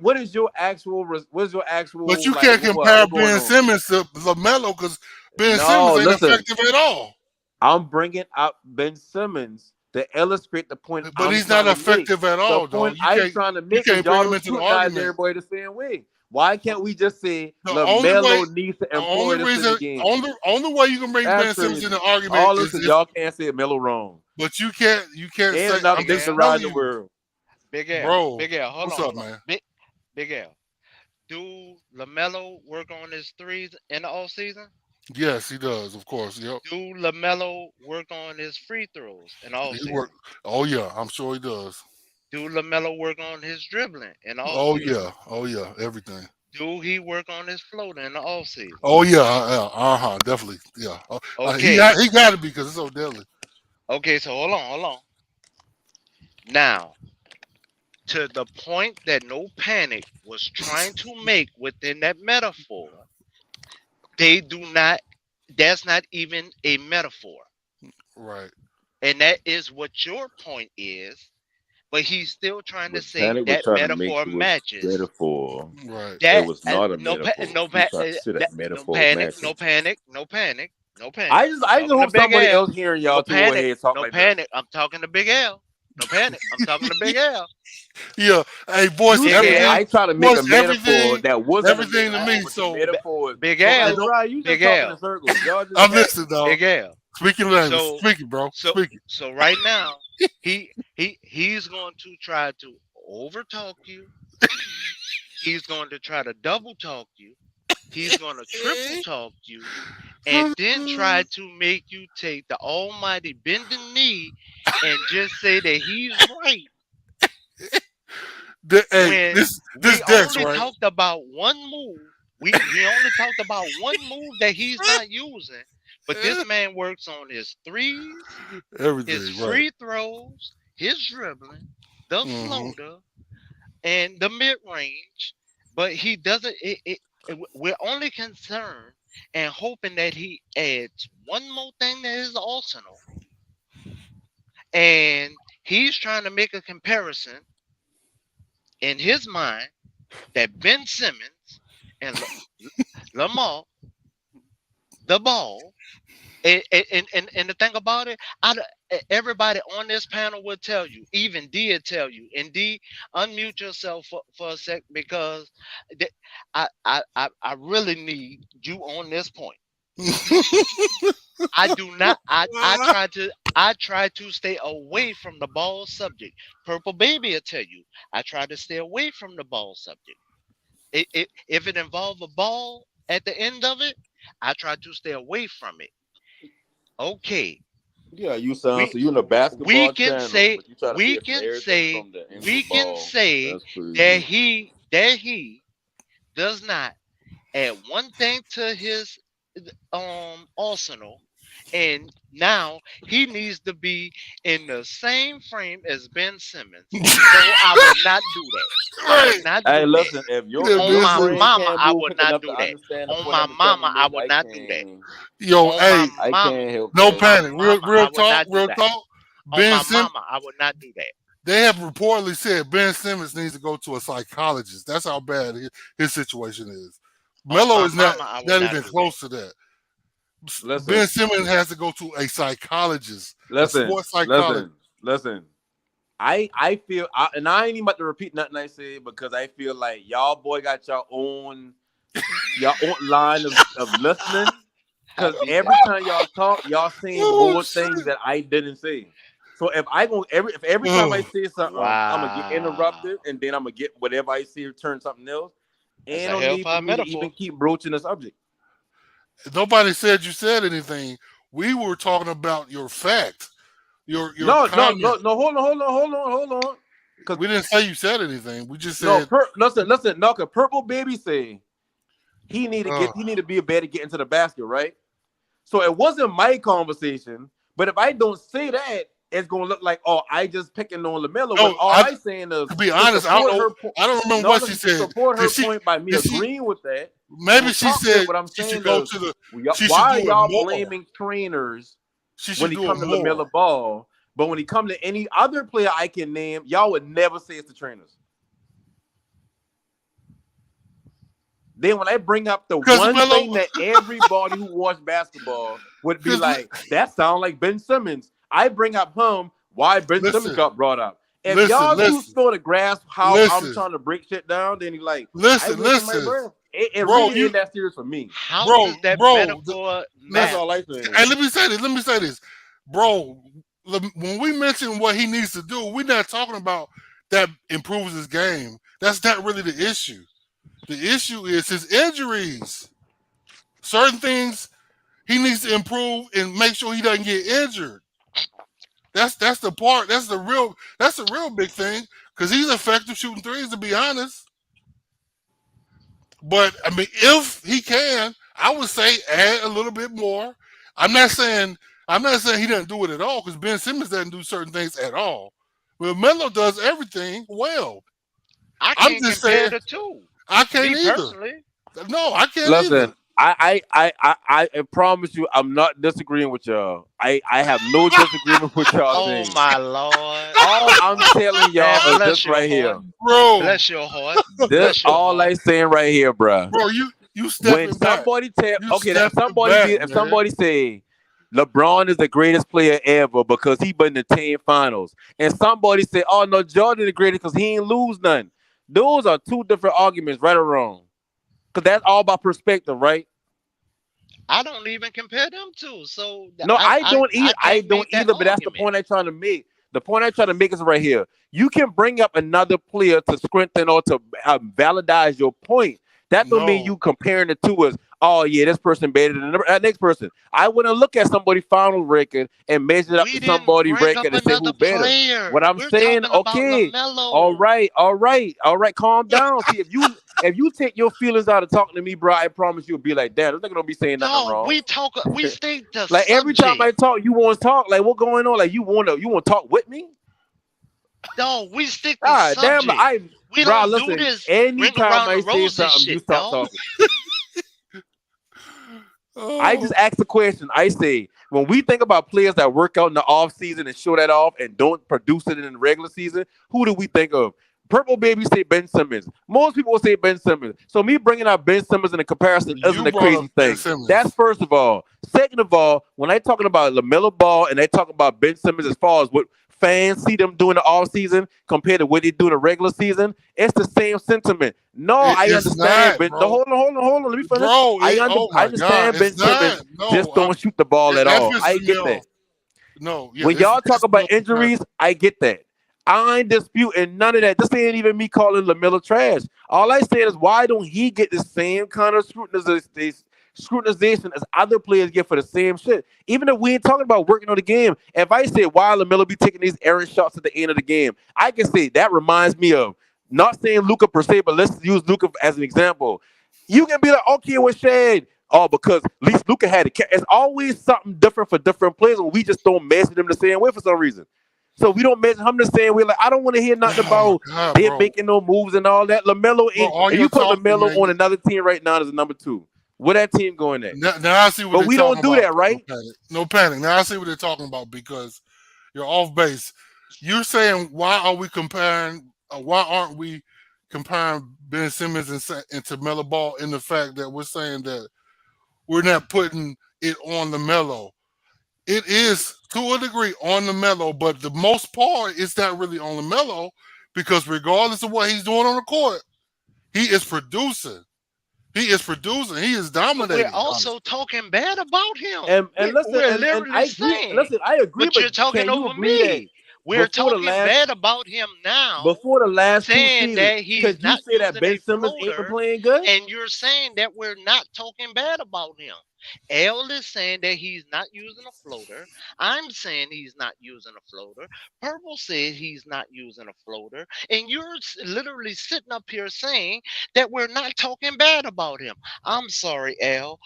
what is your actual? What is your But actual you like? can't compare What going Ben on? Simmons to LaMelo because Ben No, Simmons ain't listen. effective at all. I'm bringing up Ben Simmons to illustrate the point But I'm he's not trying to make. effective at The all, point dog. I'm trying to You make is can't bring y'all him don't into the scrutinize argument. everybody the same way. Why can't we just say The only way, LaMelo needs to the employ only this in the reason, game? only way you can bring That's Ben Simmons in crazy. the argument All this is because if. y'all can't say Melo wrong. But you can't Ain't say. enough I'm Big dicks just L. around telling the you, world. Big L. bro. Big L. Hold What's on, up, hold on. man? Big L. Do LaMelo work on his threes in the off season? Yes, he does. Of course. Yep. Do LaMelo work on his free throws in the off He season? work. Oh yeah, I'm sure he does. Do LaMelo work on his dribbling in the off Oh season? yeah. Oh yeah. Everything. Do he work on his floating in the off season? Oh yeah. Definitely. Yeah. He Okay. he got to be because it's so deadly. Okay, so hold on. Now, to the point that No Panic was trying to make within that metaphor, they do not, that's not even a metaphor. Right. And that is what your point is. But he's still trying to But say Panic was that trying to make metaphor it was matches. metaphor. Right. It That was not a no metaphor. no He tried to say that no metaphor panic, matches. no panic, no panic, no panic. I I'm just talking to hope Big somebody L. else hearing No y'all to go ahead panic, and talk no like this. panic. I'm talking to Big L. No panic. I'm talking to Big L. Yeah. Hey, boys, You Big said L. I try to make a metaphor that wasn't a everything to metaphor, me. but the So, metaphor is Big so hey, like, L. don't. bro, you just Big talking in L. circles. Y'all just I'm listening, dog. Big L. Speaking language. So Speak it, bro. so Speak it. so right now he's going to try to overtalk you. He's going to try to double talk you. He's going to triple talk you and then try to make you take the almighty bending knee and just say that he's right Hey, when this we Dex, only right? talked about one move. We only talked about one move that he's not using. But this man works on his threes, his Everything, right? free throws, his dribbling, the Mm-hmm. floater, and the mid range. But he doesn't. We're only concerned and hoping that he adds one more thing to his arsenal. And he's trying to make a comparison in his mind that Ben Simmons and Lamar, the ball, and the thing about it, everybody on this panel will tell you, even D will tell you, and D, unmute yourself for a sec because I really need you on this point. I do not. I try to stay away from the ball subject. Purple Baby will tell you I try to stay away from the ball subject. If it involves a ball at the end of it, I try to stay away from it. Okay, yeah, you sound we so you in a we basketball can channel, say but you try to say it from everything from the end of the ball. That's that crazy. he does not add one thing to his arsenal, and now he needs to be in the same frame as Ben Simmons. No, I would not do that. I would not Hey, do that. listen, if Yeah, On your Ben my Simmons. brain mama, can't I move would quick not enough do to that. understand the On point my I'm trying to mama, I make, would not do that. Yo, On my hey, I mama, can't help no on that. my panic. Real, mama, I real would talk. not do Real that. talk. On Ben my Simmons. mama, I would not do that. They have reportedly said Ben Simmons needs to go to a psychologist. That's how bad his situation is. On Melo my is not mama, I would not not even do that. close to that. Listen, Ben Simmons has to go to a psychologist, a listen, sports psychologist. listen, listen. I feel, and I ain't even about to repeat nothing I said because I feel like y'all boy got your own line of listening. I'll Because be every damned. time y'all talk, y'all saying Oh more shit! things that I didn't say. So if every time I Oh, say something, I'm gonna get Wow. interrupted, and then I'm gonna get whatever I say turn something else. That's Ain't a no need for hellfire me to even metaphor. keep broaching the subject. nobody said you said anything. We were talking about your fact, your No, no, no, comment. no. Hold on. Cause We didn't say you said anything. We just no, said, listen. No, cause Purple Baby say uh, he need to be a better get into the basket, right? So it wasn't my conversation, but if I don't say that, it's gonna look like, oh, I just picking on LaMelo. When no. all I saying is To be to honest, I don't support know. her. I don't remember No, what she listen, to said. support her Did she? point by me Did she? agreeing with that. Maybe On she top of that, said what I'm she should saying go is, to the. She should why are do it y'all more. blaming trainers She when should he do it come to more. LaMelo Ball, but when he come to any other player I can name, y'all would never say it's the trainers. Then when I bring up the Because one Melo, thing that everybody who watch basketball would be because like, that sound like Ben Simmons. I bring up him, why Ben Simmons listen, got brought up. If listen, y'all too listen, slow to grasp how I'm listen, trying to break shit down, then he like, I listen, wasting my listen, breath. It bro. really You, ain't that serious for me. How bro, does that bro. metaphor That's Listen, matter? all I say. hey, let me say this. Let me say this, bro. When we mention what he needs to do, we're not talking about that improves his game. That's not really the issue. The issue is his injuries. Certain things he needs to improve and make sure he doesn't get injured. That's the part. That's the real big thing because he's effective shooting threes. To be honest, but I mean, if he can, I would say add a little bit more. I'm not saying I'm not saying he doesn't do it at all because Ben Simmons doesn't do certain things at all. But Melo does everything well. I I'm can't just compare saying the two. I can't Me either. personally. No, I can't either. Listen, I promise you, I'm not disagreeing with y'all. I have no disagreement with y'all Oh saying. my lord. All I'm telling Man, y'all is bless this your right heart. here. Bro, Bless your heart. This Bless your all heart. I saying right here, bruh. bro, you When stepping back. somebody tell, You okay, that stepping back, if man. somebody say LeBron is the greatest player ever because he been in the 10 finals, and somebody say, oh no, Jordan the greatest because he ain't lose none. Those are two different arguments, right or wrong. Because that's all about perspective, right? I don't even compare them two. So No, I I can't don't make that either, but that's the argument. point I'm trying to make. The point I'm trying to make is right here. You can bring up another player to strengthen or to validate your point. That don't mean No. you comparing the two as, oh yeah, this person better than that next person. I wouldn't look at somebody's final record and measure it up We to didn't somebody's bring up record and say another who better. player. What I'm We're saying, talking about okay, LaMelo. all right, calm down. See, if you take your feelings out of talking to me, bro, I promise you'll be like, damn, this nigga don't be saying nothing No, wrong. we state the Like every time subject. I talk, you want to talk. Like what going on? Like you want to talk with me? No, we stick to Ah, damn. subject. We Bro, don't do listen. this ring Anytime around I the say roses something, you shit, stop dog. talking. I just Oh, asked the question. I say when we think about players that work out in the off season and show that off and don't produce it in the regular season, who do we think of? Purple Baby say Ben Simmons. Most people will say Ben Simmons. So me bringing up Ben Simmons in a comparison isn't you a brought up crazy Ben thing. That's Simmons. first of all. Second of all, when I talking about LaMelo Ball and they talk about Ben Simmons as far as what fans see them doing the off season compared to what they do in the regular season, it's the same sentiment. No, I It's understand not, Ben. No, bro. hold on. Let me finish. Bro, oh I my God, understand Ben it's not. Simmons just No, don't shoot the ball at that all. I pisses me get that. off. No, yeah, When y'all talk it's about no injuries, comparison. I get that. I ain't disputing none of that. This ain't even me calling LaMelo trash. All I said is why don't he get the same kind of scrutinization as other players get for the same shit? Even if we ain't talking about working on the game, if I say why LaMelo be taking these errant shots at the end of the game, I can say that reminds me of not saying Luca per se, but let's use Luca as an example. You can be like, okay, with Shade. Oh, because at least Luca had it. It's always something different for different players, and we just don't measure them the same way for some reason. So we don't measure him the same way. Like I don't want to hear nothing Oh my about God, they bro. making no moves and all that. LaMelo Bro, in all if you're you put talking, LaMelo man. on another team right now as a number two, where that team going at? Now I see what But they're we talking don't do about. that, No right? panic. No panic. Now I see what they're talking about because you're off base. You're saying why are we comparing? Why aren't we comparing Ben Simmons and to Melo Ball in the fact that we're saying that we're not putting it on the Melo? It is to a degree on LaMelo, but the most part is not really on LaMelo because regardless of what he's doing on the court, he is producing. He is producing. He is But we're dominating. also talking bad about him. And listen, We're and literally I agree. saying. Listen, I agree, But you're but talking can you over agree that me. We're before the talking last bad about him now, before the last two saying seasons, that he's could you not say that using Ben a Simmons ain't been floater, playing good? and you're saying that we're not talking bad about him. L is saying that he's not using a floater. I'm saying he's not using a floater. Purple said he's not using a floater. And you're literally sitting up here saying that we're not talking bad about him. I'm sorry, L.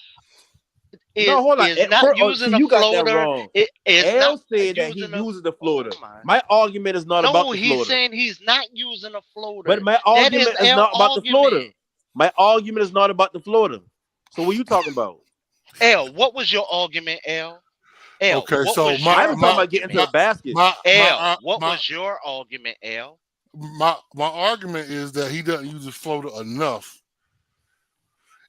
No, hold on. Is not using See, a you got that floater. wrong. Is not L said that he using a. uses the Oh floater. my. My argument is not about No, the he's floater. saying he's not using a floater. But my That is argument is L not about the floater. argument. My argument is not about the floater. So what are you talking about? L, what was your argument, L? L, Okay, what so was I your was talking about getting to the argument? basket. L, what was your argument, L? My argument is that he doesn't use his floater enough.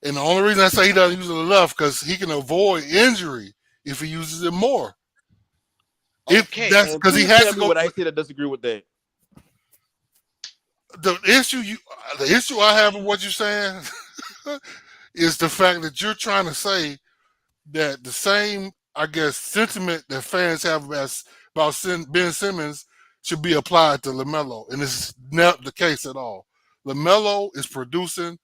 And the only reason I say he doesn't use it enough because he can avoid injury if he uses it more. If Okay. that's And because he please has tell to me go. what I said that disagree with that. The issue I have with what you're saying is the fact that you're trying to say that the same, I guess, sentiment that fans have about Ben Simmons should be applied to LaMelo, and it's not the case at all. LaMelo is producing.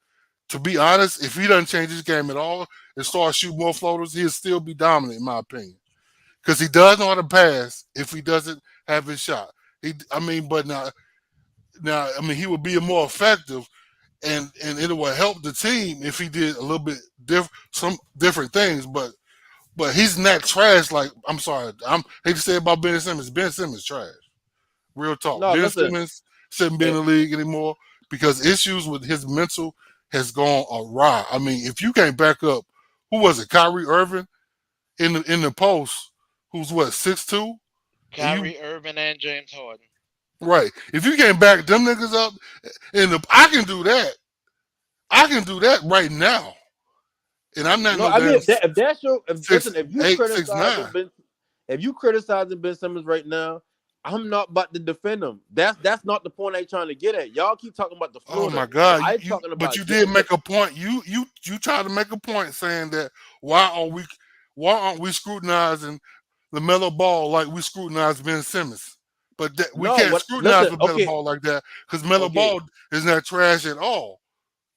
To be honest, if he doesn't change his game at all and start shooting more floaters, he'll still be dominant, in my opinion. Because he does know how to pass if he doesn't have his shot. But now, he would be more effective, and it would help the team if he did a little bit some different things. But he's not trash. Like, I'm sorry, hate to say about Ben Simmons. Ben Simmons trash. Real talk. No, Ben listen. Simmons shouldn't be in the league anymore because issues with his mental has gone awry. I mean, if you can't back up, who was it? Kyrie Irving in the post, who's what, 6'2"? Kyrie Irving and James Harden. Right. If you can't back them niggas up, I can do that. I can do that right now. And I'm not if that's your if you criticizing Ben Simmons right now, I'm not about to defend him. That's not the point I'm trying to get at. Y'all keep talking about the floater. Oh my God! But you did make a point. You tried to make a point saying that why aren't we scrutinizing LaMelo Ball like we scrutinize Ben Simmons? But we can't scrutinize LaMelo Ball like that because LaMelo Ball is not trash at all.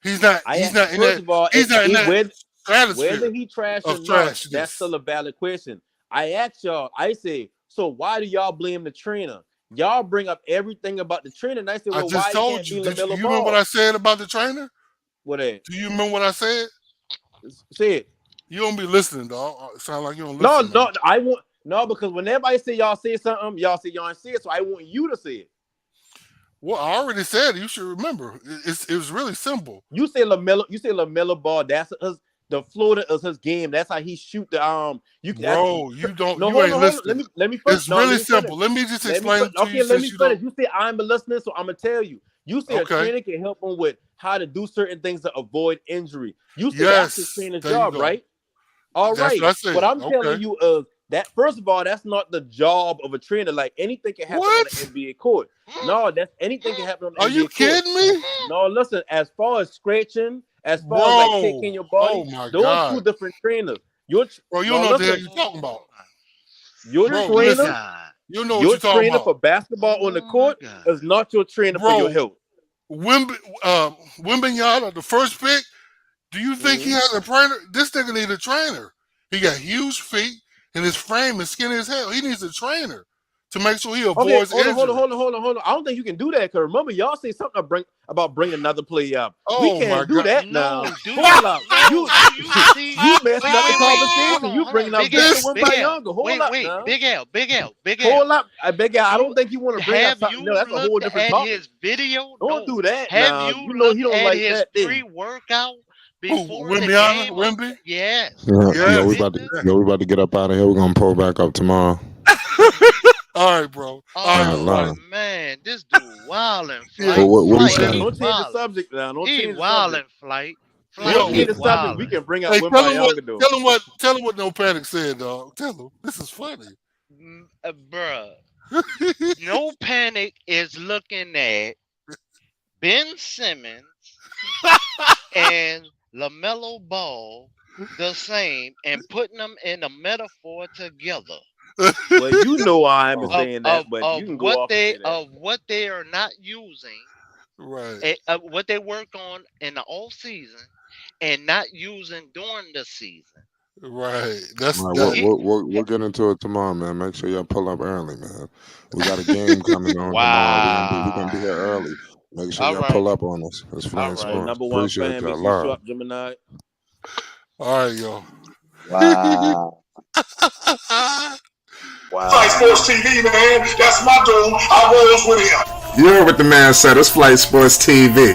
He's not. He's not in that stratosphere. Whether he trash or not, that's still a valid question. I asked y'all. I say, so why do y'all blame the trainer? Y'all bring up everything about the trainer, and I say, well, why can't be LaMelo Ball? You remember what I said about the trainer? What that? Do you remember what I said? Say it. You don't be listening, dog. It sounds like you don't listen. No, because when everybody say y'all say something, y'all say y'all ain't say it, so I want you to say it. Well, I already said it. You should remember. It was really simple. You say LaMelo Ball. That's the floater is his game. That's how he shoot the You ain't listening. Let me finish. It's really simple. Let me just explain it to you. Let me finish. You say I'm listening, so I'm gonna tell you. You say a trainer can help him with how to do certain things to avoid injury. You say that's his trainer's job, right? All right. What I'm telling you is that first of all, that's not the job of a trainer. Like anything can happen on the NBA court. No, that's anything can happen on the NBA court. Are you kidding me? No, listen. As far as scratching, as far as like taking your body, those two different trainers. You don't know what the hell you're talking about. Your trainer, you know what you're talking about. For basketball on the court is not your trainer for your health. Wembanyama, the first pick. Do you think he has a trainer? This nigga need a trainer. He got huge feet, and his frame is skinny as hell. He needs a trainer to make sure he avoids injury. Hold on. I don't think you can do that. Because remember, y'all say something about bringing another player up. Oh, we can't do that now. Hold up. You messing up the conversation. You bringing up Wembanyama. Hold up. Big L. Hold up. Big L. I don't think you want to bring up something. No, that's a whole different topic. His video? Don't do that. Have you looked at his pre-workout? Wemby? Yes. Yeah, we about to get up out of here. We're gonna pull back up tomorrow. All right, bro. Man, this dude wildin' flight. What don't change the subject now. Don't change the subject. Flight. Don't change the subject. We can bring up Tell him what No Panic said, dog. Tell him. This is funny. Bruh. No Panic is looking at Ben Simmons and LaMelo Ball the same and putting them in a metaphor together Well, you know I am of saying that, but you can go off and say that. what they are not using, Right. what they work on in the off season and not using during the season. Right. All right, That. we'll get into it tomorrow, man. Make sure y'all pull up early, man. We got a game coming on tomorrow. We're gonna be here Wow. early. Make sure All y'all right. pull up on us. It's All Flying right. Hey, Sports. number one Appreciate fan, make y'all. sure you show Love. up Gemini. All right, yo. Wow. Flight Sports TV, man. That's my dude. I rolls with him. You heard what the man said. It's Flight Sports TV.